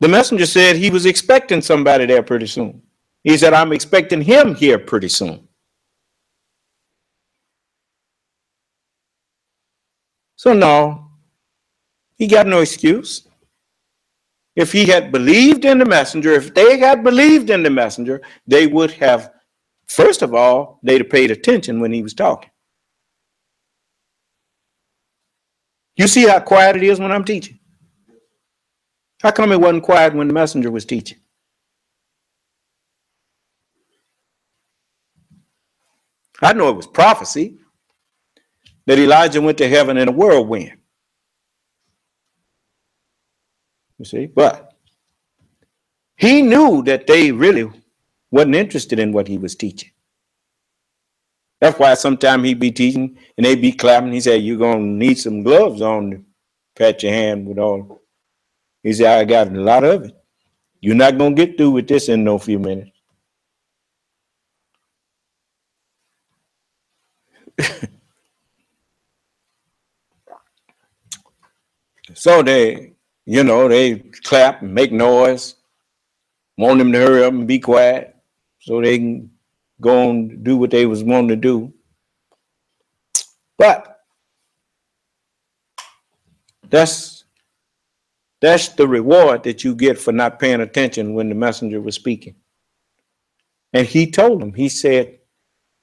B: The messenger said he was expecting somebody there pretty soon. He said, I'm expecting him here pretty soon. So no, he got no excuse. If he had believed in the messenger, if they had believed in the messenger, they would have, first of all, they'd have paid attention when he was talking. You see how quiet it is when I'm teaching? How come it wasn't quiet when the messenger was teaching? I know it was prophecy that Elijah went to heaven in a whirlwind. You see, but he knew that they really wasn't interested in what he was teaching. That's why sometimes he'd be teaching and they'd be clapping. He said, you're going to need some gloves on to pat your hand with all. He said, I got a lot of it. You're not going to get through with this in no few minutes. So they clap and make noise, want them to hurry up and be quiet so they can go on do what they was wanting to do. But that's the reward that you get for not paying attention when the messenger was speaking. And he told them, he said,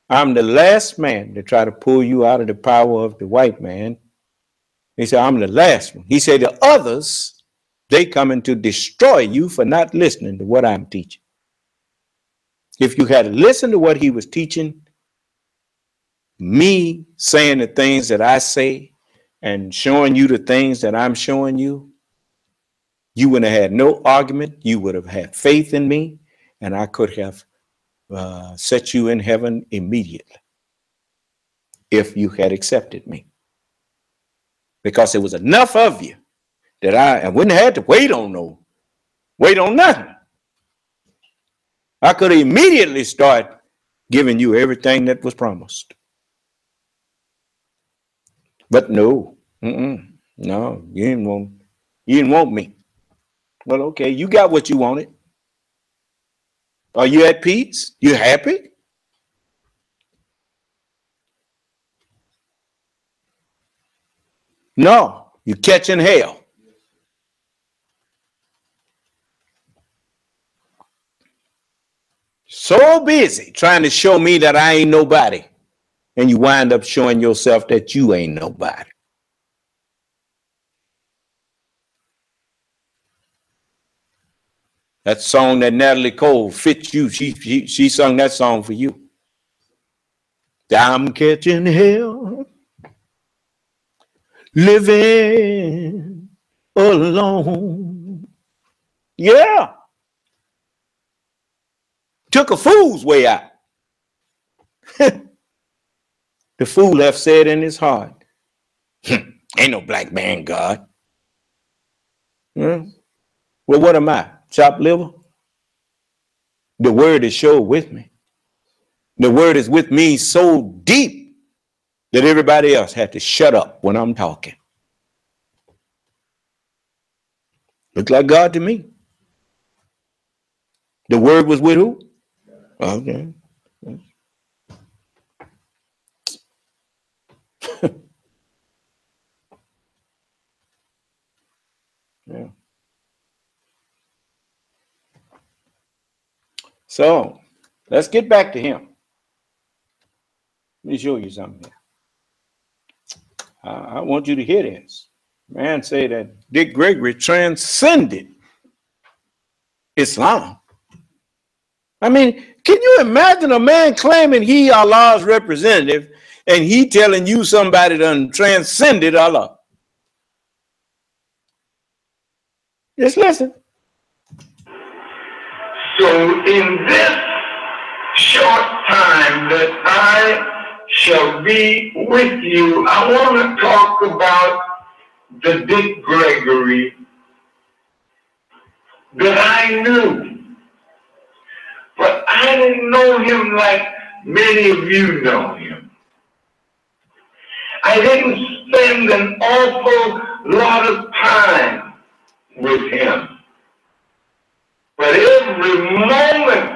B: I'm the last man to try to pull you out of the power of the white man. He said, I'm the last one. He said, the others, they coming to destroy you for not listening to what I'm teaching. If you had listened to what he was teaching, me saying the things that I say and showing you the things that I'm showing you, you would have had no argument. You would have had faith in me, and I could have set you in heaven immediately if you had accepted me. Because there was enough of you that I wouldn't have had to wait on nothing. I could immediately start giving you everything that was promised. But no, no, you didn't want me. Well, okay, you got what you wanted. Are you at peace? You happy? No, you're catching hell. So busy trying to show me that I ain't nobody. And you wind up showing yourself that you ain't nobody. That song that Natalie Cole fits you. She sung that song for you. I'm catching hell, living alone. Yeah. Took a fool's way out. The fool have said in his heart, ain't no black man God. Well, what am I? Chopped liver? The word is sure with me. The word is with me so deep that everybody else had to shut up when I'm talking. Look like God to me. The word was with who? Okay. Yeah. So let's get back to him. Let me show you something here. I want you to hear this. Man say that Dick Gregory transcended Islam. I mean, can you imagine a man claiming he Allah's representative and he telling you somebody done transcended Allah? Just listen.
E: So in this short time that I shall be with you, I want to talk about the Dick Gregory that I knew. But I didn't know him like many of you know him. I didn't spend an awful lot of time with him. But every moment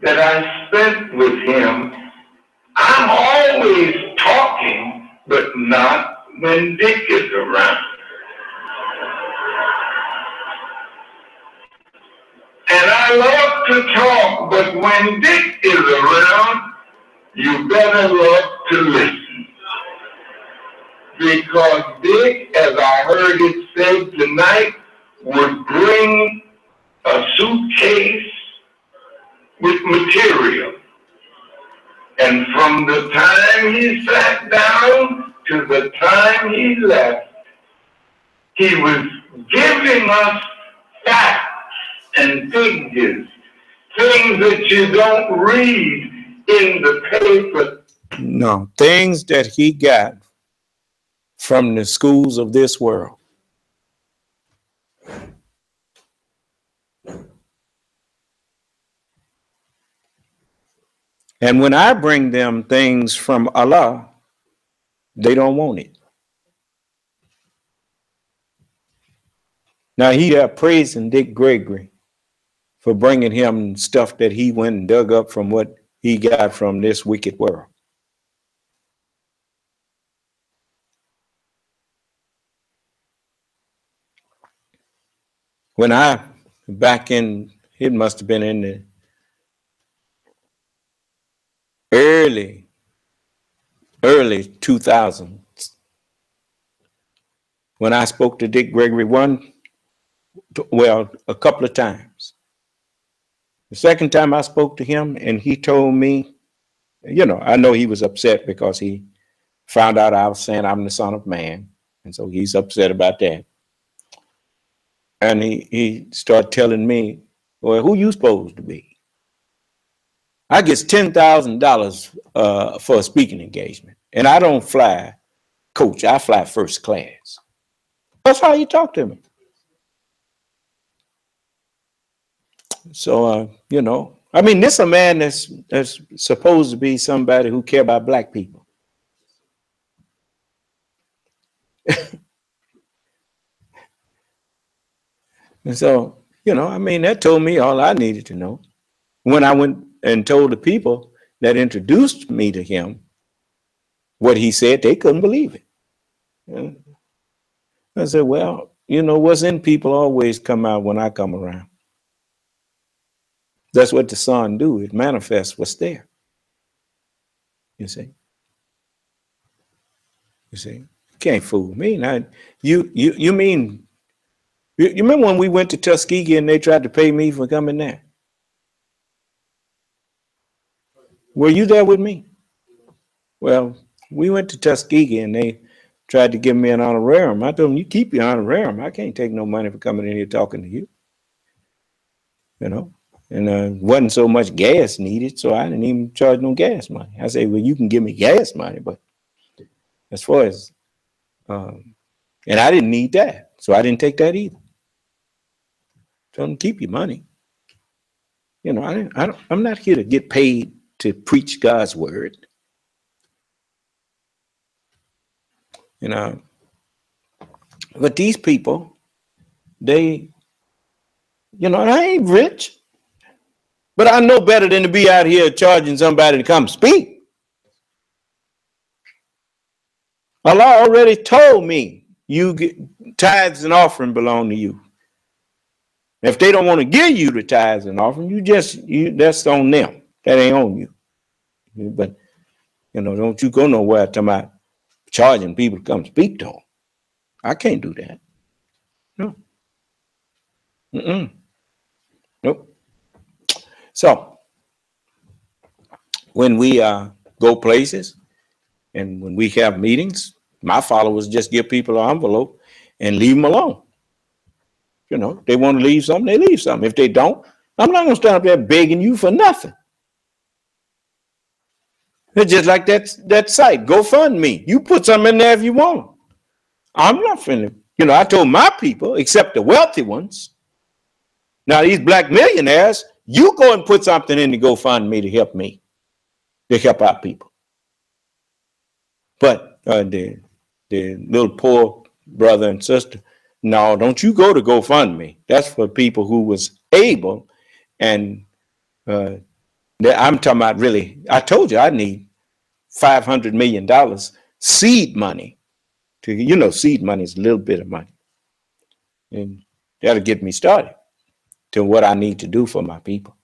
E: that I spent with him, I'm always talking, but not when Dick is around. And I love to talk, but when Dick is around, you better love to listen. Because Dick, as I heard it said tonight, would bring a suitcase with material. And from the time he sat down to the time he left, he was giving us facts and figures, things that you don't read in the paper.
B: No, things that he got from the schools of this world. And when I bring them things from Allah, they don't want it. Now he got praising Dick Gregory for bringing him stuff that he went and dug up from what he got from this wicked world. When I, back in, it must have been in the early 2000s, when I spoke to Dick Gregory a couple of times. The second time I spoke to him and he told me, you know, I know he was upset because he found out I was saying I'm the Son of Man. And so he's upset about that. And he started telling me, well, who you supposed to be? I get $10,000 for a speaking engagement. And I don't fly coach, I fly first class. That's how you talk to me. So, you know, I mean, this is a man that's supposed to be somebody who care about black people. And so, you know, I mean, that told me all I needed to know. When I went and told the people that introduced me to him what he said, they couldn't believe it. And I said, well, you know, what's in people always come out when I come around. That's what the sun do. It manifests what's there. You see? You can't fool me. Now, you mean, you remember when we went to Tuskegee and they tried to pay me for coming there? Were you there with me? Well, we went to Tuskegee and they tried to give me an honorarium. I told them, you keep your honorarium. I can't take no money for coming in here talking to you. You know? And wasn't so much gas needed, so I didn't even charge no gas money. I said, well, you can give me gas money, but as far as, and I didn't need that, so I didn't take that either. Tell them, keep your money. You know, I'm not here to get paid to preach God's word. You know, but these people, they, you know, I ain't rich. But I know better than to be out here charging somebody to come speak. Allah already told me you get tithes and offering belong to you. If they don't want to give you the tithes and offering, that's on them. That ain't on you. But, you know, don't you go nowhere talking about charging people to come speak to them. I can't do that. No. Nope. So, when we go places and when we have meetings, my followers just give people an envelope and leave them alone. You know, they want to leave something, they leave something. If they don't, I'm not going to stand up there begging you for nothing. It's just like that site, GoFundMe. You put something in there if you want. I'm not finna, I told my people, except the wealthy ones. Now, these black millionaires, you go and put something in the GoFundMe to help our people. But the little poor brother and sister, no, don't you go to GoFundMe. That's for people who was able. And I'm talking about really, I told you I need $500 million seed money. Seed money is a little bit of money. And that'll get me started to what I need to do for my people.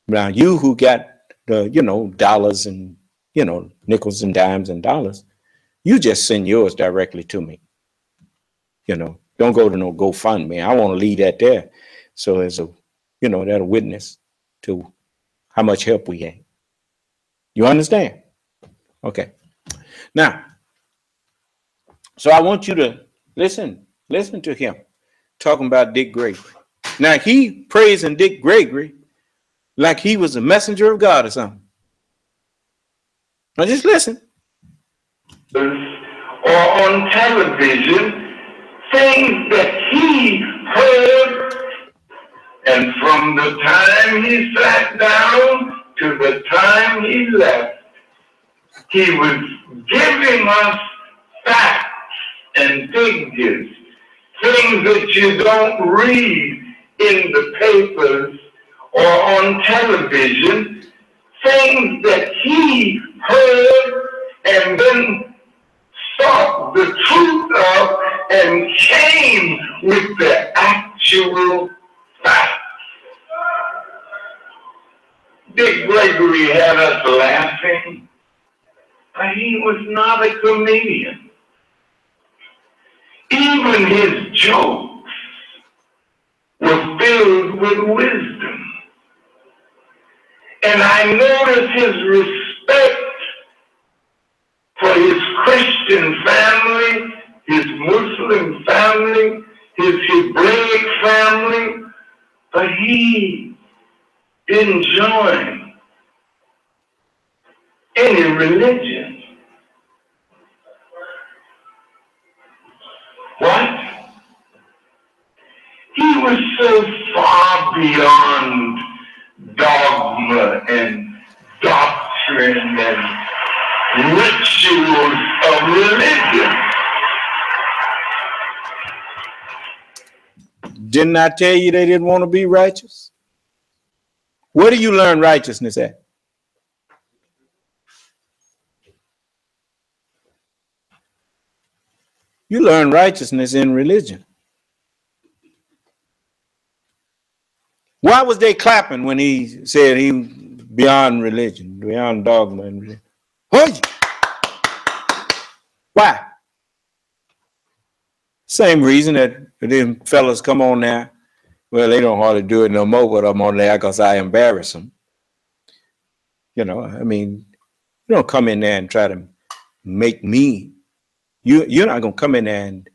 B: Now, you who got the, dollars and, nickels and dimes and dollars, you just send yours directly to me. Don't go to no GoFundMe. I want to leave that there. So as a, that'll witness to how much help we get. You understand? Okay. Now, so I want you to listen to him talking about Dick Gregory. Now, he praising Dick Gregory like he was a messenger of God or something. Now, just listen.
E: Or on television, things that he heard, and from the time he sat down to the time he left, he was giving us facts and figures, things that you don't read in the papers or on television, things that he heard and then sought the truth of and came with the actual facts. Dick Gregory had us laughing, but he was not a comedian. Even his jokes were filled with wisdom. And I noticed his respect for his Christian family, his Muslim family, his Hebraic family, but he didn't join any religion. What? He was so far beyond dogma and doctrine and rituals of religion.
B: Didn't I tell you they didn't want to be righteous? Where do you learn righteousness at? You learn righteousness in religion. Why was they clapping when he said he was beyond religion, beyond dogma and religion? Why? Same reason that them fellas come on there. Well, they don't hardly do it no more, but I'm on there because I embarrass them. You don't come in there and try to make me. You're not going to come in there and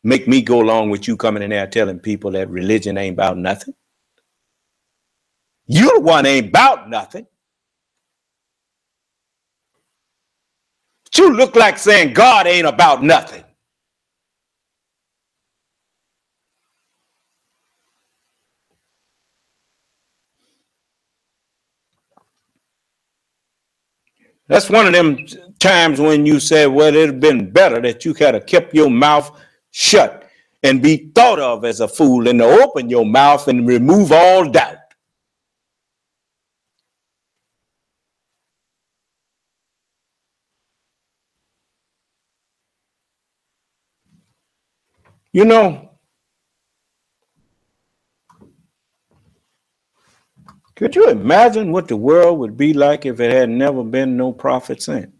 B: make me go along with you coming in there telling people that religion ain't about nothing. You the one ain't about nothing. But you look like saying God ain't about nothing. That's one of them times when you said, well, it'd have been better that you had kept your mouth shut and be thought of as a fool and to open your mouth and remove all doubt. Could you imagine what the world would be like if it had never been no prophet sent?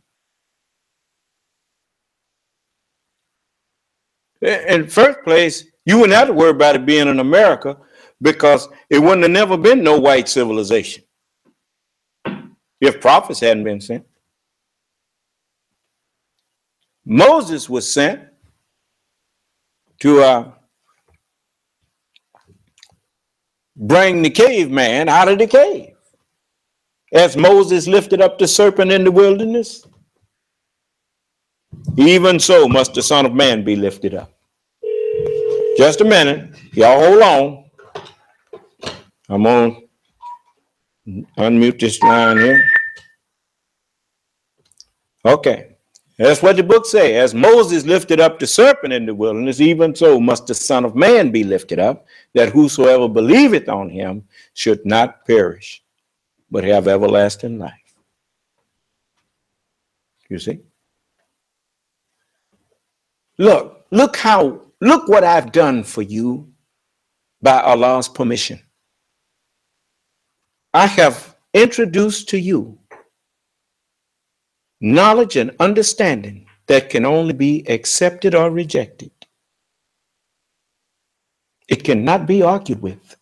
B: In the first place, you wouldn't have to worry about it being in America because it wouldn't have never been no white civilization if prophets hadn't been sent. Moses was sent to bring the caveman out of the cave. As Moses lifted up the serpent in the wilderness, even so must the Son of Man be lifted up. Just a minute. Y'all hold on. I'm going to unmute this line here. Okay. That's what the book says. As Moses lifted up the serpent in the wilderness, even so must the Son of Man be lifted up, that whosoever believeth on him should not perish, but have everlasting life. You see? Look what I've done for you by Allah's permission. I have introduced to you knowledge and understanding that can only be accepted or rejected. It cannot be argued with.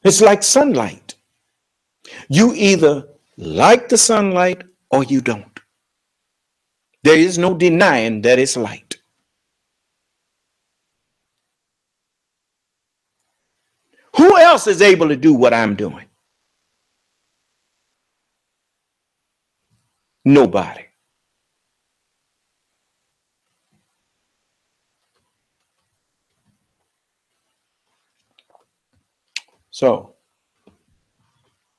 B: It's like sunlight. You either like the sunlight or you don't. There is no denying that it's light. Who else is able to do what I'm doing? Nobody. So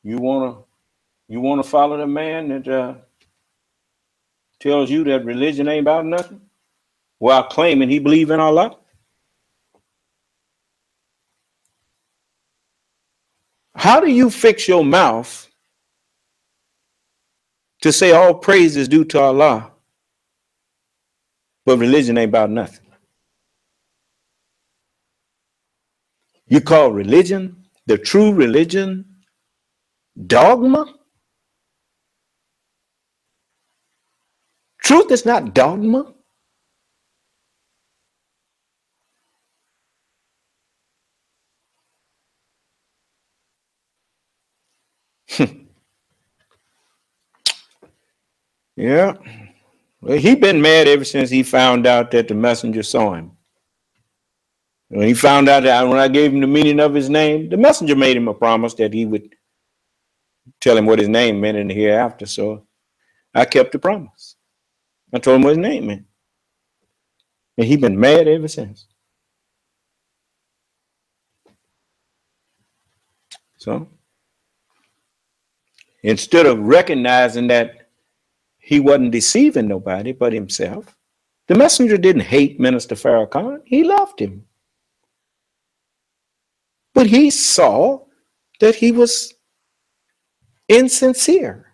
B: you wanna follow the man that tells you that religion ain't about nothing while claiming he believes in Allah? How do you fix your mouth to say all praise is due to Allah, but religion ain't about nothing? You call religion, the true religion, dogma? Truth is not dogma. Yeah. Well, he been mad ever since he found out that the messenger saw him. When he found out that when I gave him the meaning of his name, the messenger made him a promise that he would tell him what his name meant in the hereafter. So I kept the promise. I told him what his name meant. And he been mad ever since. So instead of recognizing that he wasn't deceiving nobody but himself, the messenger didn't hate Minister Farrakhan. He loved him. But he saw that he was insincere.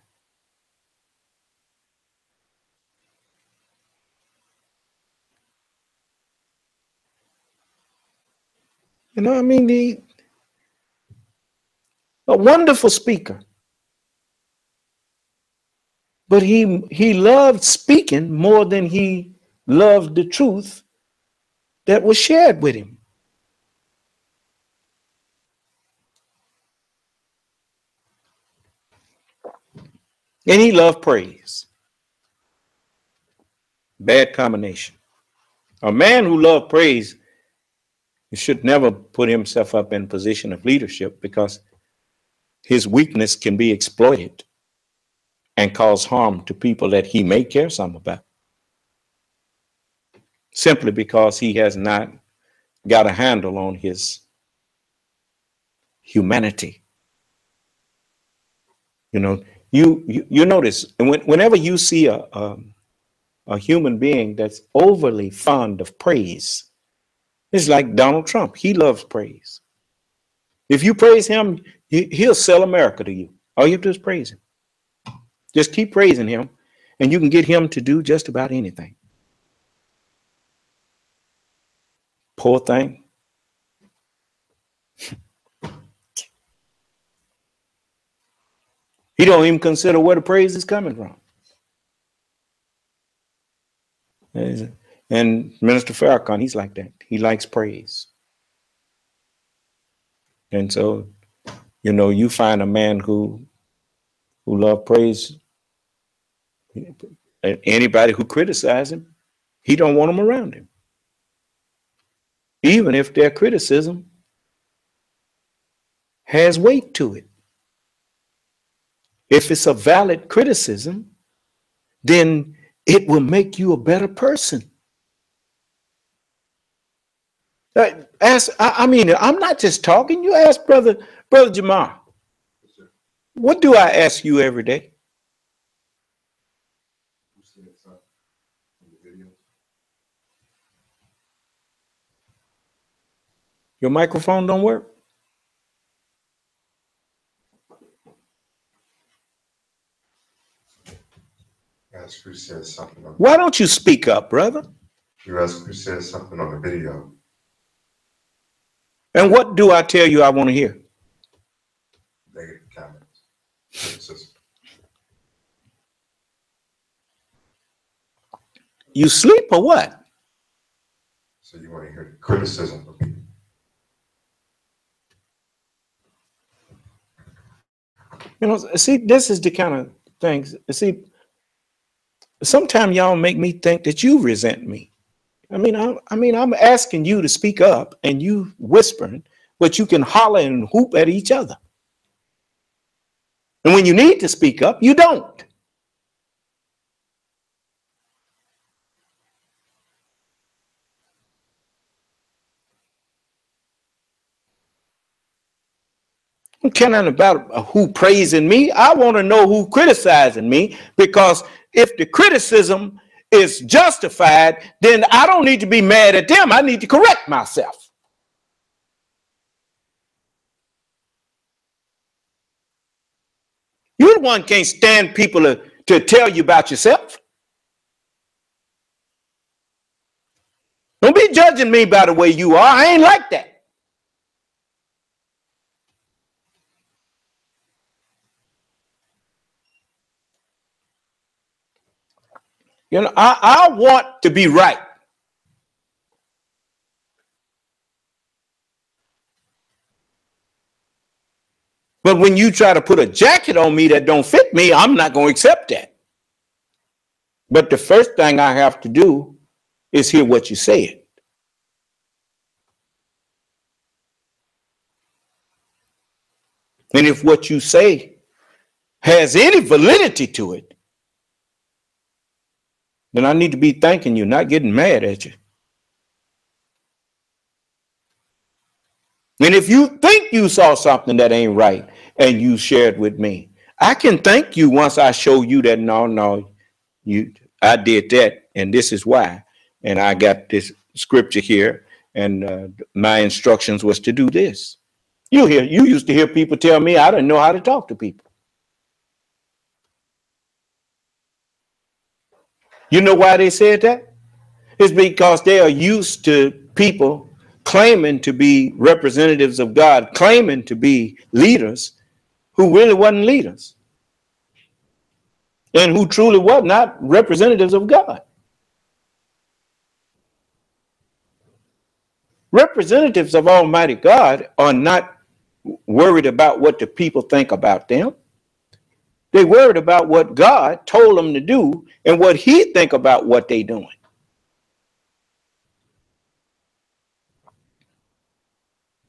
B: You know, I mean, a wonderful speaker. But he loved speaking more than he loved the truth that was shared with him. And he loved praise. Bad combination. A man who loved praise should never put himself up in a position of leadership, because his weakness can be exploited and cause harm to people that he may care some about, simply because he has not got a handle on his humanity. You know, you notice whenever you see a human being that's overly fond of praise, it's like Donald Trump. He loves praise. If you praise him, he'll sell America to you. All you have to do is praise him. Just keep praising him, and you can get him to do just about anything. Poor thing. He don't even consider where the praise is coming from. And Minister Farrakhan, he's like that. He likes praise. And so, you know, you find a man who loves praise. Anybody who criticizes him, he don't want him around him. even if their criticism has weight to it. If it's a valid criticism, then it will make you a better person. I'm not just talking. You ask Brother Jamar. What do I ask you every day? Your microphone don't work?
H: Ask who says something on.
B: Why don't you speak up, brother?
H: You ask who says something on the video.
B: And what do I tell you I want to hear?
H: Negative comments. Criticism.
B: You sleep or what?
H: So you want to hear criticism from people.
B: You know, see, this is the kind of things. See, sometimes y'all make me think that you resent me. I'm asking you to speak up and you whispering, but you can holler and whoop at each other. And when you need to speak up, you don't. I'm caring about who praising me. I want to know who criticizing me, because if the criticism is justified, then I don't need to be mad at them. I need to correct myself. You're the one can't stand people to tell you about yourself. Don't be judging me by the way you are. I ain't like that. You know, I want to be right. But when you try to put a jacket on me that don't fit me, I'm not going to accept that. But the first thing I have to do is hear what you said. And if what you say has any validity to it, then I need to be thanking you, not getting mad at you. And if you think you saw something that ain't right and you shared with me, I can thank you once I show you that I did that and this is why. And I got this scripture here and my instructions was to do this. You used to hear people tell me I didn't know how to talk to people. You know why they said that? It's because they are used to people claiming to be representatives of God, claiming to be leaders who really wasn't leaders and who truly was not representatives of God. Representatives of Almighty God are not worried about what the people think about them. They worried about what God told them to do and what he think about what they doing.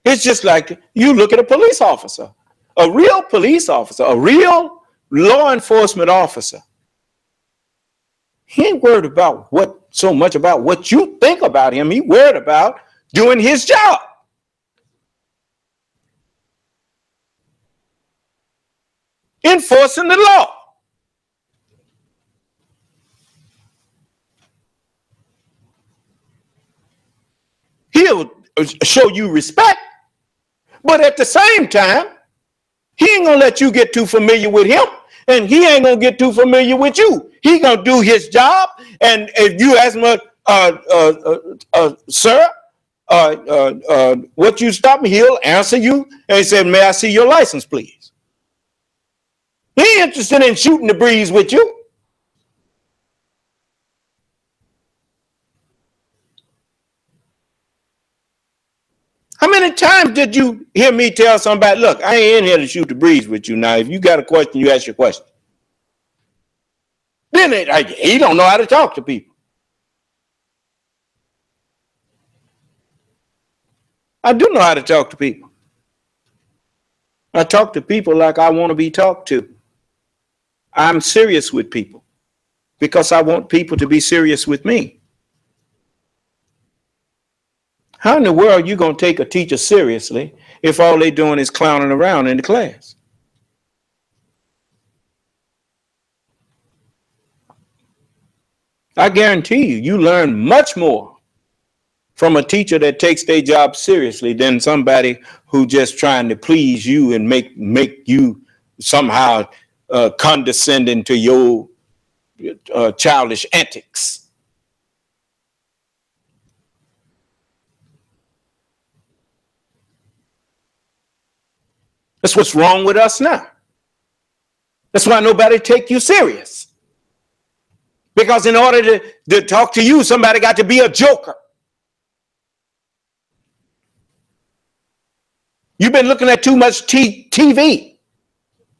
B: It's just like you look at a police officer, a real police officer, a real law enforcement officer. He ain't worried about so much about what you think about him. He worried about doing his job. Enforcing the law. He'll show you respect, but at the same time, he ain't gonna let you get too familiar with him, and he ain't gonna get too familiar with you. He gonna do his job, and if you ask him, sir, what you stop me, he'll answer you and he said, may I see your license, please? He ain't interested in shooting the breeze with you. How many times did you hear me tell somebody, look, I ain't in here to shoot the breeze with you. Now, if you got a question, you ask your question. Then he don't know how to talk to people. I do know how to talk to people. I talk to people like I want to be talked to. I'm serious with people because I want people to be serious with me. How in the world are you going to take a teacher seriously if all they're doing is clowning around in the class? I guarantee you, you learn much more from a teacher that takes their job seriously than somebody who just trying to please you and make you somehow condescending to your childish antics. That's what's wrong with us now. That's why nobody take you serious. Because in order to talk to you, somebody got to be a joker. You've been looking at too much TV.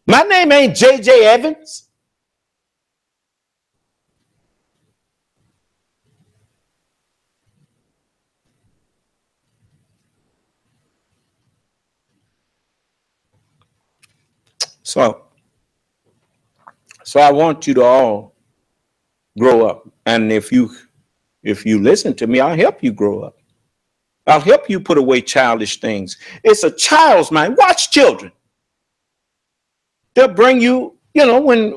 B: My name ain't J.J. Evans. So I want you to all grow up. And if you listen to me, I'll help you grow up. I'll help you put away childish things. It's a child's mind. Watch children. They'll bring you, when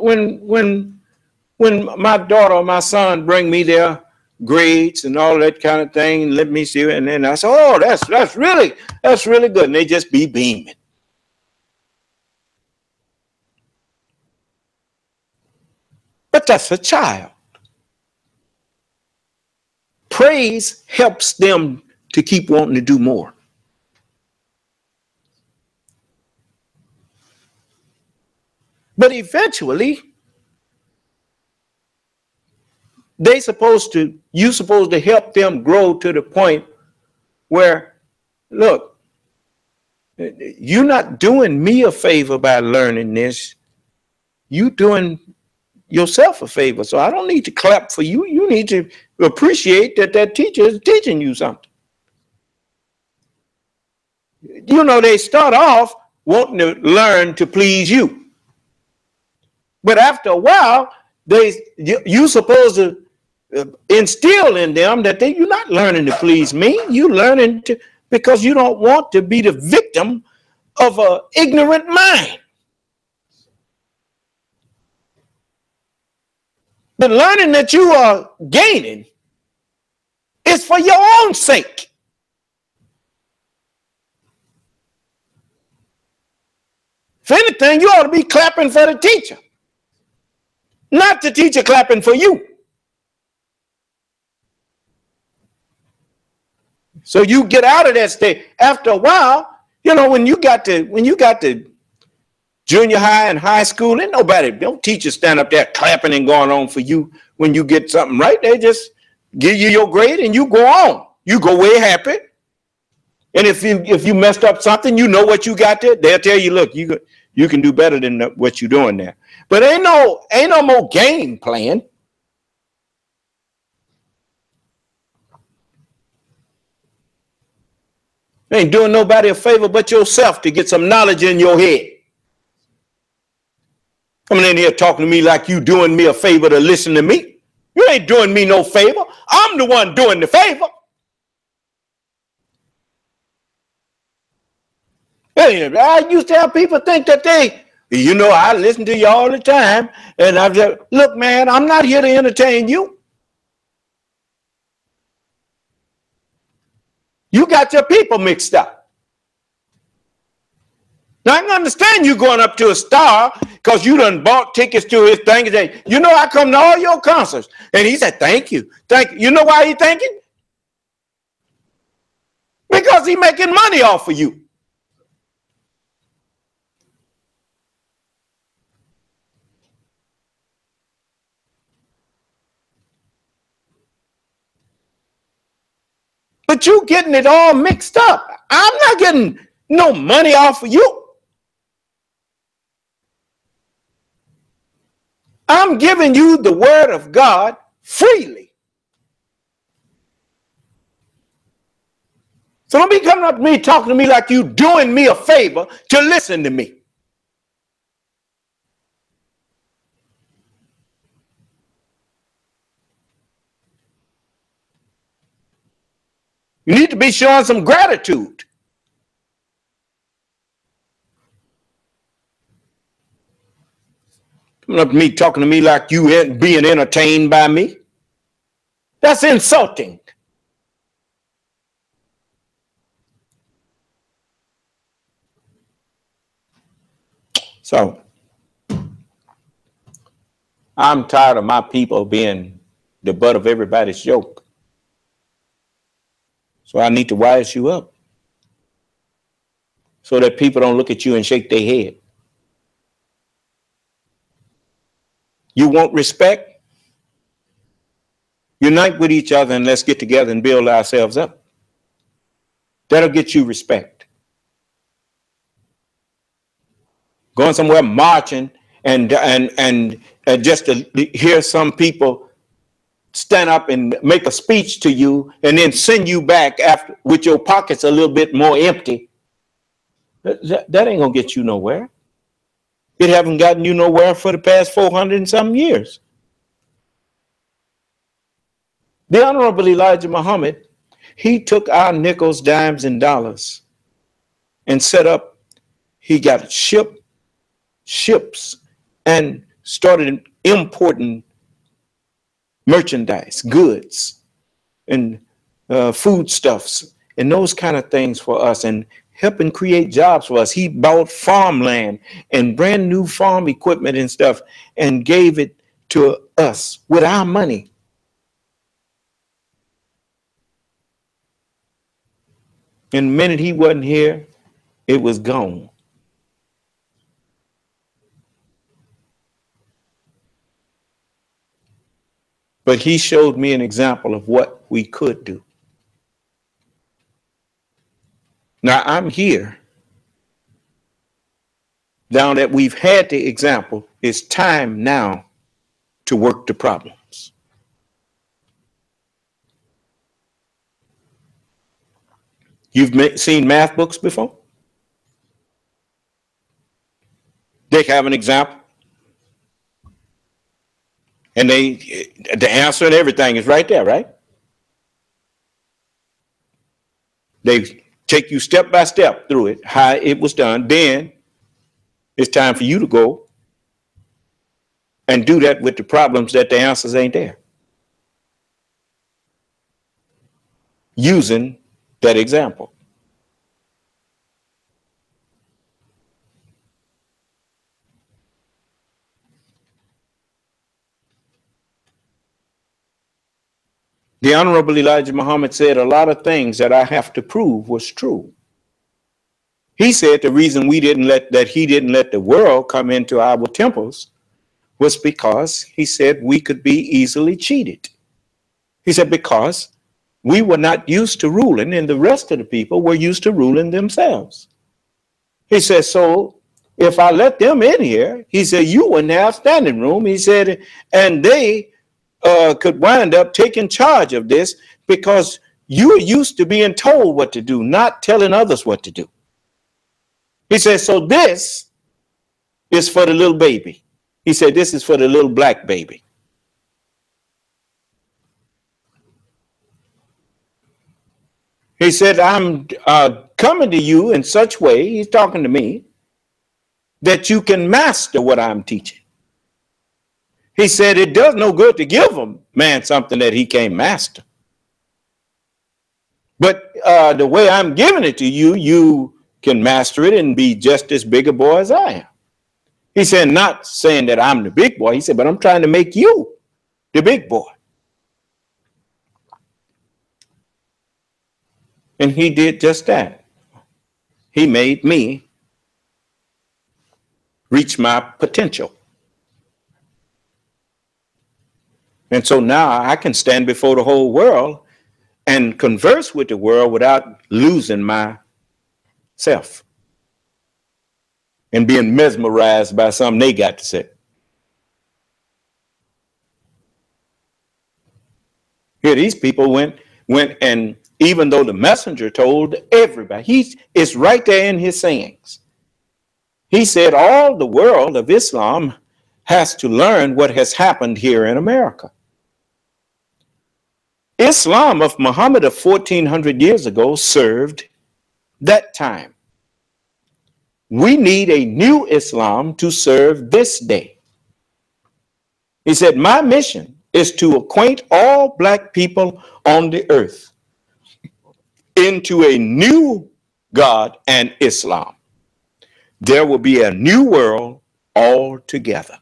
B: my daughter or my son bring me their grades and all that kind of thing, let me see it, and then I say, oh, that's really good. And they just be beaming. But that's a child. Praise helps them to keep wanting to do more. But eventually, you're supposed to help them grow to the point where, look, you're not doing me a favor by learning this. You're doing yourself a favor. So I don't need to clap for you. You need to appreciate that teacher is teaching you something. They start off wanting to learn to please you. But after a while, you're supposed to instill in them that you're not learning to please me. You're learning because you don't want to be the victim of an ignorant mind. The learning that you are gaining is for your own sake. If anything, you ought to be clapping for the teacher, not the teacher clapping for you. So you get out of that state. After a while, when you got to junior high and high school, don't teachers stand up there clapping and going on for you when you get something right. They just give you your grade and you go on. You go way happy. And if you messed up something, you know what you got there. They'll tell you, look, you can do better than what you're doing there. But ain't no more game playing. Ain't doing nobody a favor but yourself to get some knowledge in your head. Coming in here talking to me like you doing me a favor to listen to me. You ain't doing me no favor. I'm the one doing the favor. I used to have people think that I listen to you all the time. And I've said, look, man, I'm not here to entertain you. You got your people mixed up. Now, I can understand you going up to a star because you done bought tickets to his thing and say, I come to all your concerts. And he said, thank you. Thank you. You know why he thanking? Because he making money off of you. But you getting it all mixed up. I'm not getting no money off of you. I'm giving you the word of God freely. So don't be coming up to me talking to me like you doing me a favor to listen to me. You need to be showing some gratitude. Coming up to me talking to me like you ain't being entertained by me. That's insulting. So I'm tired of my people being the butt of everybody's joke. So I need to wise you up so that people don't look at you and shake their head. You want respect? Unite with each other and let's get together and build ourselves up. That'll get you respect. Going somewhere marching and just to hear some people stand up and make a speech to you and then send you back after with your pockets a little bit more empty. That ain't gonna get you nowhere. It haven't gotten you nowhere for the past 400 and some years. The Honorable Elijah Muhammad, he took our nickels, dimes, and dollars and set up, he got ships and started importing merchandise, goods, and foodstuffs, and those kind of things for us, and helping create jobs for us. He bought farmland and brand new farm equipment and stuff and gave it to us with our money. And the minute he wasn't here, it was gone. But he showed me an example of what we could do. Now I'm here. Now that we've had the example, it's time now to work the problems. You've seen math books before? They have an example. And the answer and everything is right there, right? They take you step by step through it, how it was done. Then it's time for you to go and do that with the problems that the answers ain't there. Using that example. The Honorable Elijah Muhammad said a lot of things that I have to prove was true. He said the reason he didn't let the world come into our temples was because he said we could be easily cheated. He said because we were not used to ruling and the rest of the people were used to ruling themselves. He said, so if I let them in here, he said, you wouldn't have standing room. He said, and they could wind up taking charge of this because you're used to being told what to do, not telling others what to do. He said, so this is for the little baby. He said, this is for the little black baby. He said, I'm coming to you in such way, he's talking to me, that you can master what I'm teaching. He said, it does no good to give a man something that he can't master. But the way I'm giving it to you, you can master it and be just as big a boy as I am. He said, not saying that I'm the big boy. He said, but I'm trying to make you the big boy. And he did just that. He made me reach my potential. And so now I can stand before the whole world and converse with the world without losing myself and being mesmerized by something they got to say. Here, these people went and even though the messenger told everybody. It's right there in his sayings. He said all the world of Islam has to learn what has happened here in America. Islam of Muhammad of 1400 years ago served that time. We need a new Islam to serve this day. He said, my mission is to acquaint all black people on the earth into a new God and Islam. There will be a new world altogether.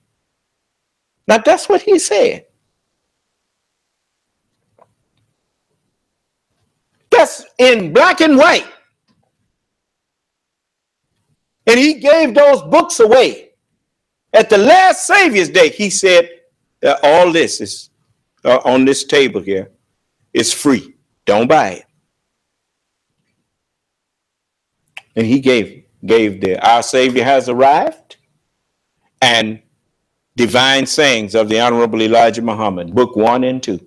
B: Now that's what he said. That's in black and white. And he gave those books away. At the last Savior's Day, he said, all this is on this table here. It's free. Don't buy it. And he gave our Savior has arrived and divine sayings of the Honorable Elijah Muhammad, book 1 and 2.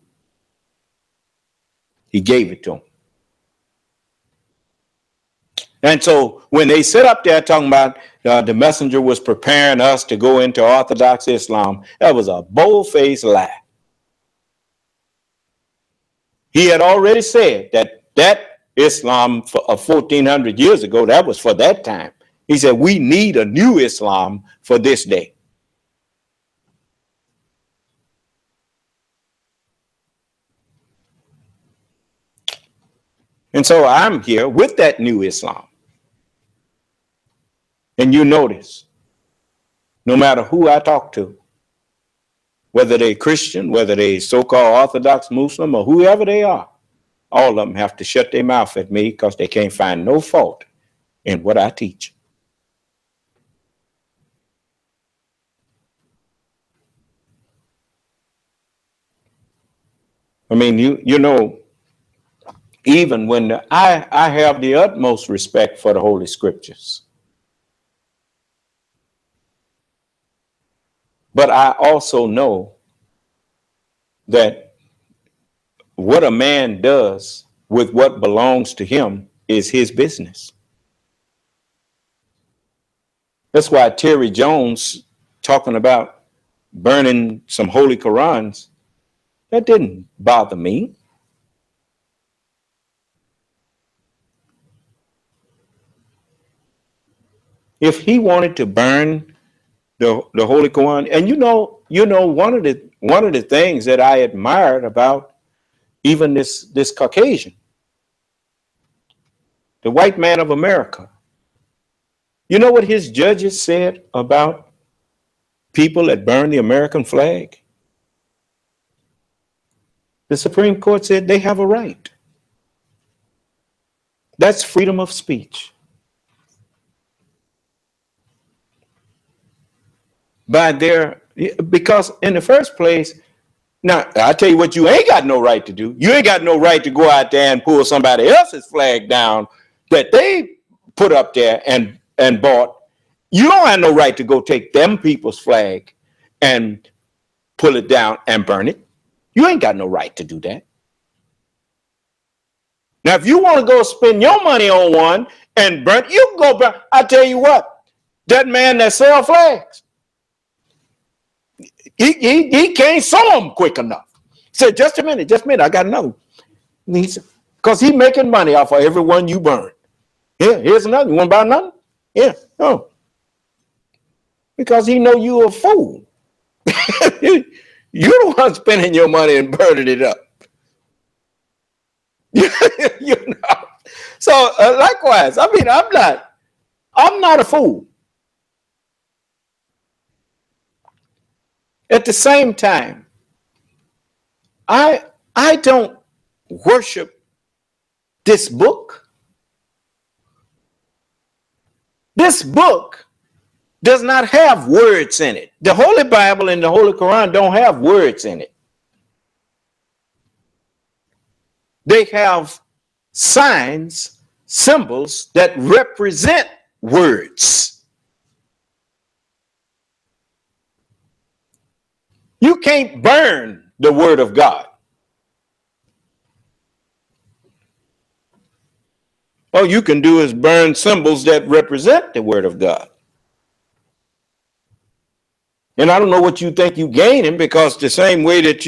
B: He gave it to him. And so when they sit up there talking about the messenger was preparing us to go into Orthodox Islam, that was a bold-faced lie. He had already said that Islam of 1400 years ago, that was for that time. He said, we need a new Islam for this day. And so I'm here with that new Islam. And you notice, no matter who I talk to, whether they're Christian, whether they so-called Orthodox Muslim, or whoever they are, all of them have to shut their mouth at me because they can't find no fault in what I teach. I mean, you know, even when I have the utmost respect for the Holy Scriptures. But I also know that what a man does with what belongs to him is his business. That's why Terry Jones talking about burning some holy Qurans, that didn't bother me. If he wanted to burn the Holy Quran, and you know, one of the things that I admired about even this Caucasian, the white man of America, you know what his judges said about people that burn the American flag? The Supreme Court said they have a right. That's freedom of speech. Because in the first place, now I tell you what you ain't got no right to do. You ain't got no right to go out there and pull somebody else's flag down that they put up there and bought. You don't have no right to go take them people's flag and pull it down and burn it. You ain't got no right to do that. Now, if you want to go spend your money on one and burn, you can go burn. I tell you what, that man that sells flags, he can't sell them quick enough. He said, just a minute, I got another one. Because he's making money off of every one you burn. Here's another. You want to buy another? Yeah, no. Because he know you a fool. You're the one spending your money and burning it up. You know. So likewise, I mean, I'm not a fool. At the same time, I don't worship this book. This book does not have words in it. The Holy Bible and the Holy Quran don't have words in it. They have signs, symbols that represent words. You can't burn the word of God. All you can do is burn symbols that represent the word of God. And I don't know what you think you gaining, because the same way that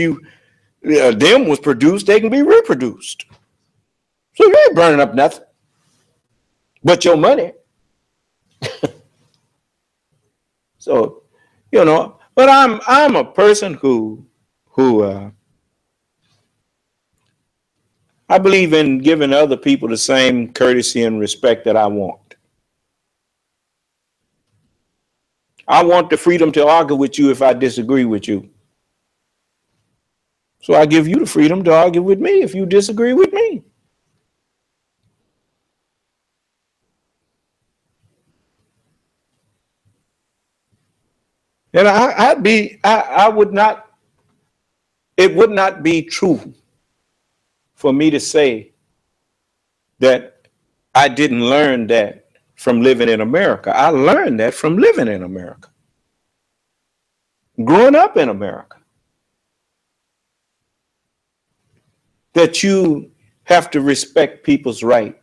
B: them was produced, they can be reproduced. So you ain't burning up nothing but your money. So, but I'm a person who I believe in giving other people the same courtesy and respect that I want. I want the freedom to argue with you if I disagree with you. So I give you the freedom to argue with me if you disagree with me. And it would not be true for me to say that I didn't learn that from living in America. I learned that from living in America, growing up in America, that you have to respect people's right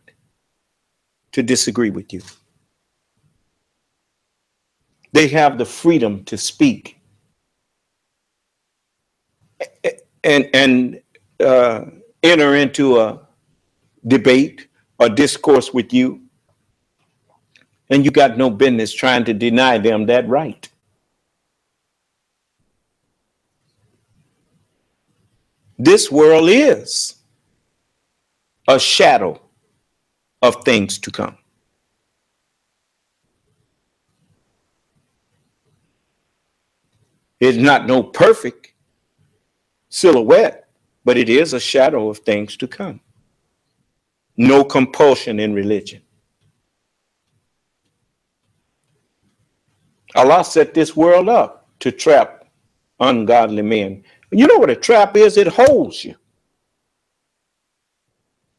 B: to disagree with you. They have the freedom to speak and enter into a debate or discourse with you, and you got no business trying to deny them that right. This world is a shadow of things to come. It's not no perfect silhouette, but it is a shadow of things to come. No compulsion in religion. Allah set this world up to trap ungodly men. You know what a trap is? It holds you.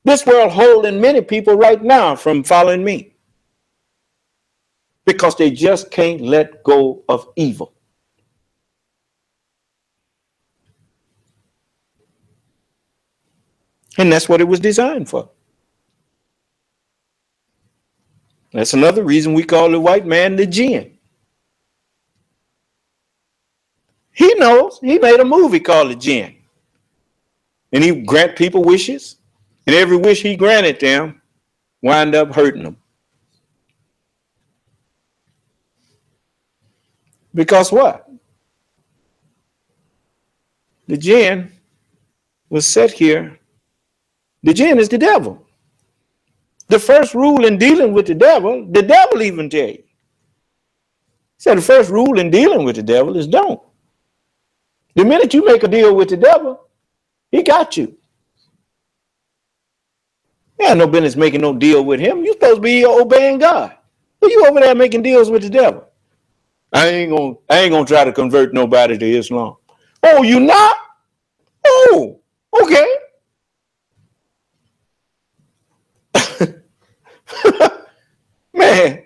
B: This world holding many people right now from following me because they just can't let go of evil. And that's what it was designed for. That's another reason we call the white man the jinn. He knows. He made a movie called The Jinn. And he grant people wishes. And every wish he granted them wind up hurting them. Because what? The jinn was set here. The jinn is the devil. The first rule in dealing with the devil even tell you. He said the first rule in dealing with the devil is don't. The minute you make a deal with the devil, he got you. You have no business making no deal with him. You're supposed to be obeying God. But you over there making deals with the devil. I ain't gonna try to convert nobody to Islam. Oh, you not? Oh, okay. Man,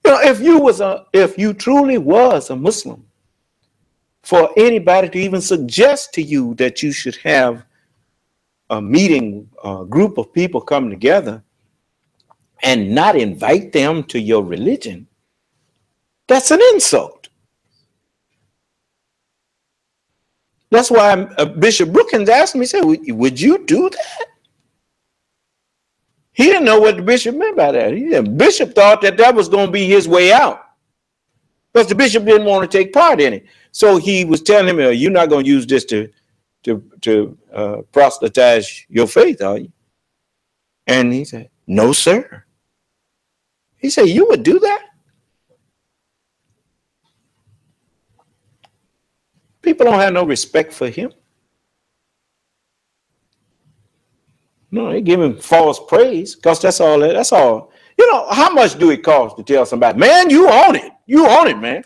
B: if you truly was a Muslim, for anybody to even suggest to you that you should have a meeting, a group of people come together and not invite them to your religion, that's an insult. That's why Bishop Brookins asked me, said, would you do that? He didn't know what the bishop meant by that. The bishop thought that was going to be his way out, because the bishop didn't want to take part in it. So he was telling him, you're not going to use this to proselytize your faith, are you? And he said, no, sir. He said, you would do that? People don't have no respect for him. No, they give him false praise, because that's all. You know, how much do it cost to tell somebody, man, you own it. You own it, man.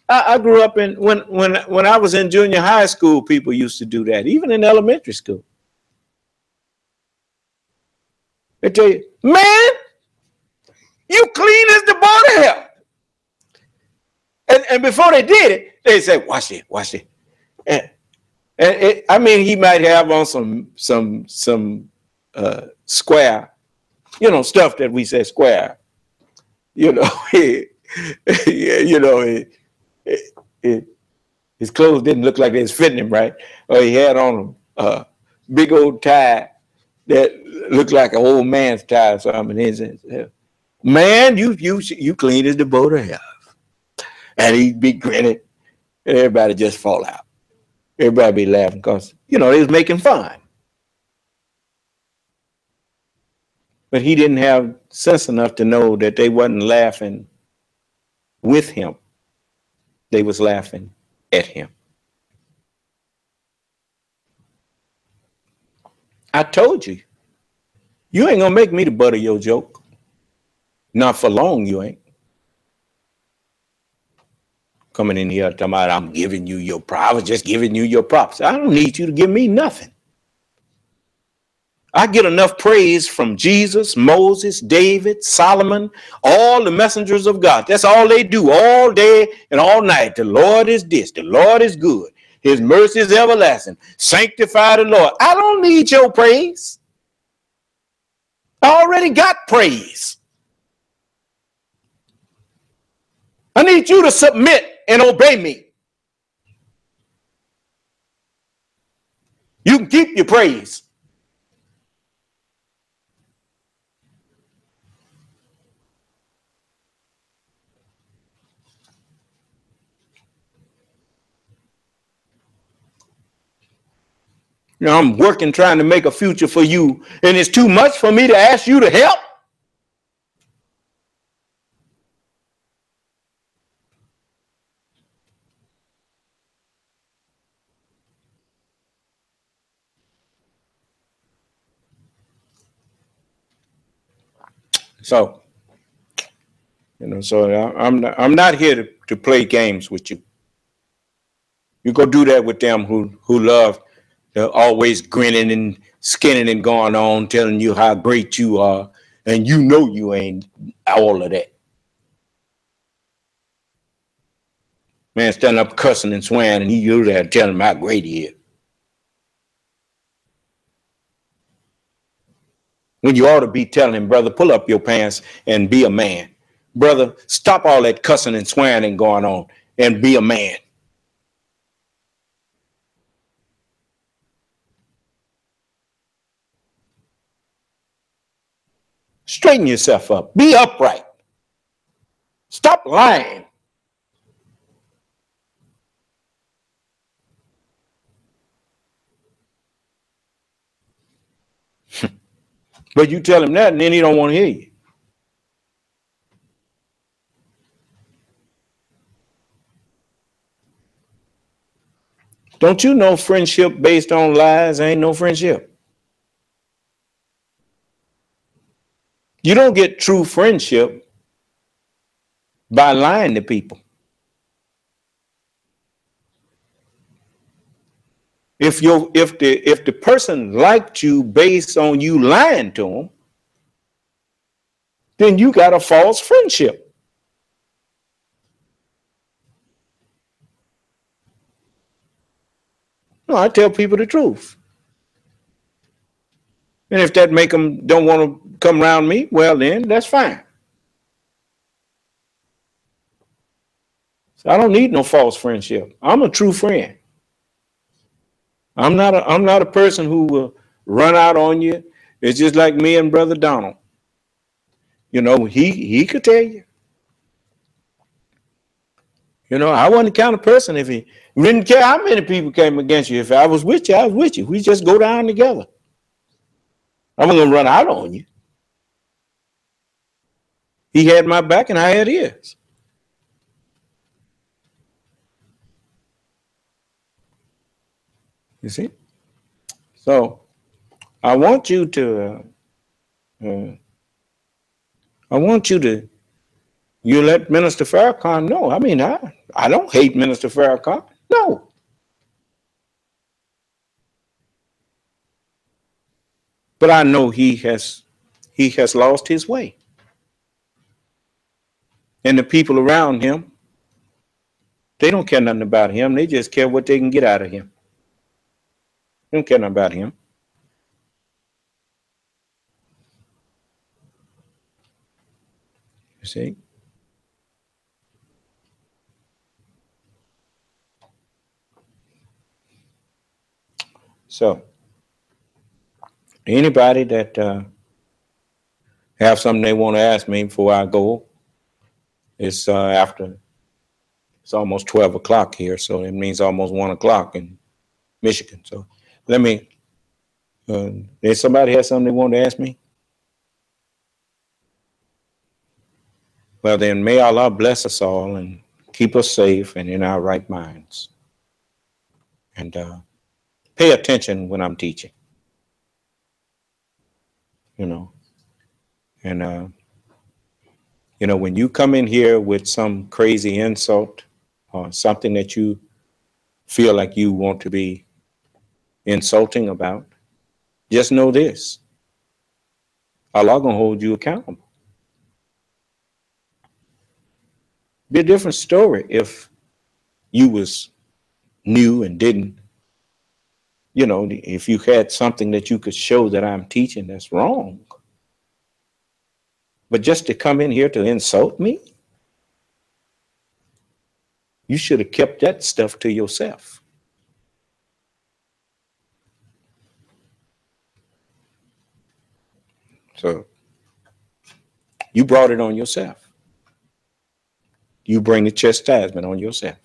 B: I grew up when I was in junior high school, people used to do that, even in elementary school. They tell you, man, you clean as the board of hell. And before they did it, they said, watch it. And I mean, he might have on some square You know, stuff that we say square. You know, you know, his clothes didn't look like they was fitting him right, or he had on a big old tie that looked like an old man's tie or something. And he said, "Man, you clean as the boat of hell." And he'd be grinning, and everybody just fall out. Everybody be laughing because, you know, they was making fun. But he didn't have sense enough to know that they wasn't laughing with him. They was laughing at him. I told you, you ain't gonna make me the butt of your joke. Not for long, you ain't. Coming in here talking about I'm giving you your props. I was just giving you your props. I don't need you to give me nothing. I get enough praise from Jesus, Moses, David, Solomon, all the messengers of God. That's all they do all day and all night. The Lord is this. The Lord is good. His mercy is everlasting. Sanctify the Lord. I don't need your praise. I already got praise. I need you to submit and obey me. You can keep your praise. You know, I'm working trying to make a future for you, and it's too much for me to ask you to help. So, you know, so I'm not here to play games with you. You go do that with them who love always grinning and skinning and going on, telling you how great you are, and you know you ain't all of that. Man standing up cussing and swearing, and you there telling him how great he is. When you ought to be telling him, brother, pull up your pants and be a man. Brother, stop all that cussing and swearing and going on and be a man. Straighten yourself up. Be upright. Stop lying. But you tell him that, and then he don't want to hear you. Don't you know friendship based on lies ain't no friendship? You don't get true friendship by lying to people. If the person liked you based on you lying to them, then you got a false friendship. No, I tell people the truth. And if that make them don't want to come around me, well then that's fine. So I don't need no false friendship. I'm a true friend. I'm not a person who will run out on you. It's just like me and Brother Donald. You know, he could tell you. You know, I wasn't the kind of person if he didn't care how many people came against you. If I was with you, I was with you. We just go down together. I wasn't gonna run out on you. He had my back and I had his. You see? So I want you to you let Minister Farrakhan know. I mean, I don't hate Minister Farrakhan. No. But I know he has lost his way. And the people around him, they don't care nothing about him. They just care what they can get out of him. They don't care nothing about him. You see? So, anybody that have something they want to ask me before I go, it's it's almost 12 o'clock here, so it means almost 1 o'clock in Michigan. So let me, if somebody has something they want to ask me, well then may Allah bless us all and keep us safe and in our right minds. And pay attention when I'm teaching, you know. And, when you come in here with some crazy insult or something that you feel like you want to be insulting about, just know this. Allah gonna hold you accountable. Be a different story if you was new and didn't, if you had something that you could show that I'm teaching that's wrong. But just to come in here to insult me, you should have kept that stuff to yourself. So you brought it on yourself. You bring the chastisement on yourself.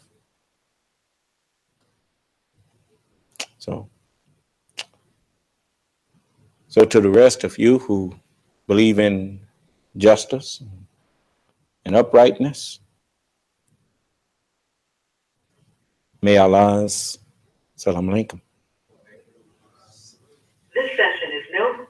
B: So to the rest of you who believe in justice and uprightness, may Allah's salam alaikum.
F: This session is no